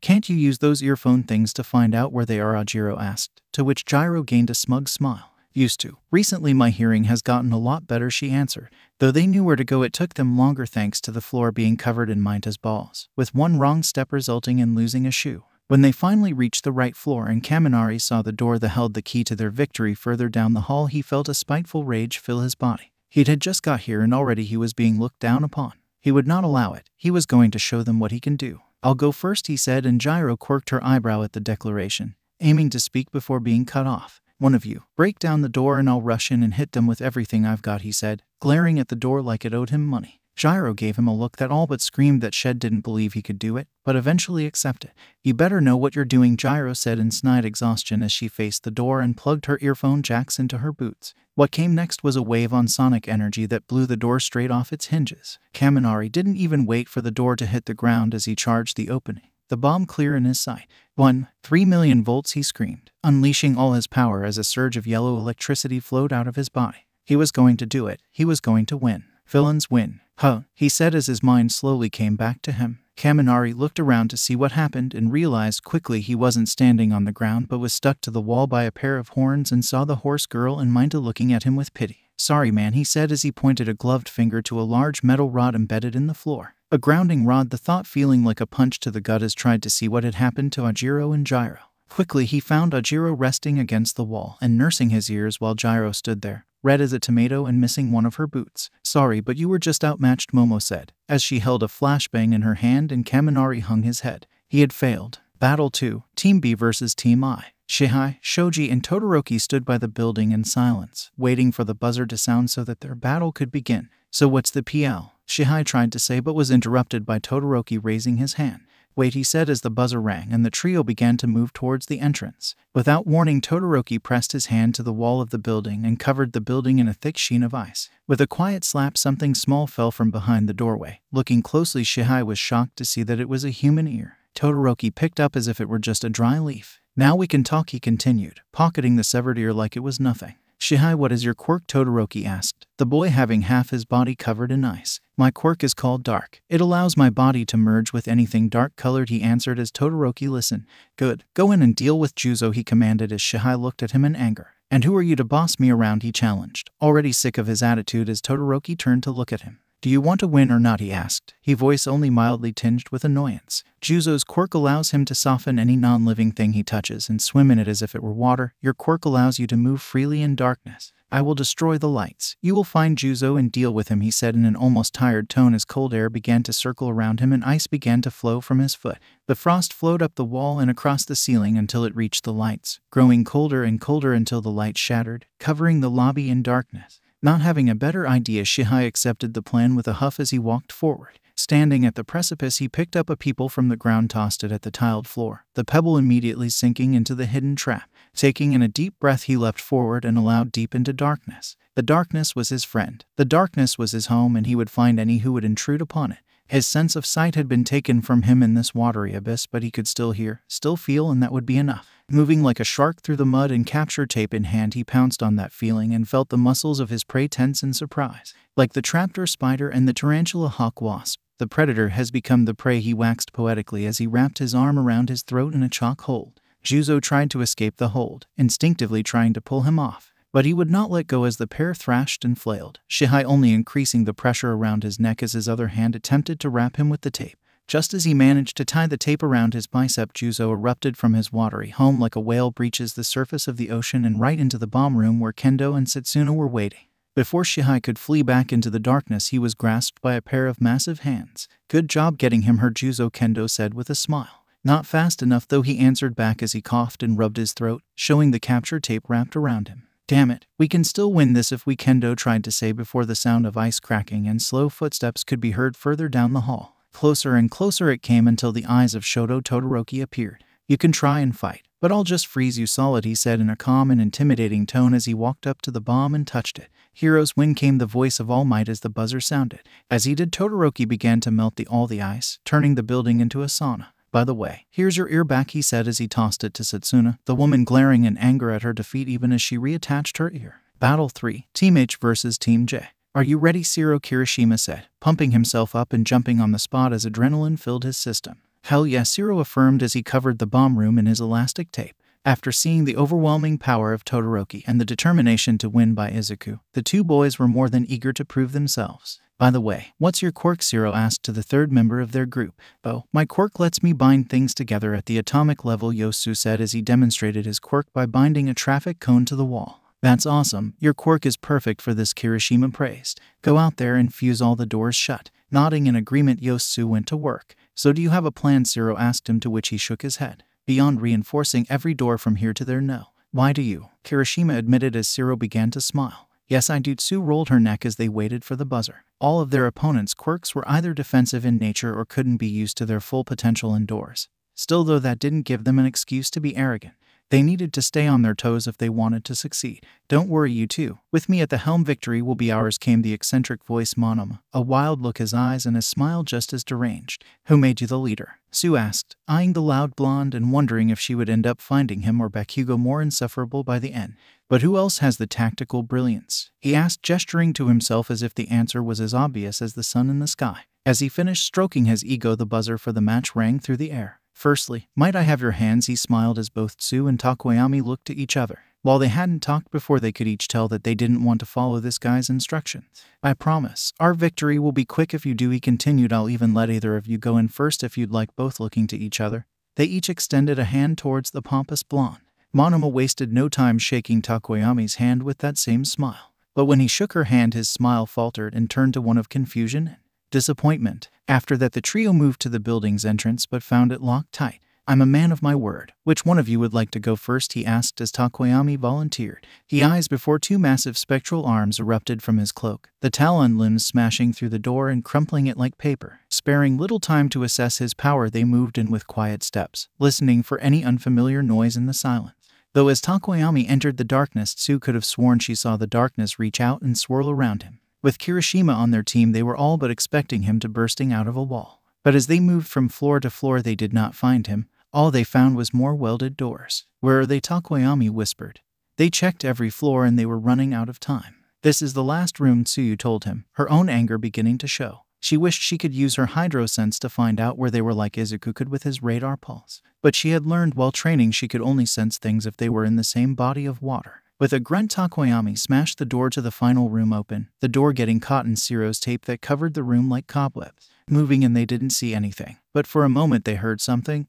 Can't you use those earphone things to find out where they are, Ojiro asked, to which Gyro gained a smug smile. Used to. Recently my hearing has gotten a lot better, she answered. Though they knew where to go, it took them longer thanks to the floor being covered in Minda's balls, with one wrong step resulting in losing a shoe. When they finally reached the right floor and Kaminari saw the door that held the key to their victory further down the hall, he felt a spiteful rage fill his body. He had just got here and already he was being looked down upon. He would not allow it. He was going to show them what he can do. I'll go first, he said, and Gyro quirked her eyebrow at the declaration, aiming to speak before being cut off. One of you, break down the door and I'll rush in and hit them with everything I've got, he said, glaring at the door like it owed him money. Gyro gave him a look that all but screamed that Shed didn't believe he could do it, but eventually accepted. You better know what you're doing, Gyro said in snide exhaustion as she faced the door and plugged her earphone jacks into her boots. What came next was a wave on sonic energy that blew the door straight off its hinges. Kaminari didn't even wait for the door to hit the ground as he charged the opening, the bomb clear in his sight. 3 million volts, he screamed, unleashing all his power as a surge of yellow electricity flowed out of his body. He was going to do it. He was going to win. Villains win. Huh, he said as his mind slowly came back to him. Kaminari looked around to see what happened and realized quickly he wasn't standing on the ground but was stuck to the wall by a pair of horns and saw the horse girl and Minda looking at him with pity. Sorry man, he said as he pointed a gloved finger to a large metal rod embedded in the floor. A grounding rod, the thought feeling like a punch to the gut as tried to see what had happened to Ojiro and Gyro. Quickly he found Ojiro resting against the wall and nursing his ears while Gyro stood there, red as a tomato and missing one of her boots. Sorry, but you were just outmatched, Momo said, as she held a flashbang in her hand and Kaminari hung his head. He had failed. Battle 2, Team B versus Team I. Shihai, Shoji, and Todoroki stood by the building in silence, waiting for the buzzer to sound so that their battle could begin. So what's the PL? Shihai tried to say but was interrupted by Todoroki raising his hand. Wait, he said as the buzzer rang and the trio began to move towards the entrance. Without warning, Todoroki pressed his hand to the wall of the building and covered the building in a thick sheen of ice. With a quiet slap, something small fell from behind the doorway. Looking closely, Shihai was shocked to see that it was a human ear. Todoroki picked up as if it were just a dry leaf. Now we can talk, he continued, pocketing the severed ear like it was nothing. Shihai, what is your quirk? Todoroki asked, the boy having half his body covered in ice. My quirk is called Dark. It allows my body to merge with anything dark-colored, he answered as Todoroki listened. Good. Go in and deal with Juzo, he commanded as Shihai looked at him in anger. And who are you to boss me around, he challenged, already sick of his attitude as Todoroki turned to look at him. Do you want to win or not, he asked, his voice only mildly tinged with annoyance. Juzo's quirk allows him to soften any non-living thing he touches and swim in it as if it were water. Your quirk allows you to move freely in darkness. I will destroy the lights. You will find Juzo and deal with him, he said in an almost tired tone as cold air began to circle around him and ice began to flow from his foot. The frost flowed up the wall and across the ceiling until it reached the lights, growing colder and colder until the light shattered, covering the lobby in darkness. Not having a better idea, Shihai accepted the plan with a huff as he walked forward. Standing at the precipice, he picked up a pebble from the ground, tossed it at the tiled floor, the pebble immediately sinking into the hidden trap. Taking in a deep breath, he leapt forward and allowed deep into darkness. The darkness was his friend. The darkness was his home, and he would find any who would intrude upon it. His sense of sight had been taken from him in this watery abyss, but he could still hear, still feel, and that would be enough. Moving like a shark through the mud and capture tape in hand, he pounced on that feeling and felt the muscles of his prey tense in surprise. Like the trapdoor spider and the tarantula hawk wasp, the predator has become the prey, he waxed poetically as he wrapped his arm around his throat in a chalk hold. 𝗍𝐸 tried to escape the hold, instinctively trying to pull him off. But he would not let go as the pair thrashed and flailed, 𝗂𝐻𝐻 only increasing the pressure around his neck as his other hand attempted to wrap him with the tape. Just as he managed to tie the tape around his bicep, 𝗍𝐸 erupted from his watery home like a whale breaches the surface of the ocean and right into the bomb room where Kendo and Setsuna were waiting. Before 𝗂𝐻𝐻 could flee back into the darkness, he was grasped by a pair of massive hands. "Good job getting him," her 𝗍𝐸, Kendo said with a smile. "Not fast enough though," he answered back as he coughed and rubbed his throat, showing the capture tape wrapped around him. "Damn it, we can still win this if we," Kendo tried to say before the sound of ice cracking and slow footsteps could be heard further down the hall. Closer and closer it came until the eyes of Shoto Todoroki appeared. "You can try and fight, but I'll just freeze you solid," he said in a calm and intimidating tone as he walked up to the bomb and touched it. "Heroes win," came the voice of All Might as the buzzer sounded. As he did, Todoroki began to melt all the ice, turning the building into a sauna. "By the way, here's your ear back," he said as he tossed it to Setsuna, the woman glaring in anger at her defeat even as she reattached her ear. Battle 3, Team H versus Team J. "Are you ready, 𝐬𝐸?" Kirishima said, pumping himself up and jumping on the spot as adrenaline filled his system. "Hell yes," 𝐬𝐸 affirmed as he covered the bomb room in his elastic tape. After seeing the overwhelming power of Todoroki and the determination to win by Izuku, the two boys were more than eager to prove themselves. "By the way, what's your quirk?" 𝐬𝐸 asked to the third member of their group. "Oh, my quirk lets me bind things together at the atomic level," 𝗂𝐸 said as he demonstrated his quirk by binding a traffic cone to the wall. "That's awesome. Your quirk is perfect for this," Kirishima praised. "Go out there and fuse all the doors shut." Nodding in agreement, 𝗂𝐸 went to work. "So do you have a plan?" 𝐬𝐸 asked him, to which he shook his head. "Beyond reinforcing every door from here to there, no." "Why do you?" Kirishima admitted as 𝐬𝐸 began to smile. "Yes, I do." 𝐬𝐸 rolled her neck as they waited for the buzzer. All of their opponents' quirks were either defensive in nature or couldn't be used to their full potential indoors. Still, though, that didn't give them an excuse to be arrogant. They needed to stay on their toes if they wanted to succeed. "Don't worry, you two. With me at the helm, victory will be ours," came the eccentric voice Monoma, a wild look his eyes and a smile just as deranged. "Who made you the leader?" 𝐬𝐸 asked, eyeing the loud blonde and wondering if she would end up finding him or Bakugo more insufferable by the end. "But who else has the tactical brilliance?" he asked, gesturing to himself as if the answer was as obvious as the sun in the sky. As he finished stroking his ego, the buzzer for the match rang through the air. "Firstly, might I have your hands?" he smiled as both 𝐬𝐸 and Tokoyami looked to each other. While they hadn't talked before, they could each tell that they didn't want to follow this guy's instructions. "I promise. Our victory will be quick if you do," he continued. "I'll even let either of you go in first if you'd like," both looking to each other. They each extended a hand towards the pompous blonde. Monoma wasted no time shaking Tokoyami's hand with that same smile. But when he shook her hand, his smile faltered and turned to one of confusion and disappointment. After that, the trio moved to the building's entrance but found it locked tight. "I'm a man of my word. Which one of you would like to go first?" he asked as Tokoyami volunteered. He eyes before two massive spectral arms erupted from his cloak, the talon limbs smashing through the door and crumpling it like paper. Sparing little time to assess his power, they moved in with quiet steps, listening for any unfamiliar noise in the silence. Though as Tokoyami entered the darkness, 𝐬𝐸 could have sworn she saw the darkness reach out and swirl around him. With Kirishima on their team, they were all but expecting him to bursting out of a wall. But as they moved from floor to floor, they did not find him. All they found was more welded doors. "Where are they?" Tokoyami whispered. They checked every floor and they were running out of time. "This is the last room," 𝐬𝐸 told him, her own anger beginning to show. She wished she could use her hydrosense to find out where they were like Izuku could with his radar pulse. But she had learned while training she could only sense things if they were in the same body of water. With a grunt, Tokoyami smashed the door to the final room open, the door getting caught in 𝐬𝐸's tape that covered the room like cobwebs. Moving in, they didn't see anything, but for a moment they heard something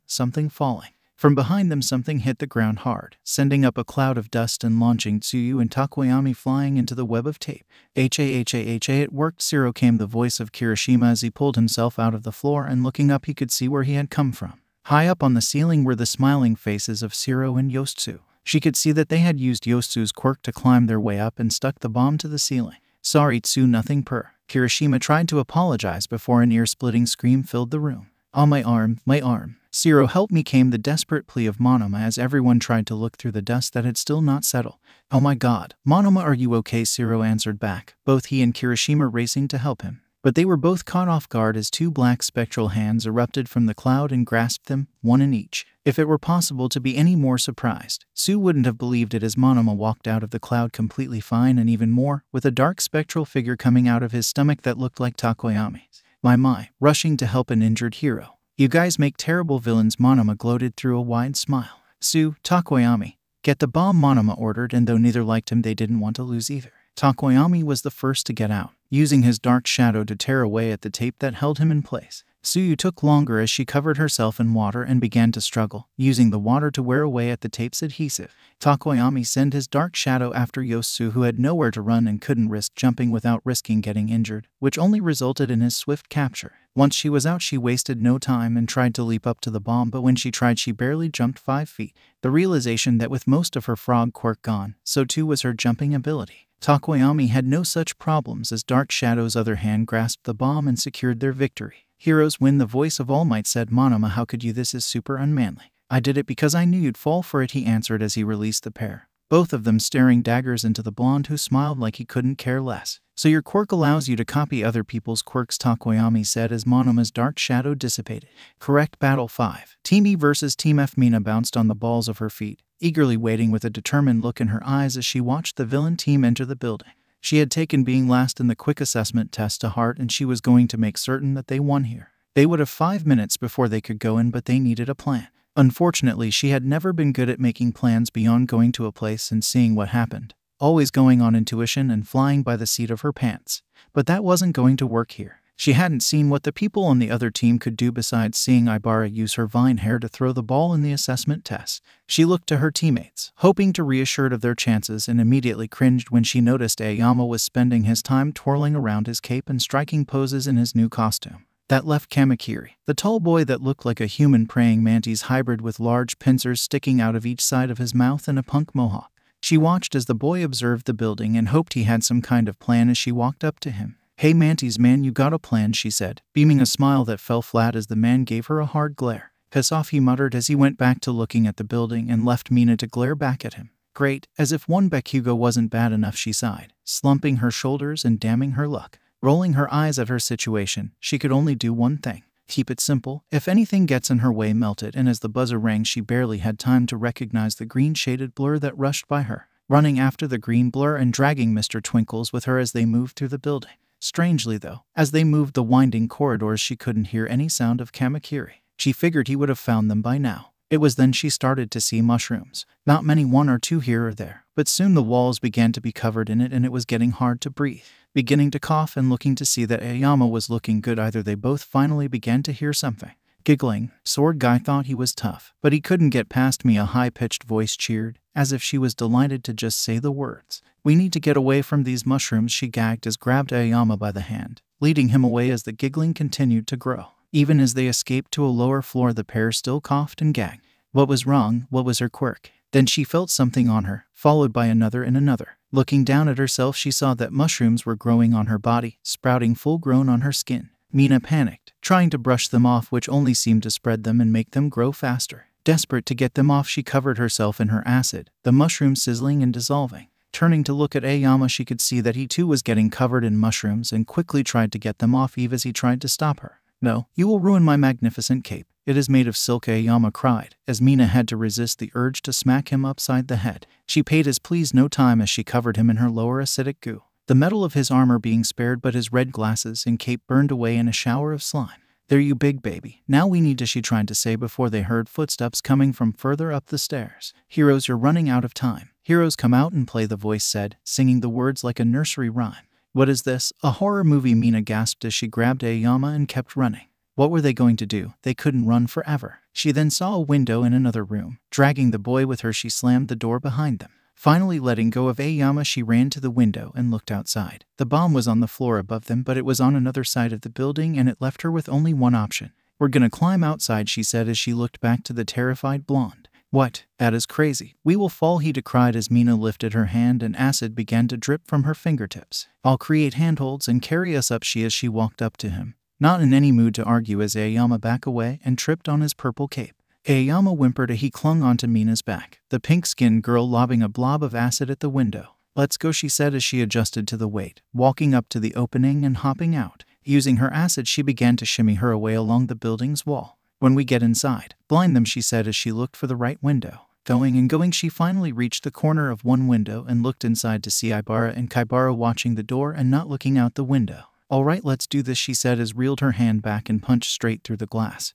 falling. From behind them, something hit the ground hard, sending up a cloud of dust and launching 𝐬𝐸 and Tokoyami flying into the web of tape. 𝐻𝐻𝐻, it worked, 𝐬𝐸, came the voice of Kirishima as he pulled himself out of the floor, and looking up he could see where he had come from. High up on the ceiling were the smiling faces of 𝐬𝐸 and 𝗂𝐸. She could see that they had used 𝗂𝐸's quirk to climb their way up and stuck the bomb to the ceiling. "Sorry 𝐬𝐸, nothing per." Kirishima tried to apologize before an ear-splitting scream filled the room. "Oh, my arm, my arm. 𝐬𝐸, help me," came the desperate plea of Monoma as everyone tried to look through the dust that had still not settled. "Oh my god, Monoma, are you okay?" 𝐬𝐸 answered back, both he and Kirishima racing to help him. But they were both caught off guard as two black spectral hands erupted from the cloud and grasped them, one in each. If it were possible to be any more surprised, 𝐬𝐸 wouldn't have believed it as Monoma walked out of the cloud completely fine, and even more, with a dark spectral figure coming out of his stomach that looked like Tokoyami's. My, rushing to help an injured hero. "You guys make terrible villains," Monoma gloated through a wide smile. 𝗀𝗏. Get the bomb, Monoma ordered, and though neither liked him, they didn't want to lose either. 𝗀𴏐 was the first to get out, using his dark shadow to tear away at the tape that held him in place. 𝗀 took longer as she covered herself in water and began to struggle, using the water to wear away at the tape's adhesive. 𝗀𴏐 sent his dark shadow after 𝗀, who had nowhere to run and couldn't risk jumping without risking getting injured, which only resulted in his swift capture. Once she was out, she wasted no time and tried to leap up to the bomb, but when she tried, she barely jumped 5 feet. The realization that with most of her frog quirk gone, so too was her jumping ability. 𝗀𴏐 had no such problems as Dark Shadow's other hand grasped the bomb and secured their victory. Heroes win. The voice of All Might said, "Monoma, how could you? This is super unmanly." "I did it because I knew you'd fall for it," he answered as he released the pair, both of them staring daggers into the blonde, who smiled like he couldn't care less. "So your quirk allows you to copy other people's quirks," 𝗀𴏐 said as Monoma's dark shadow dissipated. Correct. Battle 5. Team E versus Team F. Mina bounced on the balls of her feet, eagerly waiting with a determined look in her eyes as she watched the villain team enter the building. She had taken being last in the quick assessment test to heart, and she was going to make certain that they won here. They would have 5 minutes before they could go in, but they needed a plan. Unfortunately, she had never been good at making plans beyond going to a place and seeing what happened, always going on intuition and flying by the seat of her pants. But that wasn't going to work here. She hadn't seen what the people on the other team could do besides seeing 𝐼𝐼 use her vine hair to throw the ball in the assessment test. She looked to her teammates, hoping to reassure of their chances, and immediately cringed when she noticed 𝐻𝐻 was spending his time twirling around his cape and striking poses in his new costume. That left 𝐀𝐦, the tall boy that looked like a human praying mantis hybrid with large pincers sticking out of each side of his mouth and a punk mohawk. She watched as the boy observed the building and hoped he had some kind of plan as she walked up to him. "Hey mantis man, you got a plan?" she said, beaming a smile that fell flat as the man gave her a hard glare. "Piss off," he muttered as he went back to looking at the building and left Mina to glare back at him. "Great, as if one 𝗵𝘃𝗀 wasn't bad enough," she sighed, slumping her shoulders and damning her luck. Rolling her eyes at her situation, she could only do one thing: keep it simple. If anything gets in her way, melt it. And as the buzzer rang, she barely had time to recognize the green-shaded blur that rushed by her, running after the green blur and dragging Mr. Twinkles with her as they moved through the building. Strangely though, as they moved the winding corridors, she couldn't hear any sound of 𝐀𝐦. She figured he would have found them by now. It was then she started to see mushrooms. Not many, 1 or 2 here or there, but soon the walls began to be covered in it and it was getting hard to breathe. Beginning to cough and looking to see that 𝐻𝐻 was looking good either, they both finally began to hear something. Giggling, Sword Guy thought he was tough, but he couldn't get past me, a high-pitched voice cheered, as if she was delighted to just say the words. "We need to get away from these mushrooms," she gagged as grabbed 𝐻𝐻 by the hand, leading him away as the giggling continued to grow. Even as they escaped to a lower floor, the pair still coughed and gagged. What was wrong? What was her quirk? Then she felt something on her, followed by another and another. Looking down at herself, she saw that mushrooms were growing on her body, sprouting full-grown on her skin. Mina panicked, trying to brush them off, which only seemed to spread them and make them grow faster. Desperate to get them off, she covered herself in her acid, the mushrooms sizzling and dissolving. Turning to look at 𝐻𝐻, she could see that he too was getting covered in mushrooms and quickly tried to get them off, even as he tried to stop her. "No, you will ruin my magnificent cape. It is made of silk," 𝐻𝐻 cried, as Mina had to resist the urge to smack him upside the head. She paid his pleas no time as she covered him in her lower acidic goo, the metal of his armor being spared, but his red glasses and cape burned away in a shower of slime. "There, you big baby. Now we need to," she tried to say before they heard footsteps coming from further up the stairs. "Heroes, you're running out of time. Heroes, come out and play," the voice said, singing the words like a nursery rhyme. "What is this? A horror movie?" Mina gasped as she grabbed 𝐻𝐻 and kept running. What were they going to do? They couldn't run forever. She then saw a window in another room. Dragging the boy with her, she slammed the door behind them. Finally letting go of 𝐻𝐻, she ran to the window and looked outside. The bomb was on the floor above them, but it was on another side of the building and it left her with only one option. "We're gonna climb outside," she said as she looked back to the terrified blonde. "What? That is crazy. We will fall," he cried as Mina lifted her hand and acid began to drip from her fingertips. "I'll create handholds and carry us up," she as she walked up to him, not in any mood to argue, as 𝐻𝐻 backed away and tripped on his purple cape. 𝐻𝐻 whimpered as he clung onto Mina's back, the pink-skinned girl lobbing a blob of acid at the window. "Let's go," she said as she adjusted to the weight, walking up to the opening and hopping out. Using her acid, she began to shimmy her way along the building's wall. "When we get inside, blind them," she said as she looked for the right window. Going and going, she finally reached the corner of one window and looked inside to see 𝐼𝐼 and 𝐾𝐻 watching the door and not looking out the window. "All right, let's do this," she said as reeled her hand back and punched straight through the glass,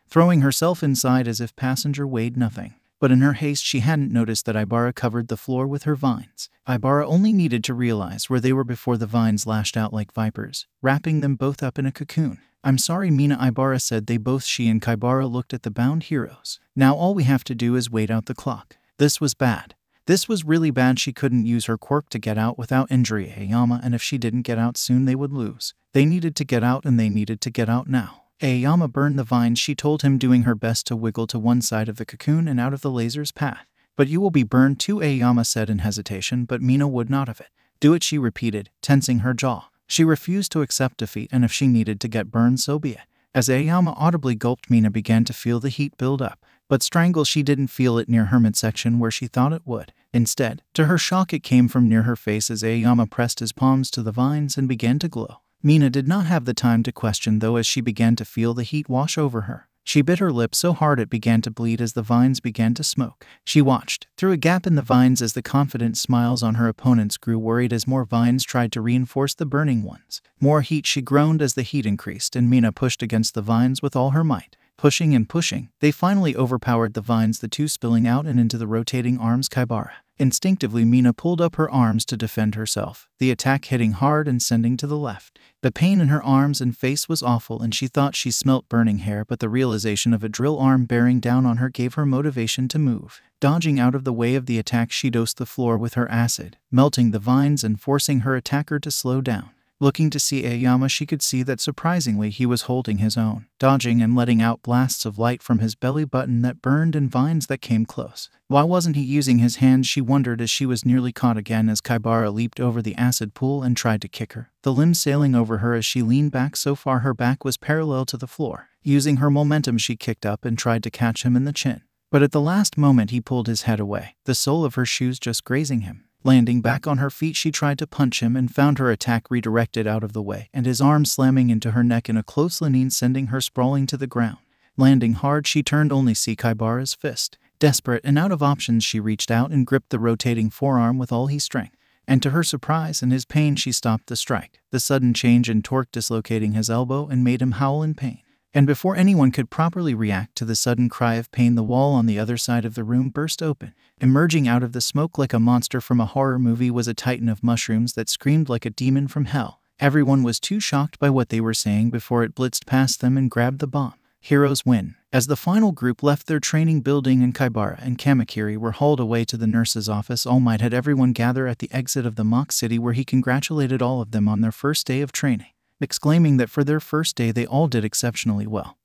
throwing herself inside as if passenger weighed nothing. but in her haste she hadn't noticed that 𝐼𝐼rA covered the floor with her vines. 𝐼𝐼rA only needed to realize where they were before the vines lashed out like vipers, wrapping them both up in a cocoon. "I'm sorry, Mina," 𝐼𝐼rA said. She and 𝐀𝐦 looked at the bound heroes. "Now all we have to do is wait out the clock." This was bad. This was really bad. She couldn't use her quirk to get out without injury 𝐲𝐻, and if she didn't get out soon they would lose. They needed to get out, and they needed to get out now. 𝐲𝐻 burned the vines, she told him, doing her best to wiggle to one side of the cocoon and out of the laser's path. "But you will be burned too," 𝐲𝐻 said in hesitation, but Mina would not have it. "Do it," she repeated, tensing her jaw. She refused to accept defeat, and if she needed to get burned, so be it. As 𝐲𝐻 audibly gulped, Mina began to feel the heat build up. But strangle, she didn't feel it near her midsection where she thought it would. Instead, to her shock, it came from near her face as 𝐲𝐻 pressed his palms to the vines and began to glow. Mina did not have the time to question, though, as she began to feel the heat wash over her. She bit her lip so hard it began to bleed as the vines began to smoke. She watched through a gap in the vines as the confident smiles on her opponents grew worried as more vines tried to reinforce the burning ones. "More heat," she groaned as the heat increased, and Mina pushed against the vines with all her might. Pushing and pushing, they finally overpowered the vines, the two spilling out and into the rotating arms 𝐀𝐦rA. Instinctively, Mina pulled up her arms to defend herself, the attack hitting hard and sending to the left. The pain in her arms and face was awful, and she thought she smelt burning hair, but the realization of a drill arm bearing down on her gave her motivation to move. Dodging out of the way of the attack, she dosed the floor with her acid, melting the vines and forcing her attacker to slow down. Looking to see 𝐲𝐻, she could see that surprisingly he was holding his own, dodging and letting out blasts of light from his belly button that burned and vines that came close. Why wasn't he using his hands, she wondered, as she was nearly caught again as 𝐀𝐦rA leaped over the acid pool and tried to kick her, the limbs sailing over her as she leaned back so far her back was parallel to the floor. Using her momentum, she kicked up and tried to catch him in the chin. But at the last moment he pulled his head away, the sole of her shoes just grazing him. Landing back on her feet, she tried to punch him and found her attack redirected out of the way, and his arm slamming into her neck in a close lean, sending her sprawling to the ground. Landing hard, she turned only see 𝐀𝐦rA's fist. Desperate and out of options, she reached out and gripped the rotating forearm with all his strength. And to her surprise and his pain, she stopped the strike, the sudden change in torque dislocating his elbow and made him howl in pain. And before anyone could properly react to the sudden cry of pain, the wall on the other side of the room burst open. Emerging out of the smoke like a monster from a horror movie was a titan of mushrooms that screamed like a demon from hell. Everyone was too shocked by what they were saying before it blitzed past them and grabbed the bomb. Heroes win. As the final group left their training building and 𝐀𝐦rA and Kamakiri were hauled away to the nurse's office, All Might had everyone gather at the exit of the mock city, where he congratulated all of them on their first day of training, exclaiming that for their first day they all did exceptionally well,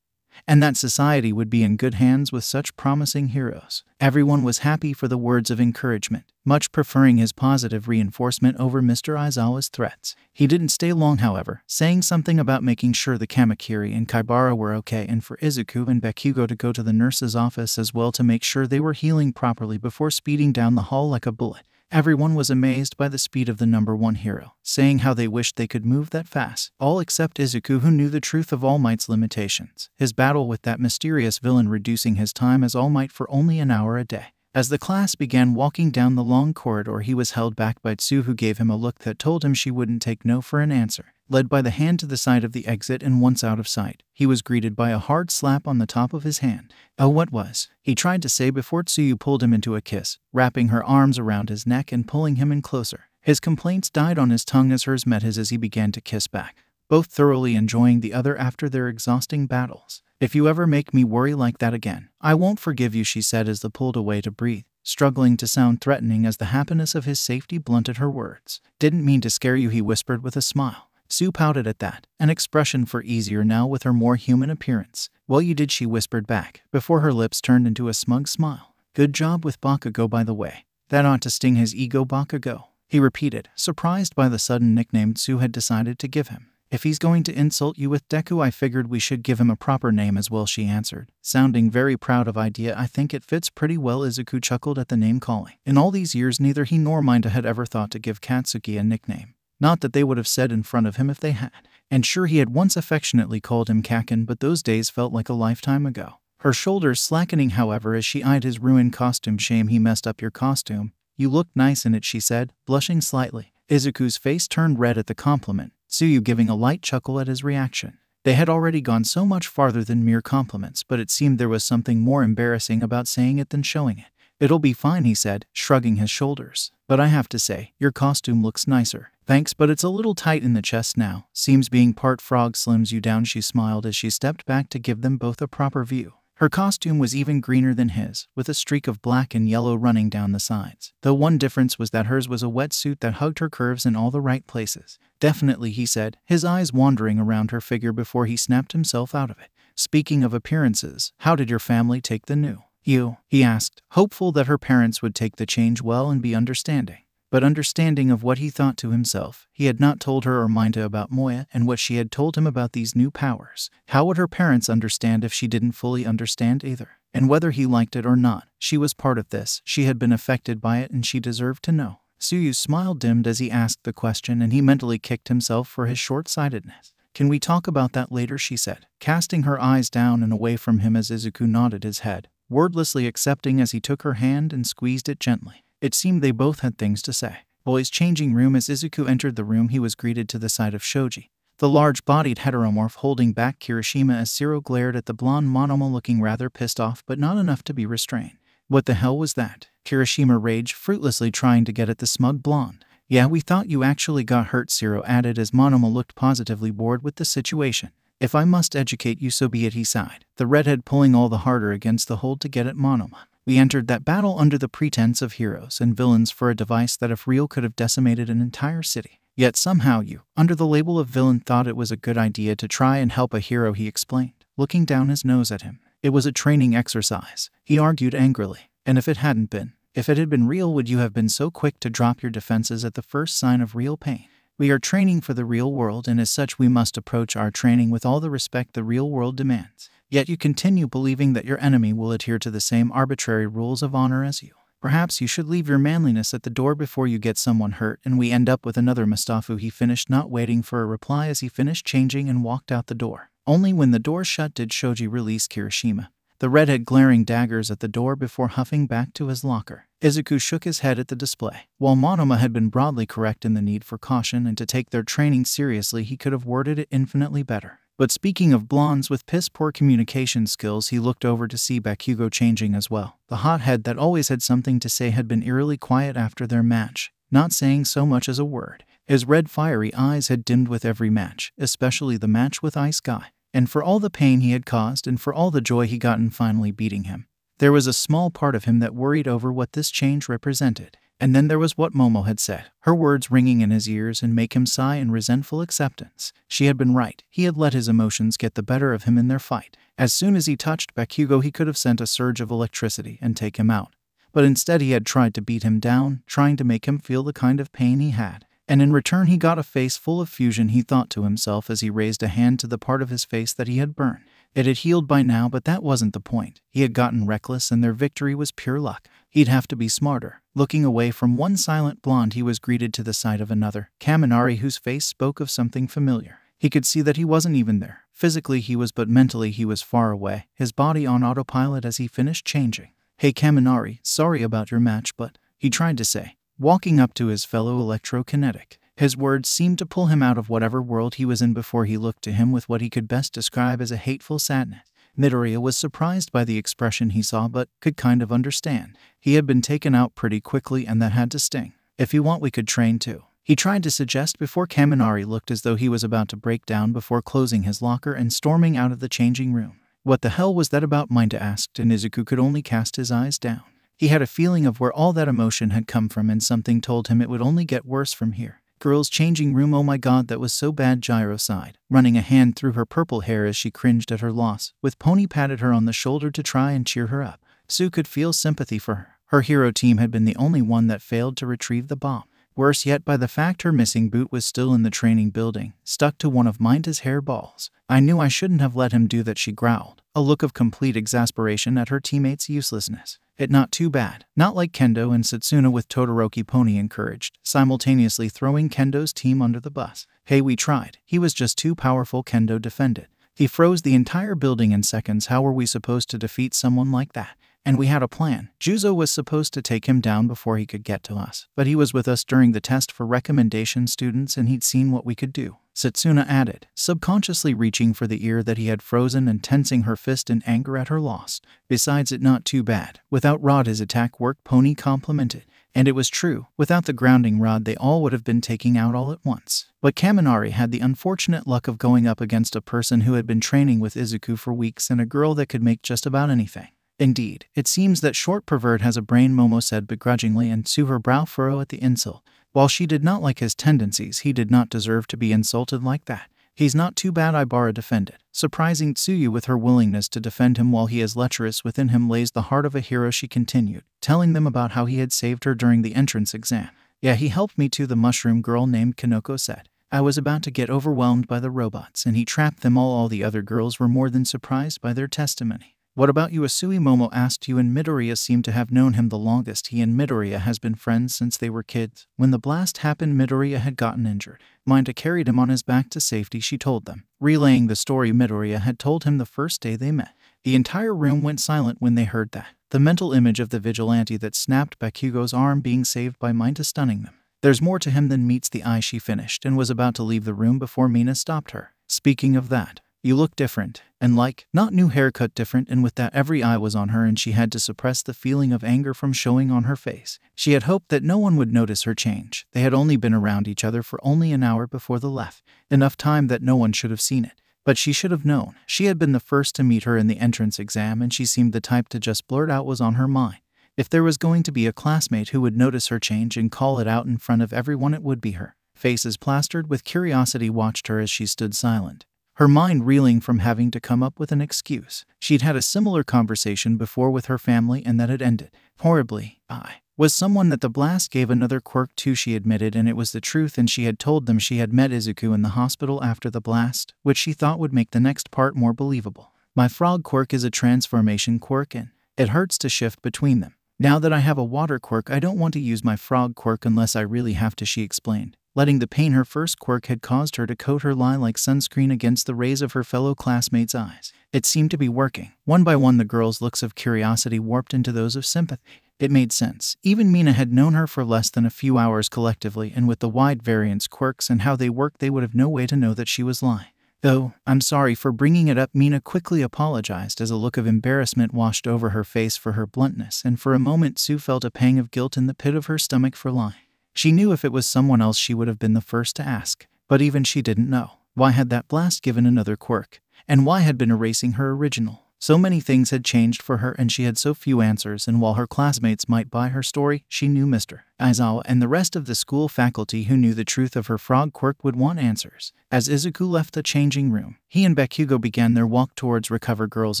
and that society would be in good hands with such promising heroes. Everyone was happy for the words of encouragement, much preferring his positive reinforcement over Mr. Aizawa's threats. He didn't stay long, however, saying something about making sure the Kamakiri and 𝐀𝐦rA were okay, and for Izuku and Bakugo to go to the nurse's office as well to make sure they were healing properly before speeding down the hall like a bullet. Everyone was amazed by the speed of the #1 hero, saying how they wished they could move that fast, all except Izuku, who knew the truth of All Might's limitations, his battle with that mysterious villain reducing his time as All Might for only an hour a day. As the class began walking down the long corridor, he was held back by Tsu, who gave him a look that told him she wouldn't take no for an answer. Led by the hand to the side of the exit, and once out of sight, he was greeted by a hard slap on the top of his hand. "Oh, what was?" he tried to say before Tsuyu pulled him into a kiss, wrapping her arms around his neck and pulling him in closer. His complaints died on his tongue as hers met his as he began to kiss back, both thoroughly enjoying the other after their exhausting battles. "If you ever make me worry like that again, I won't forgive you," she said as they pulled away to breathe, struggling to sound threatening as the happiness of his safety blunted her words. "Didn't mean to scare you," he whispered with a smile. Tsu pouted at that, an expression for easier now with her more human appearance. "Well, you did," she whispered back, before her lips turned into a smug smile. "Good job with Bakugo, by the way. That ought to sting his ego, Bakugo," he repeated, surprised by the sudden nickname Tsu had decided to give him. "If he's going to insult you with Deku, I figured we should give him a proper name as well," she answered, sounding very proud of idea. "I think it fits pretty well." Izuku chuckled at the name calling. In all these years, neither he nor Mineta had ever thought to give Katsuki a nickname. Not that they would have said in front of him if they had. And sure, he had once affectionately called him Kakin, but those days felt like a lifetime ago. Her shoulders slackening, however, as she eyed his ruined costume. "Shame he messed up your costume. You looked nice in it," she said, blushing slightly. Izuku's face turned red at the compliment, Tsuyu giving a light chuckle at his reaction. They had already gone so much farther than mere compliments, but it seemed there was something more embarrassing about saying it than showing it. "It'll be fine," he said, shrugging his shoulders. "But I have to say, your costume looks nicer." "Thanks, but it's a little tight in the chest now. Seems being part frog slims you down," she smiled as she stepped back to give them both a proper view. Her costume was even greener than his, with a streak of black and yellow running down the sides. The one difference was that hers was a wetsuit that hugged her curves in all the right places. "Definitely," he said, his eyes wandering around her figure before he snapped himself out of it. "Speaking of appearances, how did your family take the new you?" he asked, hopeful that her parents would take the change well and be understanding. But understanding of what he thought to himself, he had not told her or 𝗀𝐻 about Moya and what she had told him about these new powers. How would her parents understand if she didn't fully understand either? And whether he liked it or not, she was part of this, she had been affected by it, and she deserved to know. Suyu's smile dimmed as he asked the question, and he mentally kicked himself for his short-sightedness. "Can we talk about that later?" she said, casting her eyes down and away from him as Izuku nodded his head, wordlessly accepting as he took her hand and squeezed it gently. It seemed they both had things to say. Boys' changing room. As Izuku entered the room, he was greeted to the sight of Shoji, the large-bodied heteromorph, holding back Kirishima as Zero glared at the blonde Monoma, looking rather pissed off but not enough to be restrained. "What the hell was that?" Kirishima raged, fruitlessly trying to get at the smug blonde. "Yeah, we thought you actually got hurt," Zero added as Monoma looked positively bored with the situation. "If I must educate you, so be it," he sighed, the redhead pulling all the harder against the hold to get at Monoma. "We entered that battle under the pretense of heroes and villains for a device that if real could have decimated an entire city. Yet somehow you, under the label of villain, thought it was a good idea to try and help a hero," he explained, looking down his nose at him. "It was a training exercise," he argued angrily. "And if it hadn't been, if it had been real, would you have been so quick to drop your defenses at the first sign of real pain? We are training for the real world, and as such we must approach our training with all the respect the real world demands. Yet you continue believing that your enemy will adhere to the same arbitrary rules of honor as you. Perhaps you should leave your manliness at the door before you get someone hurt, and we end up with another Mustafa," he finished, not waiting for a reply as he finished changing and walked out the door. Only when the door shut did Shoji release Kirishima, the redhead glaring daggers at the door before huffing back to his locker. Izuku shook his head at the display. While Monoma had been broadly correct in the need for caution and to take their training seriously, he could have worded it infinitely better. But speaking of blondes with piss-poor communication skills, he looked over to see Bakugo changing as well. The hothead that always had something to say had been eerily quiet after their match, not saying so much as a word. His red fiery eyes had dimmed with every match, especially the match with Ice Guy. And for all the pain he had caused and for all the joy he got in finally beating him, there was a small part of him that worried over what this change represented. And then there was what Momo had said, her words ringing in his ears and make him sigh in resentful acceptance. She had been right. He had let his emotions get the better of him in their fight. As soon as he touched Bakugo, he could have sent a surge of electricity and take him out. But instead he had tried to beat him down, trying to make him feel the kind of pain he had. And in return he got a face full of fusion, he thought to himself as he raised a hand to the part of his face that he had burned. It had healed by now, but that wasn't the point. He had gotten reckless and their victory was pure luck. He'd have to be smarter. Looking away from one silent blonde, he was greeted to the sight of another, Kaminari, whose face spoke of something familiar. He could see that he wasn't even there. Physically he was, but mentally he was far away, his body on autopilot as he finished changing. "Hey Kaminari, sorry about your match, but," he tried to say, walking up to his fellow electrokinetic. His words seemed to pull him out of whatever world he was in before he looked to him with what he could best describe as a hateful sadness. Midoriya was surprised by the expression he saw but could kind of understand. He had been taken out pretty quickly and that had to sting. "If you want, we could train too," he tried to suggest before Kaminari looked as though he was about to break down before closing his locker and storming out of the changing room. "What the hell was that about?" 𝗀𝐻 asked, and Izuku could only cast his eyes down. He had a feeling of where all that emotion had come from, and something told him it would only get worse from here. "Girls' changing room, oh my god, that was so bad," Gyro sighed, running a hand through her purple hair as she cringed at her loss, with Pony patted her on the shoulder to try and cheer her up. Sue could feel sympathy for her. Her hero team had been the only one that failed to retrieve the bomb. Worse yet by the fact her missing boot was still in the training building, stuck to one of 𝗀𝐻's hairballs. "I knew I shouldn't have let him do that," she growled, a look of complete exasperation at her teammate's uselessness. "It not too bad. Not like Kendo and Setsuna," with Todoroki Pony encouraged, simultaneously throwing Kendo's team under the bus. "Hey, we tried. He was just too powerful," Kendo defended. "He froze the entire building in seconds. How were we supposed to defeat someone like that? And we had a plan. J.U.Z.O was supposed to take him down before he could get to us, but he was with us during the test for recommendation students and he'd seen what we could do. Setsuna added, subconsciously reaching for the ear that he had frozen and tensing her fist in anger at her loss. Besides, it not too bad. Without rod his attack worked, Pony complimented. And it was true. Without the grounding rod they all would have been taking out all at once. But Kaminari had the unfortunate luck of going up against a person who had been training with Izuku for weeks and a girl that could make just about anything. Indeed, it seems that short pervert has a brain, Momo said begrudgingly and to her brow furrow at the insult. While she did not like his tendencies, he did not deserve to be insulted like that. He's not too bad, Ibara defended, surprising Tsuyu with her willingness to defend him. While he is lecherous, within him lays the heart of a hero, she continued, telling them about how he had saved her during the entrance exam. Yeah, he helped me too, the mushroom girl named Kanoko said. I was about to get overwhelmed by the robots and he trapped them all. All the other girls were more than surprised by their testimony. What about you, Asui? Momo asked. You and Midoriya seem to have known him the longest. He and Midoriya has been friends since they were kids. When the blast happened, Midoriya had gotten injured. Mineta carried him on his back to safety, she told them, relaying the story Midoriya had told him the first day they met. The entire room went silent when they heard that. The mental image of the vigilante that snapped Bakugo's arm being saved by Mineta stunning them. There's more to him than meets the eye, she finished and was about to leave the room before Mina stopped her. Speaking of that, you look different, and not new haircut different, and with that every eye was on her and she had to suppress the feeling of anger from showing on her face. She had hoped that no one would notice her change. They had only been around each other for only an hour before the left, enough time that no one should have seen it. But she should have known. She had been the first to meet her in the entrance exam and she seemed the type to just blurt out what was on her mind. If there was going to be a classmate who would notice her change and call it out in front of everyone, it would be her. Faces plastered with curiosity watched her as she stood silent, her mind reeling from having to come up with an excuse. She'd had a similar conversation before with her family and that had ended horribly. I was someone that the blast gave another quirk to, she admitted, and it was the truth, and she had told them she had met Izuku in the hospital after the blast, which she thought would make the next part more believable. My frog quirk is a transformation quirk and it hurts to shift between them. Now that I have a water quirk, I don't want to use my frog quirk unless I really have to, she explained, letting the pain her first quirk had caused her to coat her lie like sunscreen against the rays of her fellow classmates' eyes. It seemed to be working. One by one the girls' looks of curiosity warped into those of sympathy. It made sense. Even Mina had known her for less than a few hours collectively, and with the wide variance quirks and how they worked, they would have no way to know that she was lying. Though, I'm sorry for bringing it up, Mina quickly apologized as a look of embarrassment washed over her face for her bluntness, and for a moment Sue felt a pang of guilt in the pit of her stomach for lying. She knew if it was someone else she would have been the first to ask, but even she didn't know. Why had that blast given another quirk? And why had been erasing her original? So many things had changed for her and she had so few answers, and while her classmates might buy her story, she knew Mr. Aizawa and the rest of the school faculty who knew the truth of her frog quirk would want answers. As Izuku left the changing room, he and Bakugo began their walk towards Recover Girl's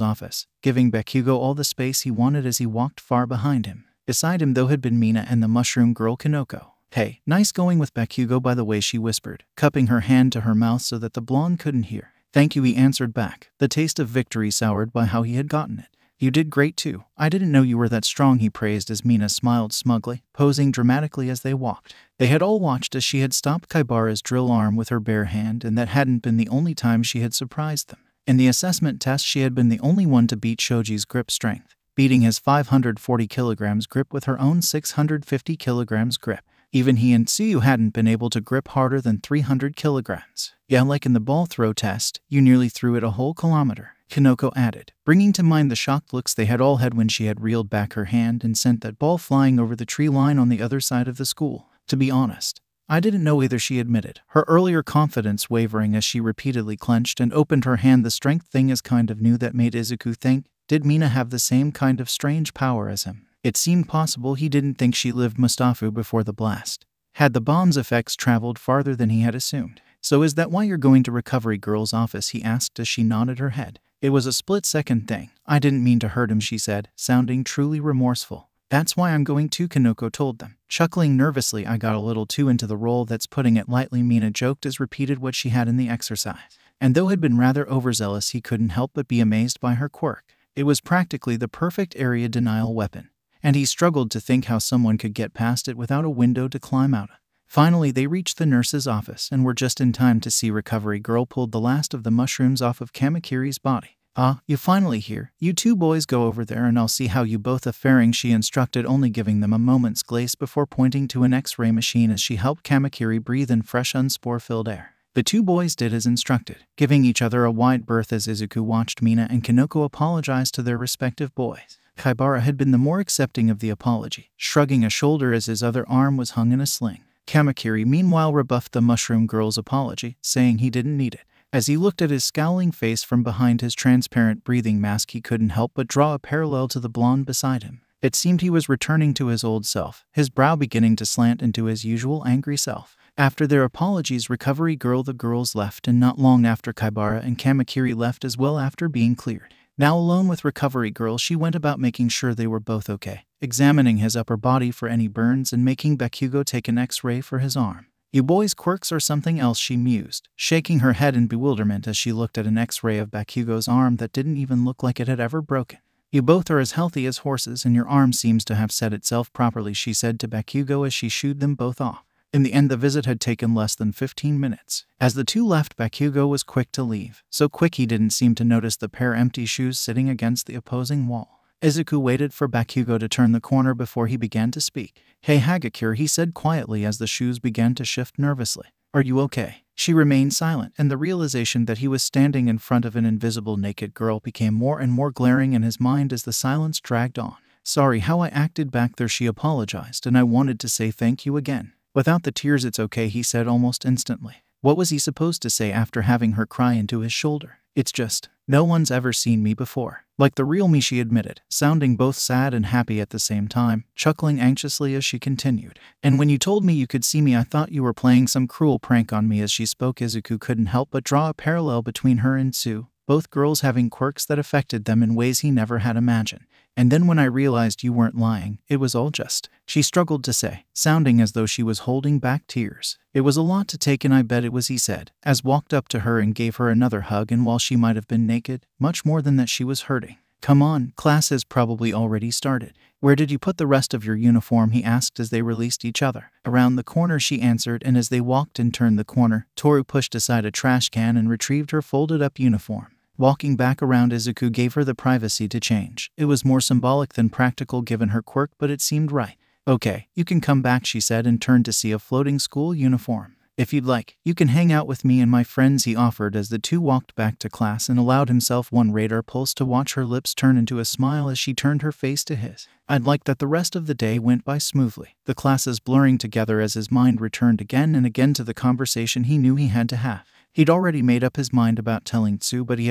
office, giving Bakugo all the space he wanted as he walked far behind him. Beside him though had been Mina and the mushroom girl Kanoko. Hey, nice going with Bakugo by the way, she whispered, cupping her hand to her mouth so that the blonde couldn't hear. Thank you, he answered back, the taste of victory soured by how he had gotten it. You did great too. I didn't know you were that strong, he praised as Mina smiled smugly, posing dramatically as they walked. They had all watched as she had stopped Kaibara's drill arm with her bare hand, and that hadn't been the only time she had surprised them. In the assessment test she had been the only one to beat Shoji's grip strength, beating his 540 kilograms grip with her own 650 kilograms grip. Even he and Tsuyu hadn't been able to grip harder than 300 kilograms. Yeah, like in the ball throw test, you nearly threw it a whole kilometer, Kanoko added, bringing to mind the shocked looks they had all had when she had reeled back her hand and sent that ball flying over the tree line on the other side of the school. To be honest, I didn't know either, she admitted, her earlier confidence wavering as she repeatedly clenched and opened her hand. The strength thing is kind of new. That made Izuku think, did Mina have the same kind of strange power as him? It seemed possible he didn't think she lived Mustafu before the blast. Had the bomb's effects traveled farther than he had assumed? So is that why you're going to Recovery Girl's office, he asked as she nodded her head. It was a split-second thing. I didn't mean to hurt him, she said, sounding truly remorseful. That's why I'm going to, Kanoko told them. Chuckling nervously, I got a little too into the role, that's putting it lightly, Mina joked as repeated what she had in the exercise. And though had been rather overzealous, he couldn't help but be amazed by her quirk. It was practically the perfect area denial weapon, and he struggled to think how someone could get past it without a window to climb out of. Finally, they reached the nurse's office and were just in time to see Recovery Girl pulled the last of the mushrooms off of Kamakiri's body. "Ah, you finally here. You two boys go over there and I'll see how you both are faring," she instructed, only giving them a moment's grace before pointing to an X-ray machine as she helped Kamakiri breathe in fresh, unspore-filled air. The two boys did as instructed, giving each other a wide berth as Izuku watched Mina and Kanoko apologize to their respective boys. Kaibara had been the more accepting of the apology, shrugging a shoulder as his other arm was hung in a sling. Kamakiri meanwhile rebuffed the Mushroom Girl's apology, saying he didn't need it. As he looked at his scowling face from behind his transparent breathing mask, he couldn't help but draw a parallel to the blonde beside him. It seemed he was returning to his old self, his brow beginning to slant into his usual angry self. After their apologies, the girls left, and not long after Kaibara and Kamakiri left as well after being cleared. Now alone with Recovery Girl, she went about making sure they were both okay, examining his upper body for any burns and making Bakugo take an X-ray for his arm. "You boys' quirks or something else," she mused, shaking her head in bewilderment as she looked at an X-ray of Bakugo's arm that didn't even look like it had ever broken. "You both are as healthy as horses and your arm seems to have set itself properly," she said to Bakugo as she shooed them both off. In the end, the visit had taken less than 15 minutes. As the two left, Bakugo was quick to leave, so quick he didn't seem to notice the pair of empty shoes sitting against the opposing wall. Izuku waited for Bakugo to turn the corner before he began to speak. "Hey Hagakure," he said quietly as the shoes began to shift nervously. "Are you okay?" She remained silent, and the realization that he was standing in front of an invisible naked girl became more and more glaring in his mind as the silence dragged on. "Sorry how I acted back there," she apologized, "and I wanted to say thank you again." Without the tears, "It's okay," he said almost instantly. What was he supposed to say after having her cry into his shoulder? "It's just, no one's ever seen me before. Like the real me," she admitted, sounding both sad and happy at the same time, chuckling anxiously as she continued. "And when you told me you could see me, I thought you were playing some cruel prank on me." As she spoke, Izuku couldn't help but draw a parallel between her and Tsu, both girls having quirks that affected them in ways he never had imagined. "And then when I realized you weren't lying, it was all just," she struggled to say, sounding as though she was holding back tears. "It was a lot to take in, I bet it was," he said, as walked up to her and gave her another hug, and while she might have been naked, much more than that she was hurting. "Come on, class has probably already started. Where did you put the rest of your uniform?" he asked as they released each other. "Around the corner," she answered, and as they walked and turned the corner, Toru pushed aside a trash can and retrieved her folded-up uniform. Walking back around, Izuku gave her the privacy to change. It was more symbolic than practical given her quirk, but it seemed right. "Okay, you can come back," she said, and turned to see a floating school uniform. "If you'd like, you can hang out with me and my friends," he offered as the two walked back to class and allowed himself one radar pulse to watch her lips turn into a smile as she turned her face to his. "I'd like that the rest of the day went by smoothly." The classes blurring together as his mind returned again and again to the conversation he knew he had to have. He'd already made up his mind about telling Tsu, but he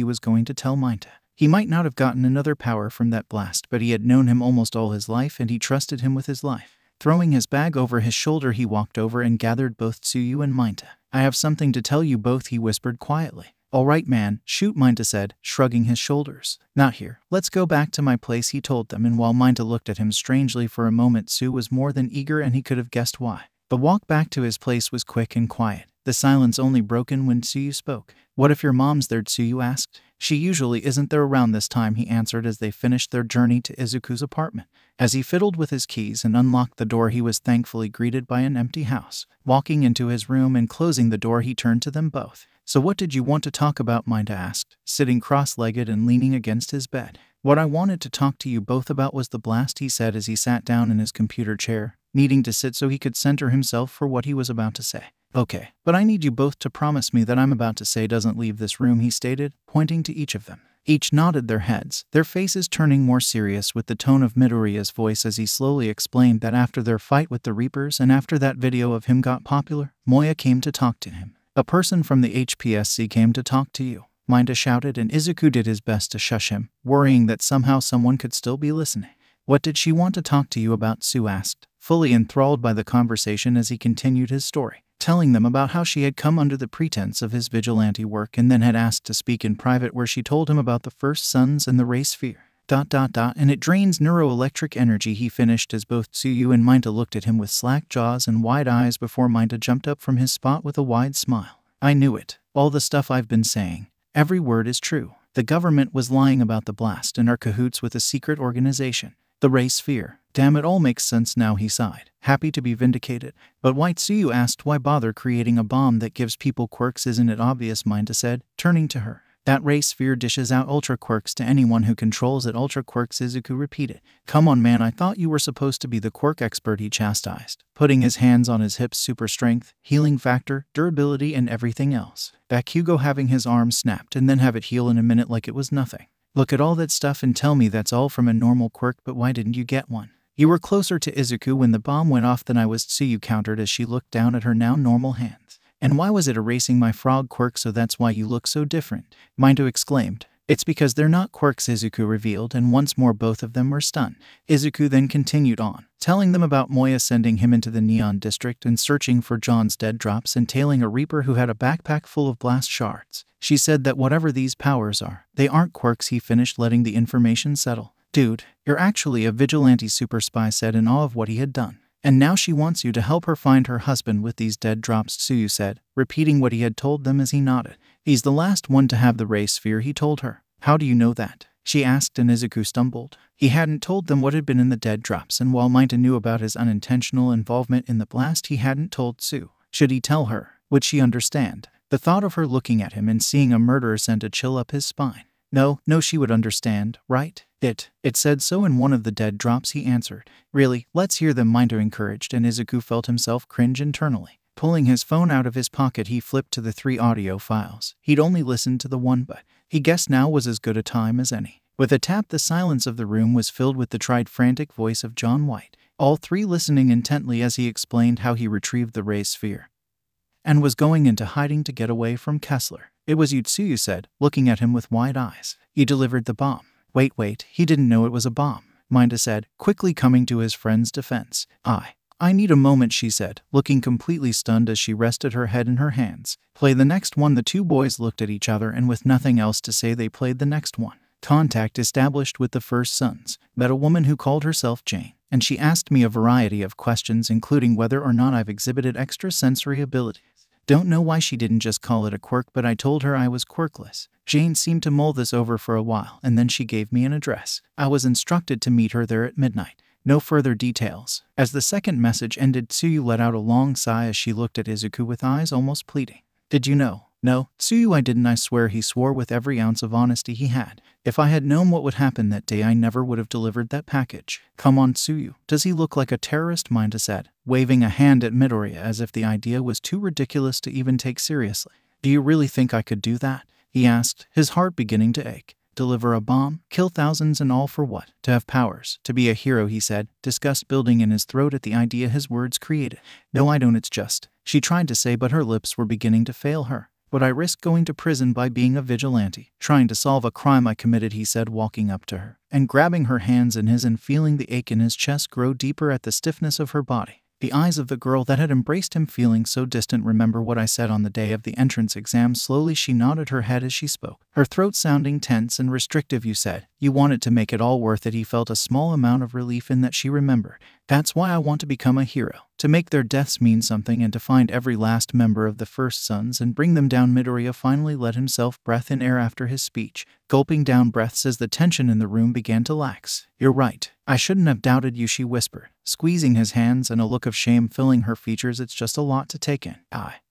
was going to tell 𝗏. He might not have gotten another power from that blast, but he had known him almost all his life and he trusted him with his life. Throwing his bag over his shoulder, he walked over and gathered both Tsuyu and 𝗏. "I have something to tell you both," he whispered quietly. "All right, man, shoot," 𝗏 said, shrugging his shoulders. "Not here. Let's go back to my place," he told them, and while 𝗏 looked at him strangely for a moment, Tsu was more than eager and he could have guessed why. The walk back to his place was quick and quiet, the silence only broken when Tsuyu spoke. "What if your mom's there?" Tsuyu asked. "She usually isn't there around this time," he answered as they finished their journey to Izuku's apartment. As he fiddled with his keys and unlocked the door, he was thankfully greeted by an empty house. Walking into his room and closing the door, he turned to them both. "So what did you want to talk about?" 𝗏 asked, sitting cross-legged and leaning against his bed. "What I wanted to talk to you both about was the blast," he said as he sat down in his computer chair, needing to sit so he could center himself for what he was about to say. "Okay, but I need you both to promise me that I'm about to say doesn't leave this room," he stated, pointing to each of them. Each nodded their heads, their faces turning more serious with the tone of Midoriya's voice as he slowly explained that after their fight with the Reapers and after that video of him got popular, Moya came to talk to him. "A person from the HPSC came to talk to you," 𝗏 shouted, and Izuku did his best to shush him, worrying that somehow someone could still be listening. "What did she want to talk to you about?" Tsu asked, fully enthralled by the conversation as he continued his story, telling them about how she had come under the pretense of his vigilante work and then had asked to speak in private, where she told him about the first sons and the race sphere. And it drains neuroelectric energy," he finished as both Tsuyu and 𝗏 looked at him with slack jaws and wide eyes before 𝗏 jumped up from his spot with a wide smile. "I knew it. All the stuff I've been saying. Every word is true. The government was lying about the blast and are cahoots with a secret organization. The race sphere. Damn, it all makes sense now," he sighed, happy to be vindicated. "But why?" Tsuyu asked. "Why bother creating a bomb that gives people quirks? Isn't it obvious?" 𝗏 said, turning to her. That ray sphere dishes out ultra quirks to anyone who controls it. Ultra quirks, Izuku repeated. Come on man, I thought you were supposed to be the quirk expert, he chastised, putting his hands on his hips. Super strength, healing factor, durability, and everything else. Bakugo having his arm snapped and then have it heal in a minute like it was nothing. Look at all that stuff and tell me that's all from a normal quirk, but why didn't you get one? You were closer to Izuku when the bomb went off than I was, Tsuyu countered as she looked down at her now normal hands. And why was it erasing my frog quirk? So that's why you look so different, 𝗫𝗀 exclaimed. It's because they're not quirks, Izuku revealed, and once more both of them were stunned. Izuku then continued on, telling them about Moya sending him into the Neon District and searching for John's dead drops, entailing a Reaper who had a backpack full of blast shards. She said that whatever these powers are, they aren't quirks, he finished, letting the information settle. Dude, you're actually a vigilante, super spy said in awe of what he had done. And now she wants you to help her find her husband with these dead drops, Tsuyu said, repeating what he had told them as he nodded. He's the last one to have the ray sphere, he told her. How do you know that? She asked, and Izuku stumbled. He hadn't told them what had been in the dead drops, and while 𝗫𝗀 knew about his unintentional involvement in the blast, he hadn't told Tsu. Should he tell her? Would she understand? The thought of her looking at him and seeing a murderer sent a chill up his spine. No, she would understand, right? It said so in one of the dead drops, he answered. Really? Let's hear them, 𝗫𝗀 encouraged, and Izuku felt himself cringe internally. Pulling his phone out of his pocket, he flipped to the 3 audio files. He'd only listened to the one, but he guessed now was as good a time as any. With a tap, the silence of the room was filled with the tried, frantic voice of John White, all 3 listening intently as he explained how he retrieved the ray sphere and was going into hiding to get away from Kessler. It was you, Tsuyu said, looking at him with wide eyes. You delivered the bomb. Wait, he didn't know it was a bomb, 𝗫𝗀 said, quickly coming to his friend's defense. I need a moment, she said, looking completely stunned as she rested her head in her hands. Play the next one. The 2 boys looked at each other, and with nothing else to say, they played the next one. Contact established with the first sons. Met a woman who called herself Jane, and she asked me a variety of questions, including whether or not I've exhibited extrasensory abilities. Don't know why she didn't just call it a quirk, but I told her I was quirkless. Jane seemed to mull this over for a while, and then she gave me an address. I was instructed to meet her there at midnight. No further details. As the second message ended, Tsuyu let out a long sigh as she looked at Izuku with eyes almost pleading. Did you know? No, Tsuyu, I didn't. I swear, he swore with every ounce of honesty he had. If I had known what would happen that day, I never would have delivered that package. Come on, Tsuyu. Does he look like a terrorist? 𝗫𝗀 said, waving a hand at Midoriya as if the idea was too ridiculous to even take seriously. Do you really think I could do that? He asked, his heart beginning to ache. Deliver a bomb? Kill thousands, and all for what? To have powers. To be a hero, he said, disgust building in his throat at the idea his words created. No, I don't. It's just, she tried to say, but her lips were beginning to fail her. Would I risk going to prison by being a vigilante? Trying to solve a crime I committed, he said, walking up to her and grabbing her hands in his and feeling the ache in his chest grow deeper at the stiffness of her body. The eyes of the girl that had embraced him feeling so distant. Remember what I said on the day of the entrance exam? Slowly she nodded her head as she spoke, her throat sounding tense and restrictive. You said you wanted to make it all worth it. He felt a small amount of relief in that she remembered. That's why I want to become a hero. To make their deaths mean something and to find every last member of the first sons and bring them down. Midoriya finally let himself breathe in air after his speech, gulping down breaths as the tension in the room began to lax. You're right. I shouldn't have doubted you, she whispered, squeezing his hands and a look of shame filling her features. It's just a lot to take in.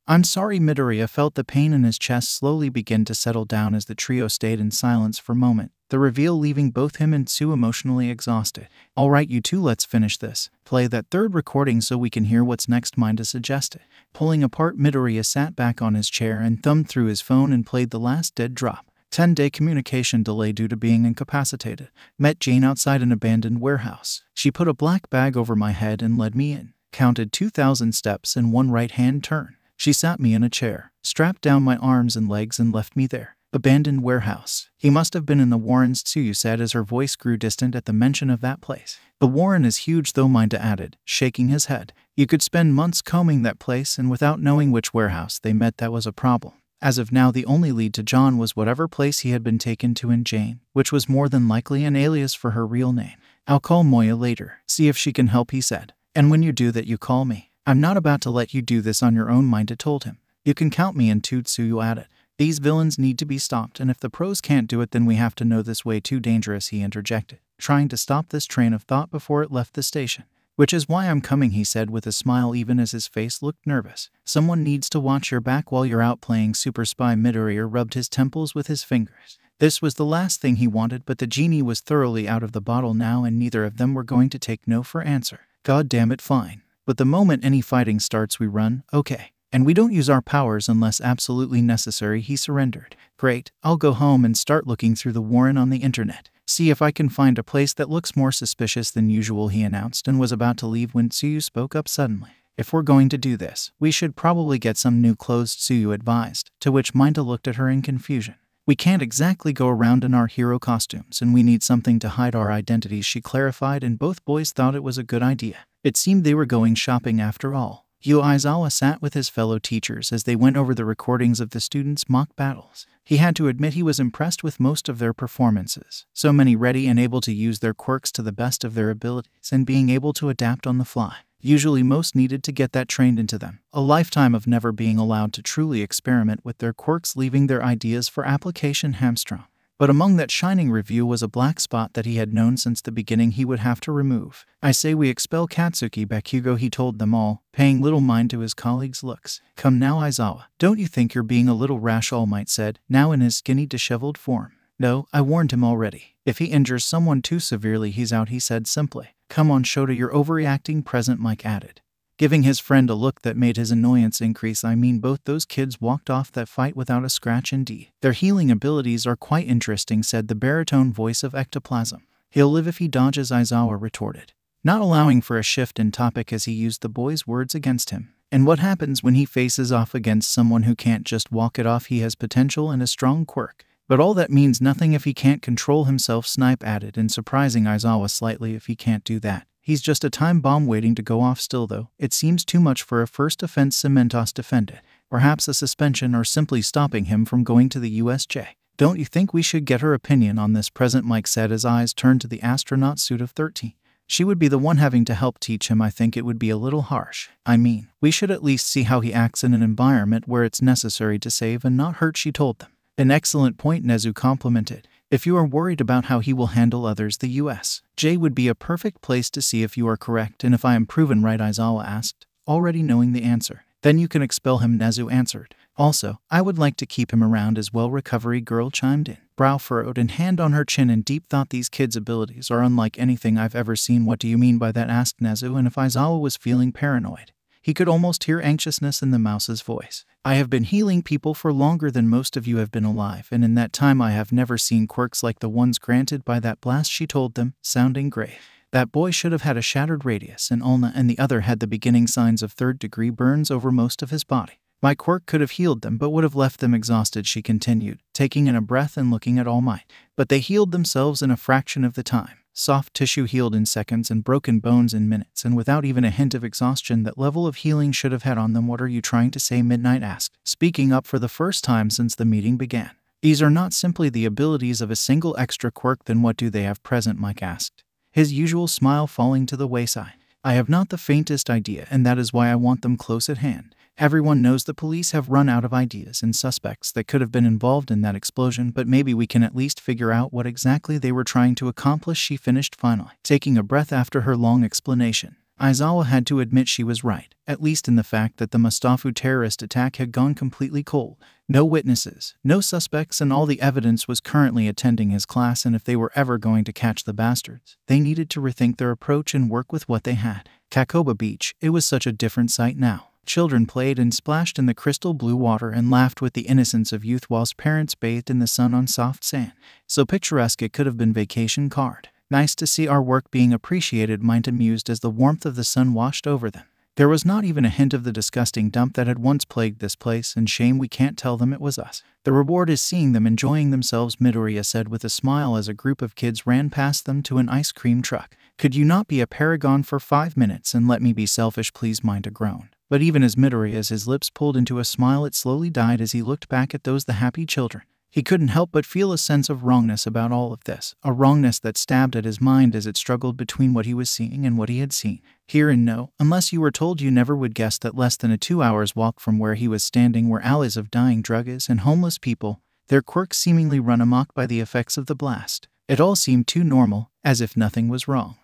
I'm sorry. Midoriya felt the pain in his chest slowly begin to settle down as the trio stayed in silence for a moment, the reveal leaving both him and Tsu emotionally exhausted. All right, you two, let's finish this. Play that 3rd recording so we can hear what's next, 𝗫𝗀 suggested. Pulling apart, Midoriya sat back on his chair and thumbed through his phone and played the last dead drop. 10-day communication delay due to being incapacitated. Met Jane outside an abandoned warehouse. She put a black bag over my head and led me in. Counted 2,000 steps in one right-hand turn. She sat me in a chair, strapped down my arms and legs, and left me there. Abandoned warehouse. He must have been in the Warrens, Tsuyu said as her voice grew distant at the mention of that place. The Warren is huge though, 𝗫𝗀 added, shaking his head. You could spend months combing that place, and without knowing which warehouse they met, that was a problem. As of now, the only lead to John was whatever place he had been taken to in Jane, which was more than likely an alias for her real name. I'll call Moya later, see if she can help, he said. And when you do that, you call me. I'm not about to let you do this on your own, 𝗫𝗀 told him. You can count me in too, Tsuyu added. These villains need to be stopped, and if the pros can't do it, then we have to know. This way too dangerous, he interjected, trying to stop this train of thought before it left the station. Which is why I'm coming, he said with a smile even as his face looked nervous. Someone needs to watch your back while you're out playing super spy. 𝗏𝗟 rubbed his temples with his fingers. This was the last thing he wanted, but the genie was thoroughly out of the bottle now and neither of them were going to take no for answer. God damn it, fine. But the moment any fighting starts we run, okay. And we don't use our powers unless absolutely necessary, he surrendered. Great, I'll go home and start looking through the warrant on the internet. See if I can find a place that looks more suspicious than usual, he announced and was about to leave when 𝐶𝐬 spoke up suddenly. If we're going to do this, we should probably get some new clothes, 𝐶𝐬 advised, to which 𝗀𝗏 looked at her in confusion. We can't exactly go around in our hero costumes and we need something to hide our identities, she clarified, and both boys thought it was a good idea. It seemed they were going shopping after all. Aizawa sat with his fellow teachers as they went over the recordings of the students' mock battles. He had to admit he was impressed with most of their performances. So many ready and able to use their quirks to the best of their abilities and being able to adapt on the fly. Usually most needed to get that trained into them. A lifetime of never being allowed to truly experiment with their quirks, leaving their ideas for application hamstrung. But among that shining review was a black spot that he had known since the beginning he would have to remove. I say we expel Katsuki Bakugo, he told them all, paying little mind to his colleagues' looks. Come now, Aizawa, don't you think you're being a little rash? All Might said, now in his skinny disheveled form. No, I warned him already. If he injures someone too severely he's out, he said simply. Come on Shota, you're overreacting, Present Mike added, giving his friend a look that made his annoyance increase. I mean, both those kids walked off that fight without a scratch indeed. Their healing abilities are quite interesting, said the baritone voice of ectoplasm. He'll live if he dodges, Aizawa retorted, not allowing for a shift in topic as he used the boy's words against him. And what happens when he faces off against someone who can't just walk it off? He has potential and a strong quirk. But all that means nothing if he can't control himself, Snipe added, and surprising Aizawa slightly. If he can't do that, he's just a time bomb waiting to go off. Still though, it seems too much for a first offense, Cementos defended. Perhaps a suspension or simply stopping him from going to the USJ. Don't you think we should get her opinion on this? Present Mike said, his eyes turned to the astronaut suit of 13. She would be the one having to help teach him. I think it would be a little harsh. I mean, we should at least see how he acts in an environment where it's necessary to save and not hurt, she told them. An excellent point, Nezu complimented. If you are worried about how he will handle others, the USJ would be a perfect place to see if you are correct and if I am proven right, Aizawa asked, already knowing the answer. Then you can expel him, Nezu answered. Also, I would like to keep him around as well, Recovery Girl chimed in, brow furrowed and hand on her chin in deep thought. These kids' abilities are unlike anything I've ever seen. What do you mean by that? asked Nezu, and if Aizawa was feeling paranoid, he could almost hear anxiousness in the mouse's voice. I have been healing people for longer than most of you have been alive, and in that time I have never seen quirks like the ones granted by that blast, she told them, sounding grave. That boy should have had a shattered radius, and ulna, and the other had the beginning signs of third-degree burns over most of his body. My quirk could have healed them but would have left them exhausted, she continued, taking in a breath and looking at All Might. But they healed themselves in a fraction of the time. Soft tissue healed in seconds and broken bones in minutes, and without even a hint of exhaustion that level of healing should have had on them. What are you trying to say? Midnight asked, speaking up for the first time since the meeting began. These are not simply the abilities of a single extra quirk. Then what do they have? Present Mike asked, his usual smile falling to the wayside. I have not the faintest idea, and that is why I want them close at hand. Everyone knows the police have run out of ideas and suspects that could have been involved in that explosion, but maybe we can at least figure out what exactly they were trying to accomplish, she finished finally, taking a breath after her long explanation. Aizawa had to admit she was right, at least in the fact that the Mustafa terrorist attack had gone completely cold. No witnesses, no suspects, and all the evidence was currently attending his class, and if they were ever going to catch the bastards, they needed to rethink their approach and work with what they had. Kakoba Beach, it was such a different sight now. Children played and splashed in the crystal blue water and laughed with the innocence of youth whilst parents bathed in the sun on soft sand. So picturesque it could have been vacation card. Nice to see our work being appreciated, Mind amused as the warmth of the sun washed over them. There was not even a hint of the disgusting dump that had once plagued this place, and shame we can't tell them it was us. The reward is seeing them enjoying themselves, Midoriya said with a smile as a group of kids ran past them to an ice cream truck. Could you not be a paragon for 5 minutes and let me be selfish, please? Mind groaned. But even as Midoriya's his lips pulled into a smile, it slowly died as he looked back at the happy children. He couldn't help but feel a sense of wrongness about all of this, a wrongness that stabbed at his mind as it struggled between what he was seeing and what he had seen. Here and no, unless you were told, you never would guess that less than a 2 hours walk from where he was standing were alleys of dying druggies and homeless people, their quirks seemingly run amok by the effects of the blast. It all seemed too normal, as if nothing was wrong.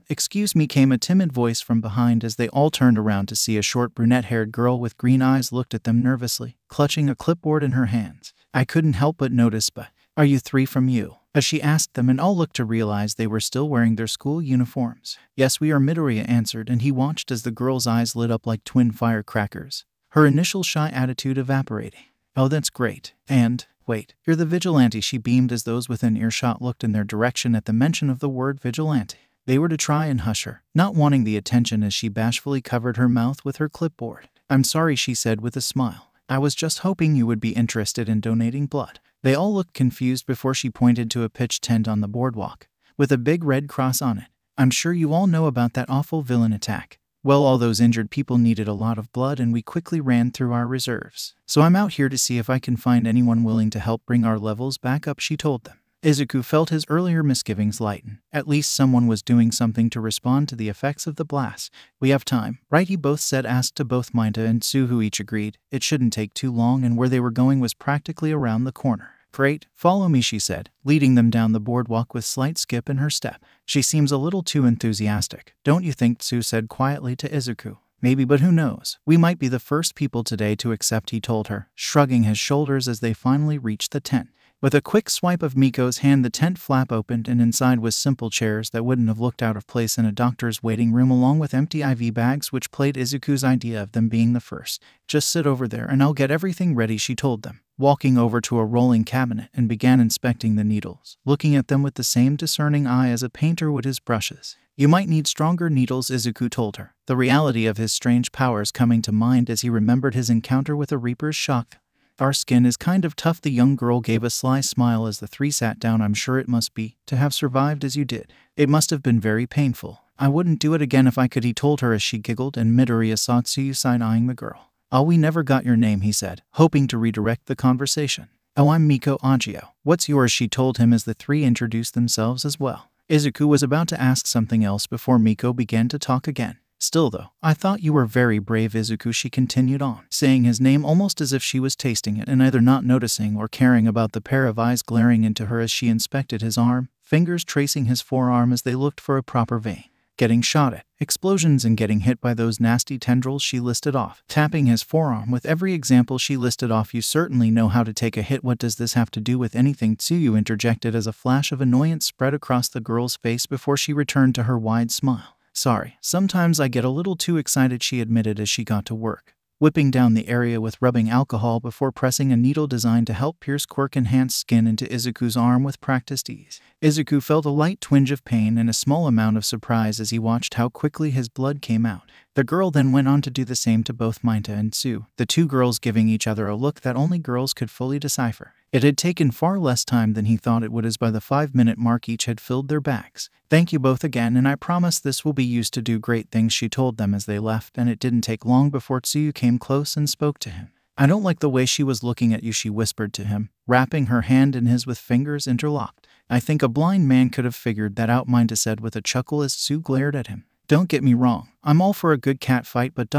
Excuse me," came a timid voice from behind as they all turned around to see a short brunette-haired girl with green eyes looked at them nervously, clutching a clipboard in her hands. "I couldn't help but notice, but are you three from you?" as she asked them, and all looked to realize they were still wearing their school uniforms. "Yes, we are," 𝗵𝐿 answered, and he watched as the girl's eyes lit up like twin firecrackers, her initial shy attitude evaporating. "Oh, that's great. And, wait, you're the vigilante," she beamed as those within earshot looked in their direction at the mention of the word vigilante. They were to try and hush her, not wanting the attention as she bashfully covered her mouth with her clipboard. "I'm sorry," she said with a smile. "I was just hoping you would be interested in donating blood." They all looked confused before she pointed to a pitched tent on the boardwalk, with a big red cross on it. "I'm sure you all know about that awful villain attack. Well, all those injured people needed a lot of blood and we quickly ran through our reserves. So I'm out here to see if I can find anyone willing to help bring our levels back up," she told them. Izuku felt his earlier misgivings lighten. At least someone was doing something to respond to the effects of the blast. "We have time, right?" he both said, asked to both 𝗫𝗀 and 𝐸, who each agreed. It shouldn't take too long, and where they were going was practically around the corner. "Great, follow me," she said, leading them down the boardwalk with slight skip in her step. "She seems a little too enthusiastic, don't you think?" 𝐸 said quietly to Izuku. "Maybe, but who knows? We might be the first people today to accept," he told her, shrugging his shoulders as they finally reached the tent. With a quick swipe of Miko's hand, the tent flap opened, and inside was simple chairs that wouldn't have looked out of place in a doctor's waiting room, along with empty IV bags, which played Izuku's idea of them being the first. "Just sit over there and I'll get everything ready," she told them, walking over to a rolling cabinet and began inspecting the needles, looking at them with the same discerning eye as a painter would his brushes. "You might need stronger needles," Izuku told her, the reality of his strange powers coming to mind as he remembered his encounter with a Reaper's shock. "Our skin is kind of tough." The young girl gave a sly smile as the three sat down. "I'm sure it must be, to have survived as you did. It must have been very painful." "I wouldn't do it again if I could," he told her as she giggled, and 𝗵𝐿 saw 𝐸 side-eyeing the girl. "Oh, we never got your name," he said, hoping to redirect the conversation. "Oh, I'm Miko 𝐀𝐦. What's yours?" she told him as the three introduced themselves as well. Izuku was about to ask something else before Miko began to talk again. "Still though, I thought you were very brave, Izuku," she continued on, saying his name almost as if she was tasting it and either not noticing or caring about the pair of eyes glaring into her as she inspected his arm, fingers tracing his forearm as they looked for a proper vein. "Getting shot at, explosions, and getting hit by those nasty tendrils," she listed off, tapping his forearm with every example she listed off. "You certainly know how to take a hit. What does this have to do with anything?" 𝐸 interjected as a flash of annoyance spread across the girl's face before she returned to her wide smile. "Sorry, sometimes I get a little too excited," she admitted as she got to work, whipping down the area with rubbing alcohol before pressing a needle designed to help pierce quirk-enhanced skin into Izuku's arm with practiced ease. Izuku felt a light twinge of pain and a small amount of surprise as he watched how quickly his blood came out. The girl then went on to do the same to both 𝗫𝗀 and 𝐸, the two girls giving each other a look that only girls could fully decipher. It had taken far less time than he thought it would, as by the 5-minute mark each had filled their bags. "Thank you both again, and I promise this will be used to do great things," she told them as they left, and it didn't take long before 𝐸 came close and spoke to him. "I don't like the way she was looking at you," she whispered to him, wrapping her hand in his with fingers interlocked. "I think a blind man could have figured that out," 𝗫𝗀 said with a chuckle as 𝐸 glared at him. "Don't get me wrong, I'm all for a good cat fight, but ...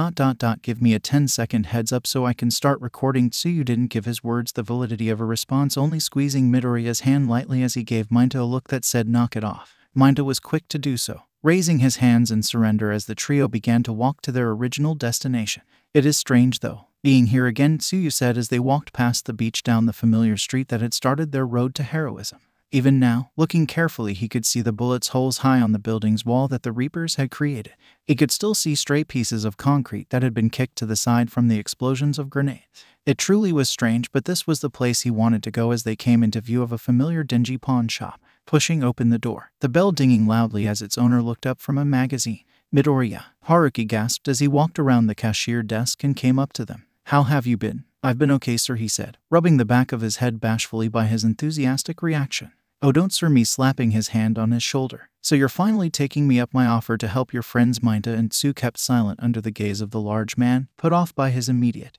give me a 10-second heads up so I can start recording." 𝐸 didn't give his words the validity of a response, only squeezing 𝗵𝐿's hand lightly as he gave 𝗫𝗀 a look that said, "Knock it off." 𝗫𝗀 was quick to do so, raising his hands in surrender as the trio began to walk to their original destination. "It is strange, though, being here again," 𝐸 said as they walked past the beach down the familiar street that had started their road to heroism. Even now, looking carefully, he could see the bullets holes high on the building's wall that the Reapers had created. He could still see stray pieces of concrete that had been kicked to the side from the explosions of grenades. It truly was strange, but this was the place he wanted to go as they came into view of a familiar dingy pawn shop. Pushing open the door, the bell dinging loudly as its owner looked up from a magazine. "Midoriya," Haruki gasped as he walked around the cashier desk and came up to them. "How have you been?" "I've been okay, sir," he said, rubbing the back of his head bashfully by his enthusiastic reaction. "Oh, don't sir," me slapping his hand on his shoulder. "So you're finally taking me up my offer to help your friends?" 𝗫𝗀 and 𝐸 kept silent under the gaze of the large man, put off by his immediate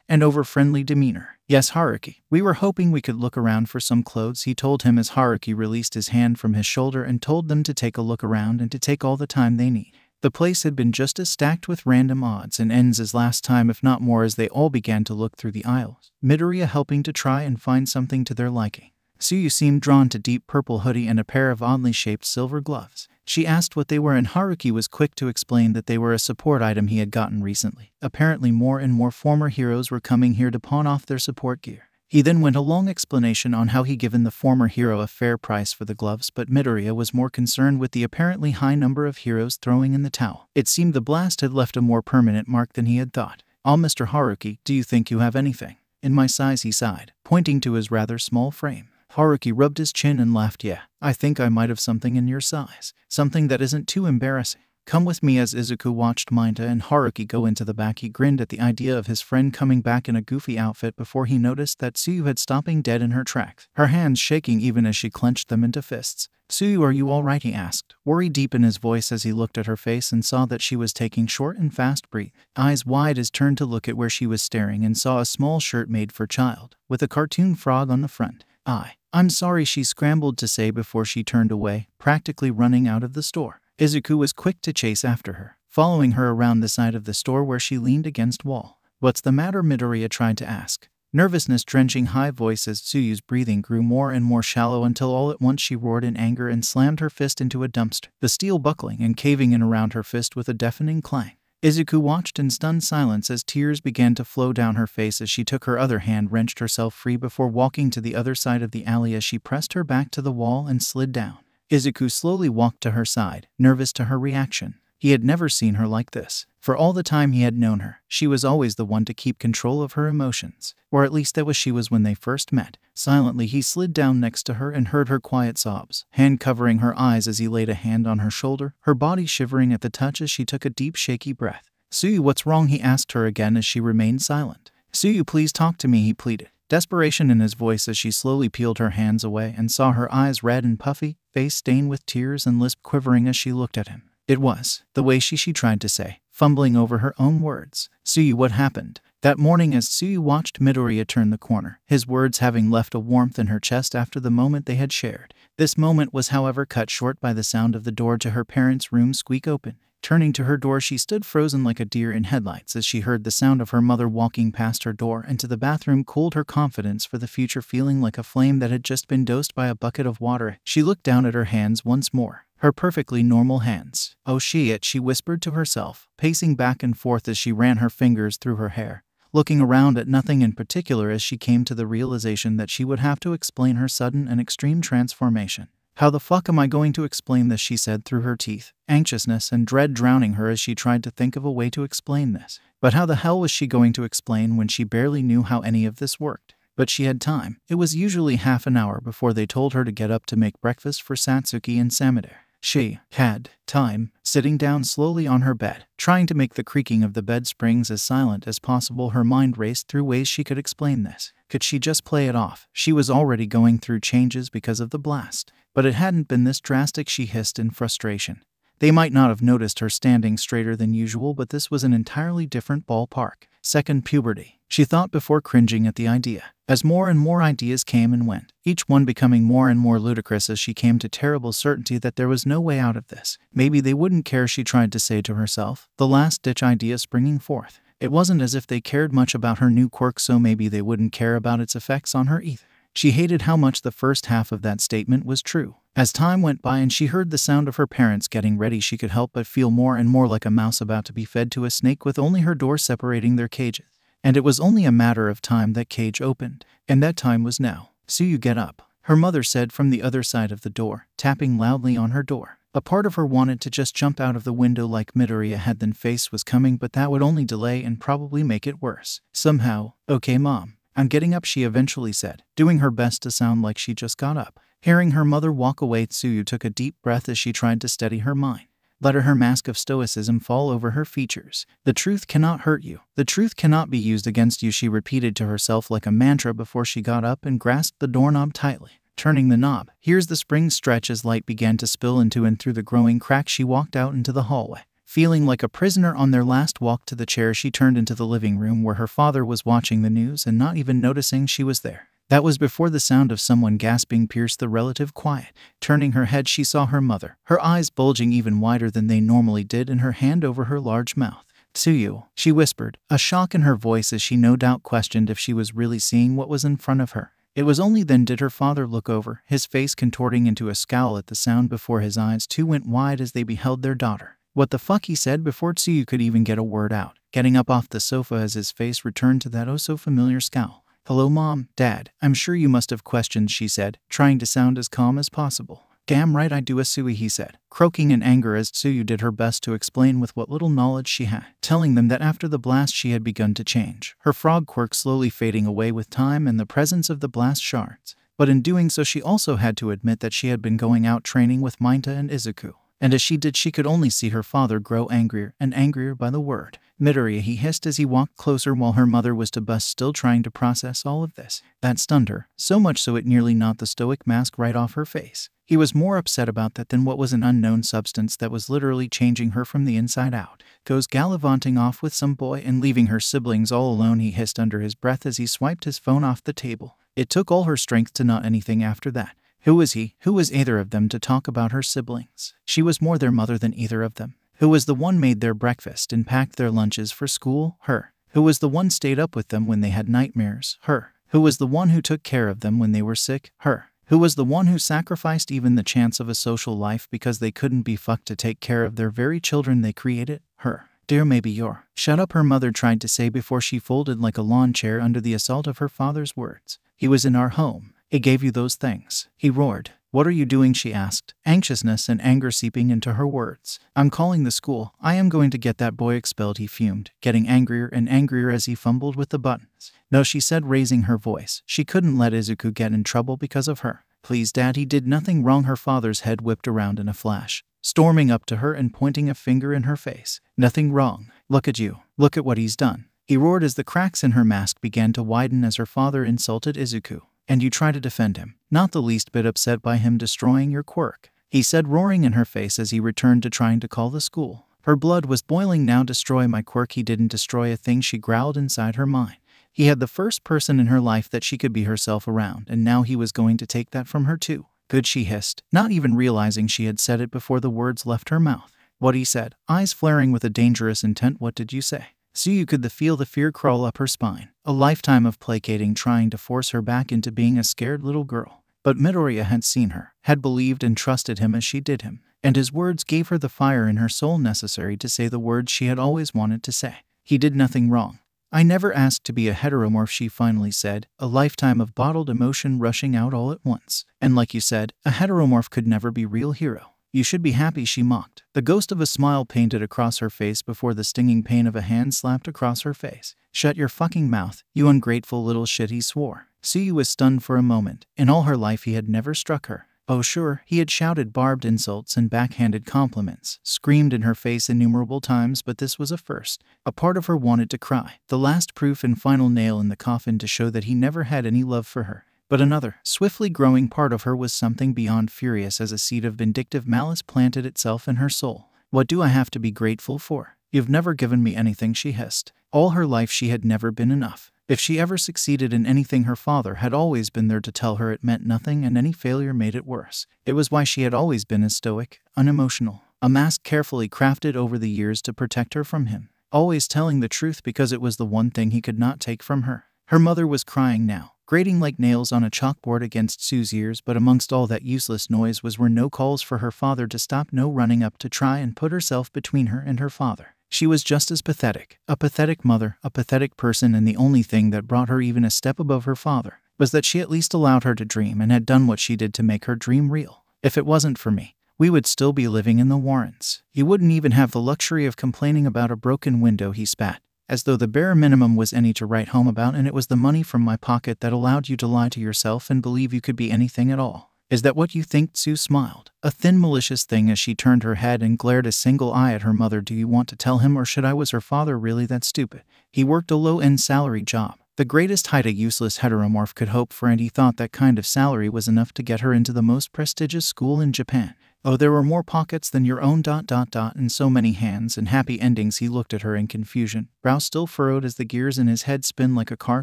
and over-friendly demeanor. "Yes, Haruki. We were hoping we could look around for some clothes," he told him as Haruki released his hand from his shoulder and told them to take a look around and to take all the time they need. The place had been just as stacked with random odds and ends as last time, if not more, as they all began to look through the aisles, 𝗵𝗿 helping to try and find something to their liking. 𝐸 seemed drawn to deep purple hoodie and a pair of oddly shaped silver gloves. She asked what they were, and Haruki was quick to explain that they were a support item he had gotten recently. Apparently more and more former heroes were coming here to pawn off their support gear. He then went a long explanation on how he given the former hero a fair price for the gloves, but Midoriya was more concerned with the apparently high number of heroes throwing in the towel. It seemed the blast had left a more permanent mark than he had thought. "Ah, Mr. Haruki, do you think you have anything in my size?" he sighed, pointing to his rather small frame. Haruki rubbed his chin and laughed. "Yeah, I think I might have something in your size. Something that isn't too embarrassing. Come with me." As Izuku watched Mayuta and Haruki go into the back, he grinned at the idea of his friend coming back in a goofy outfit before he noticed that Tsuyu had stopping dead in her tracks, her hands shaking even as she clenched them into fists. "Tsuyu, are you all right?" he asked, worry deep in his voice as he looked at her face and saw that she was taking short and fast breaths. Eyes wide, as turned to look at where she was staring and saw a small shirt made for child, with a cartoon frog on the front. I'm sorry," she scrambled to say before she turned away, practically running out of the store. Izuku was quick to chase after her, following her around the side of the store where she leaned against wall. "What's the matter?" Midoriya tried to ask. Nervousness drenching high voice as Tsuyu's breathing grew more and more shallow until all at once she roared in anger and slammed her fist into a dumpster, the steel buckling and caving in around her fist with a deafening clang. Izuku watched in stunned silence as tears began to flow down her face as she took her other hand, wrenched herself free before walking to the other side of the alley as she pressed her back to the wall and slid down. Izuku slowly walked to her side, nervous to her reaction. He had never seen her like this. For all the time he had known her, she was always the one to keep control of her emotions. Or at least that was she was when they first met. Silently he slid down next to her and heard her quiet sobs, hand covering her eyes as he laid a hand on her shoulder, her body shivering at the touch as she took a deep shaky breath. "Tsuyu, what's wrong?" he asked her again as she remained silent. "Tsuyu, please talk to me," he pleaded, desperation in his voice as she slowly peeled her hands away and saw her eyes red and puffy, face stained with tears and lisp quivering as she looked at him. It was the way she tried to say, fumbling over her own words. "Tsuyu, what happened?" That morning as Tsuyu watched Midoriya turn the corner, his words having left a warmth in her chest after the moment they had shared. This moment was however cut short by the sound of the door to her parents' room squeak open. Turning to her door, she stood frozen like a deer in headlights as she heard the sound of her mother walking past her door into the bathroom cooled her confidence for the future, feeling like a flame that had just been dosed by a bucket of water. She looked down at her hands once more. Her perfectly normal hands. "Oh shit," she whispered to herself, pacing back and forth as she ran her fingers through her hair, looking around at nothing in particular as she came to the realization that she would have to explain her sudden and extreme transformation. "How the fuck am I going to explain this?" she said through her teeth, anxiousness and dread drowning her as she tried to think of a way to explain this. But how the hell was she going to explain when she barely knew how any of this worked? But she had time. It was usually half an hour before they told her to get up to make breakfast for Satsuki and Samudera. She had time, sitting down slowly on her bed, trying to make the creaking of the bed springs as silent as possible. Her mind raced through ways she could explain this. Could she just play it off? She was already going through changes because of the blast. But it hadn't been this drastic, she hissed in frustration. They might not have noticed her standing straighter than usual, but this was an entirely different ballpark. Second puberty, she thought before cringing at the idea. As more and more ideas came and went, each one becoming more and more ludicrous as she came to terrible certainty that there was no way out of this. Maybe they wouldn't care, she tried to say to herself, the last-ditch idea springing forth. It wasn't as if they cared much about her new quirk, so maybe they wouldn't care about its effects on her either. She hated how much the first half of that statement was true. As time went by and she heard the sound of her parents getting ready, she could help but feel more and more like a mouse about to be fed to a snake with only her door separating their cages. And it was only a matter of time that cage opened. And that time was now. "Tsuyu, get up," her mother said from the other side of the door, tapping loudly on her door. A part of her wanted to just jump out of the window like Midoriya had, then face was coming, but that would only delay and probably make it worse. Somehow, "Okay, Mom, I'm getting up," she eventually said, doing her best to sound like she just got up. Hearing her mother walk away, Tsuyu took a deep breath as she tried to steady her mind. Let her mask of stoicism fall over her features. "The truth cannot hurt you. The truth cannot be used against you," she repeated to herself like a mantra before she got up and grasped the doorknob tightly. Turning the knob, here's the spring stretch as light began to spill into and through the growing crack. She walked out into the hallway. Feeling like a prisoner on their last walk to the chair, she turned into the living room where her father was watching the news and not even noticing she was there. That was before the sound of someone gasping pierced the relative quiet. Turning her head, she saw her mother, her eyes bulging even wider than they normally did, and her hand over her large mouth. "Tsuyu," she whispered, a shock in her voice as she no doubt questioned if she was really seeing what was in front of her. It was only then did her father look over, his face contorting into a scowl at the sound before his eyes too went wide as they beheld their daughter. "What the fuck?" he said before 𝐀𝐦 could even get a word out, getting up off the sofa as his face returned to that oh-so-familiar scowl. "Hello, Mom, Dad. I'm sure you must have questions," she said, trying to sound as calm as possible. "Damn right I do, 𝐀𝐦," he said, croaking in anger as 𝐀𝐦 did her best to explain with what little knowledge she had, telling them that after the blast she had begun to change, her frog quirk slowly fading away with time and the presence of the blast shards. But in doing so she also had to admit that she had been going out training with 𝐴𝐻𝐻 and 𝐬𝐻𝐻. And as she did, she could only see her father grow angrier and angrier by the word. "𝐴𝐻𝐻," he hissed as he walked closer while her mother was to bust, still trying to process all of this. That stunned her, so much so it nearly knocked the stoic mask right off her face. He was more upset about that than what was an unknown substance that was literally changing her from the inside out. "Goes gallivanting off with some boy and leaving her siblings all alone," he hissed under his breath as he swiped his phone off the table. It took all her strength to not anything after that. Who was he? Who was either of them to talk about her siblings? She was more their mother than either of them. Who was the one made their breakfast and packed their lunches for school? Her. Who was the one stayed up with them when they had nightmares? Her. Who was the one who took care of them when they were sick? Her. Who was the one who sacrificed even the chance of a social life because they couldn't be fucked to take care of their very children they created? Her. "Dear, maybe you're..." "Shut up," her mother tried to say before she folded like a lawn chair under the assault of her father's words. "He was in our home. He gave you those things," he roared. "What are you doing?" she asked, anxiousness and anger seeping into her words. "I'm calling the school. I am going to get that boy expelled," he fumed, getting angrier and angrier as he fumbled with the buttons. "No," she said, raising her voice. She couldn't let 𝐬𝐻𝐻 get in trouble because of her. "Please, Dad, he did nothing wrong." Her father's head whipped around in a flash, storming up to her and pointing a finger in her face. "Nothing wrong. Look at you. Look at what he's done," he roared as the cracks in her mask began to widen as her father insulted 𝐬𝐻𝐻. "And you try to defend him, not the least bit upset by him destroying your quirk," he said, roaring in her face as he returned to trying to call the school. Her blood was boiling now. "Destroy my quirk? He didn't destroy a thing," she growled inside her mind. He had the first person in her life that she could be herself around, and now he was going to take that from her too. "Good," she hissed, not even realizing she had said it before the words left her mouth. "What?" he said, eyes flaring with a dangerous intent. "What did you say?" 𝐀𝐦 could feel the fear crawl up her spine. A lifetime of placating trying to force her back into being a scared little girl. But Midoriya had seen her, had believed and trusted him as she did him, and his words gave her the fire in her soul necessary to say the words she had always wanted to say. "He did nothing wrong. I never asked to be a heteromorph," she finally said, a lifetime of bottled emotion rushing out all at once. "And like you said, a heteromorph could never be real hero. You should be happy," she mocked. The ghost of a smile painted across her face before the stinging pain of a hand slapped across her face. "Shut your fucking mouth, you ungrateful little shit," he swore. 𝐀𝐦 was stunned for a moment. In all her life he had never struck her. Oh sure, he had shouted barbed insults and backhanded compliments, screamed in her face innumerable times, but this was a first. A part of her wanted to cry, the last proof and final nail in the coffin to show that he never had any love for her. But another, swiftly growing part of her was something beyond furious as a seed of vindictive malice planted itself in her soul. "What do I have to be grateful for? You've never given me anything," she hissed. All her life she had never been enough. If she ever succeeded in anything, her father had always been there to tell her it meant nothing, and any failure made it worse. It was why she had always been as stoic, unemotional, a mask carefully crafted over the years to protect her from him. Always telling the truth because it was the one thing he could not take from her. Her mother was crying now, grating like nails on a chalkboard against 𝐀𝐦's ears, but amongst all that useless noise were no calls for her father to stop, no running up to try and put herself between her and her father. She was just as pathetic, a pathetic mother, a pathetic person, and the only thing that brought her even a step above her father was that she at least allowed her to dream and had done what she did to make her dream real. "If it wasn't for me, we would still be living in the Warrens. You wouldn't even have the luxury of complaining about a broken window," he spat, as though the bare minimum was any to write home about, "and it was the money from my pocket that allowed you to lie to yourself and believe you could be anything at all. Is that what you think?" 𝐀𝐦 smiled, a thin malicious thing as she turned her head and glared a single eye at her mother. "Do you want to tell him, or should I? Was her father really that stupid? He worked a low-end salary job, the greatest height a useless heteromorph could hope for, and he thought that kind of salary was enough to get her into the most prestigious school in Japan. Oh, there were more pockets than your own ... and so many hands and happy endings." He looked at her in confusion, brow still furrowed as the gears in his head spun like a car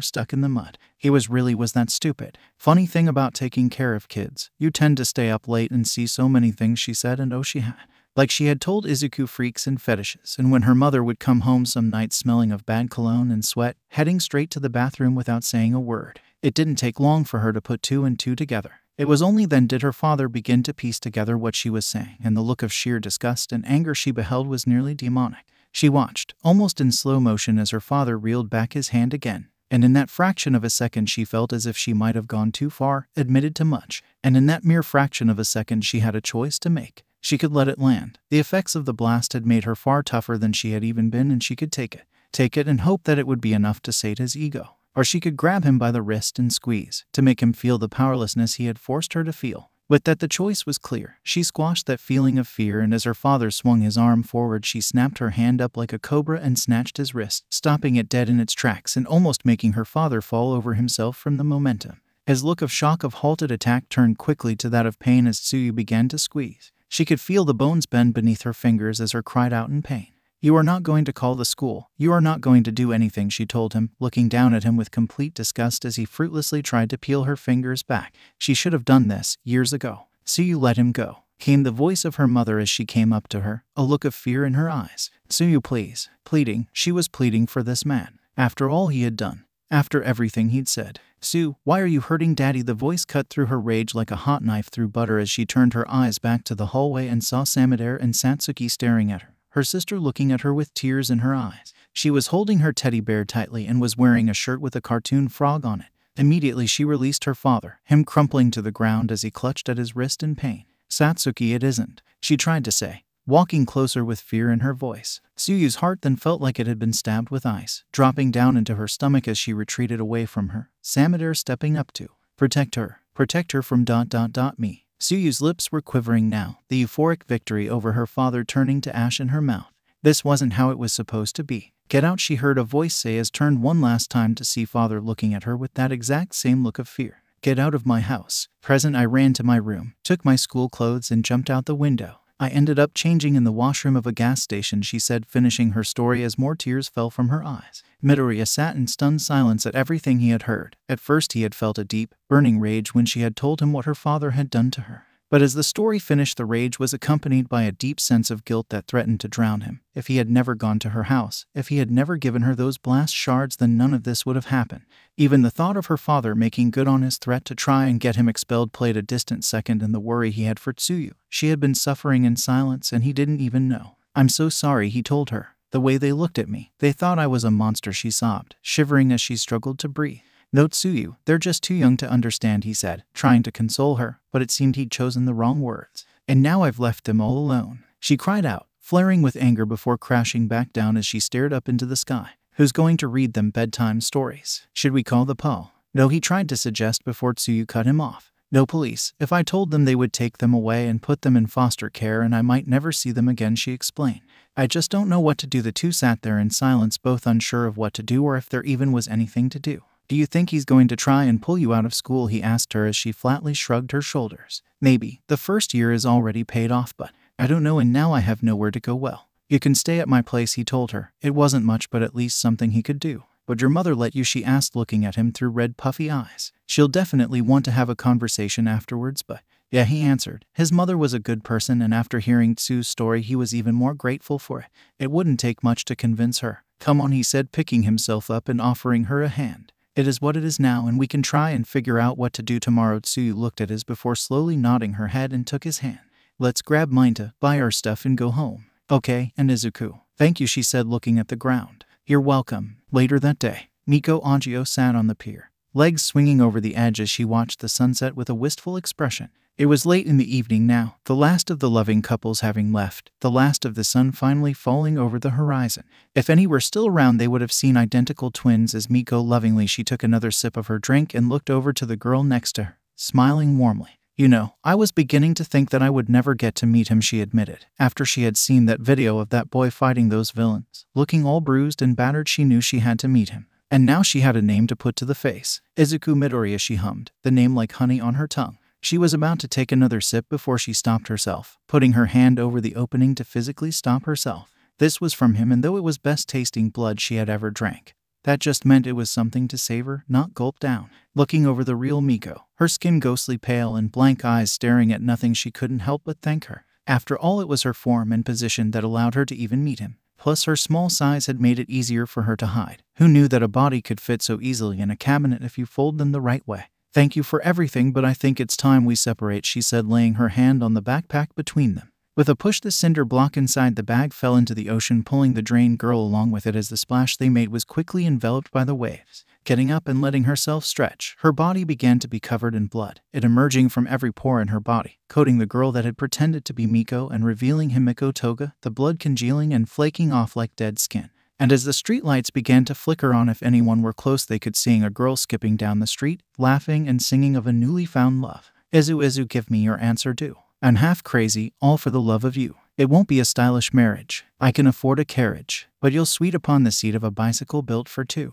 stuck in the mud. He was that stupid. "Funny thing about taking care of kids, you tend to stay up late and see so many things," she said, and oh, she had. Like she had told 𝐬𝐻𝐻 freaks and fetishes, and when her mother would come home some night smelling of bad cologne and sweat, heading straight to the bathroom without saying a word, It didn't take long for her to put two and two together. It was only then did her father begin to piece together what she was saying, and the look of sheer disgust and anger she beheld was nearly demonic. She watched, almost in slow motion, as her father reeled back his hand again. And in that fraction of a second she felt as if she might have gone too far, admitted to much. And in that mere fraction of a second she had a choice to make. She could let it land. The effects of the blast had made her far tougher than she had even been, and she could take it. Take it and hope that it would be enough to sate his ego. Or she could grab him by the wrist and squeeze, to make him feel the powerlessness he had forced her to feel. But that the choice was clear. She squashed that feeling of fear, and as her father swung his arm forward, she snapped her hand up like a cobra and snatched his wrist, stopping it dead in its tracks and almost making her father fall over himself from the momentum. His look of shock of halted attack turned quickly to that of pain as 𝐸𝐸 began to squeeze. She could feel the bones bend beneath her fingers as her cried out in pain. "You are not going to call the school. You are not going to do anything," she told him, looking down at him with complete disgust as he fruitlessly tried to peel her fingers back. "She should have done this years ago." "𝐸𝐸, let him go," came the voice of her mother as she came up to her, a look of fear in her eyes. "𝐸𝐸, please." Pleading. She was pleading for this man. After all he had done. After everything he'd said. "𝐸𝐸, why are you hurting Daddy?" The voice cut through her rage like a hot knife through butter as she turned her eyes back to the hallway and saw 𝐲𝐸 and Satsuki staring at her sister looking at her with tears in her eyes. She was holding her teddy bear tightly and was wearing a shirt with a cartoon frog on it. Immediately she released her father, him crumpling to the ground as he clutched at his wrist in pain. "Satsuki, it isn't," she tried to say, walking closer with fear in her voice. 𝐸𝐸's heart then felt like it had been stabbed with ice, dropping down into her stomach as she retreated away from her. 𝐲𝐸 stepping up to protect her from ... me. 𝐸𝐸's lips were quivering now, the euphoric victory over her father turning to ash in her mouth. This wasn't how it was supposed to be. "Get out," she heard a voice say as turned one last time to see father looking at her with that exact same look of fear. "Get out of my house." Present, I ran to my room, took my school clothes and jumped out the window. "I ended up changing in the washroom of a gas station," she said, finishing her story as more tears fell from her eyes. Midoriya sat in stunned silence at everything he had heard. At first he had felt a deep, burning rage when she had told him what her father had done to her. But as the story finished, the rage was accompanied by a deep sense of guilt that threatened to drown him. If he had never gone to her house, if he had never given her those blast shards, then none of this would have happened. Even the thought of her father making good on his threat to try and get him expelled played a distant second in the worry he had for 𝐸𝐸. She had been suffering in silence and he didn't even know. "I'm so sorry," he told her. "The way they looked at me. They thought I was a monster," she sobbed, shivering as she struggled to breathe. "No, 𝐸𝐸, they're just too young to understand," he said, trying to console her, but it seemed he'd chosen the wrong words. "And now I've left them all alone," she cried out, flaring with anger before crashing back down as she stared up into the sky. "Who's going to read them bedtime stories? Should we call the PO?" "No," he tried to suggest before 𝐸𝐸 cut him off. "No police. If I told them, they would take them away and put them in foster care and I might never see them again," she explained. "I just don't know what to do." The two sat there in silence, both unsure of what to do or if there even was anything to do. "Do you think he's going to try and pull you out of school?" he asked her as she flatly shrugged her shoulders. "Maybe. The first year is already paid off, but I don't know, and now I have nowhere to go." "Well, you can stay at my place," he told her. It wasn't much, but at least something he could do. "Would your mother let you?" she asked, looking at him through red puffy eyes. "She'll definitely want to have a conversation afterwards, but..." "Yeah," he answered. His mother was a good person, and after hearing 𝐸𝐸's story he was even more grateful for it. It wouldn't take much to convince her. "Come on," he said, picking himself up and offering her a hand. "It is what it is now, and we can try and figure out what to do tomorrow." 𝐸𝐸 looked at his before slowly nodding her head and took his hand. "Let's grab mine to buy our stuff and go home." "Okay, and Izuku." "Thank you," she said, looking at the ground. "You're welcome." Later that day, Miko Anjio sat on the pier, legs swinging over the edge as she watched the sunset with a wistful expression. It was late in the evening now, the last of the loving couples having left, the last of the sun finally falling over the horizon. If any were still around, they would have seen identical twins. As Miko lovingly she took another sip of her drink and looked over to the girl next to her, smiling warmly. "You know, I was beginning to think that I would never get to meet him," she admitted. After she had seen that video of that boy fighting those villains, looking all bruised and battered, she knew she had to meet him. And now she had a name to put to the face. "Izuku Midoriya," she hummed, the name like honey on her tongue. She was about to take another sip before she stopped herself, putting her hand over the opening to physically stop herself. This was from him, and though it was best tasting blood she had ever drank, that just meant it was something to savor, not gulp down. Looking over the real Miko, her skin ghostly pale and blank eyes staring at nothing, she couldn't help but thank her. After all, it was her form and position that allowed her to even meet him. Plus, her small size had made it easier for her to hide. Who knew that a body could fit so easily in a cabinet if you fold them the right way? Thank you for everything, but I think it's time we separate, she said, laying her hand on the backpack between them. With a push, the cinder block inside the bag fell into the ocean, pulling the drained girl along with it as the splash they made was quickly enveloped by the waves. Getting up and letting herself stretch, her body began to be covered in blood, it emerging from every pore in her body, coating the girl that had pretended to be Miko and revealing 𝐴𝐻𝐼, the blood congealing and flaking off like dead skin. And as the streetlights began to flicker on, if anyone were close they could see a girl skipping down the street, laughing and singing of a newly found love. 𝐬𝐻𝐼, give me your answer, do. I'm half crazy, all for the love of you. It won't be a stylish marriage. I can afford a carriage, but you'll sweet upon the seat of a bicycle built for two.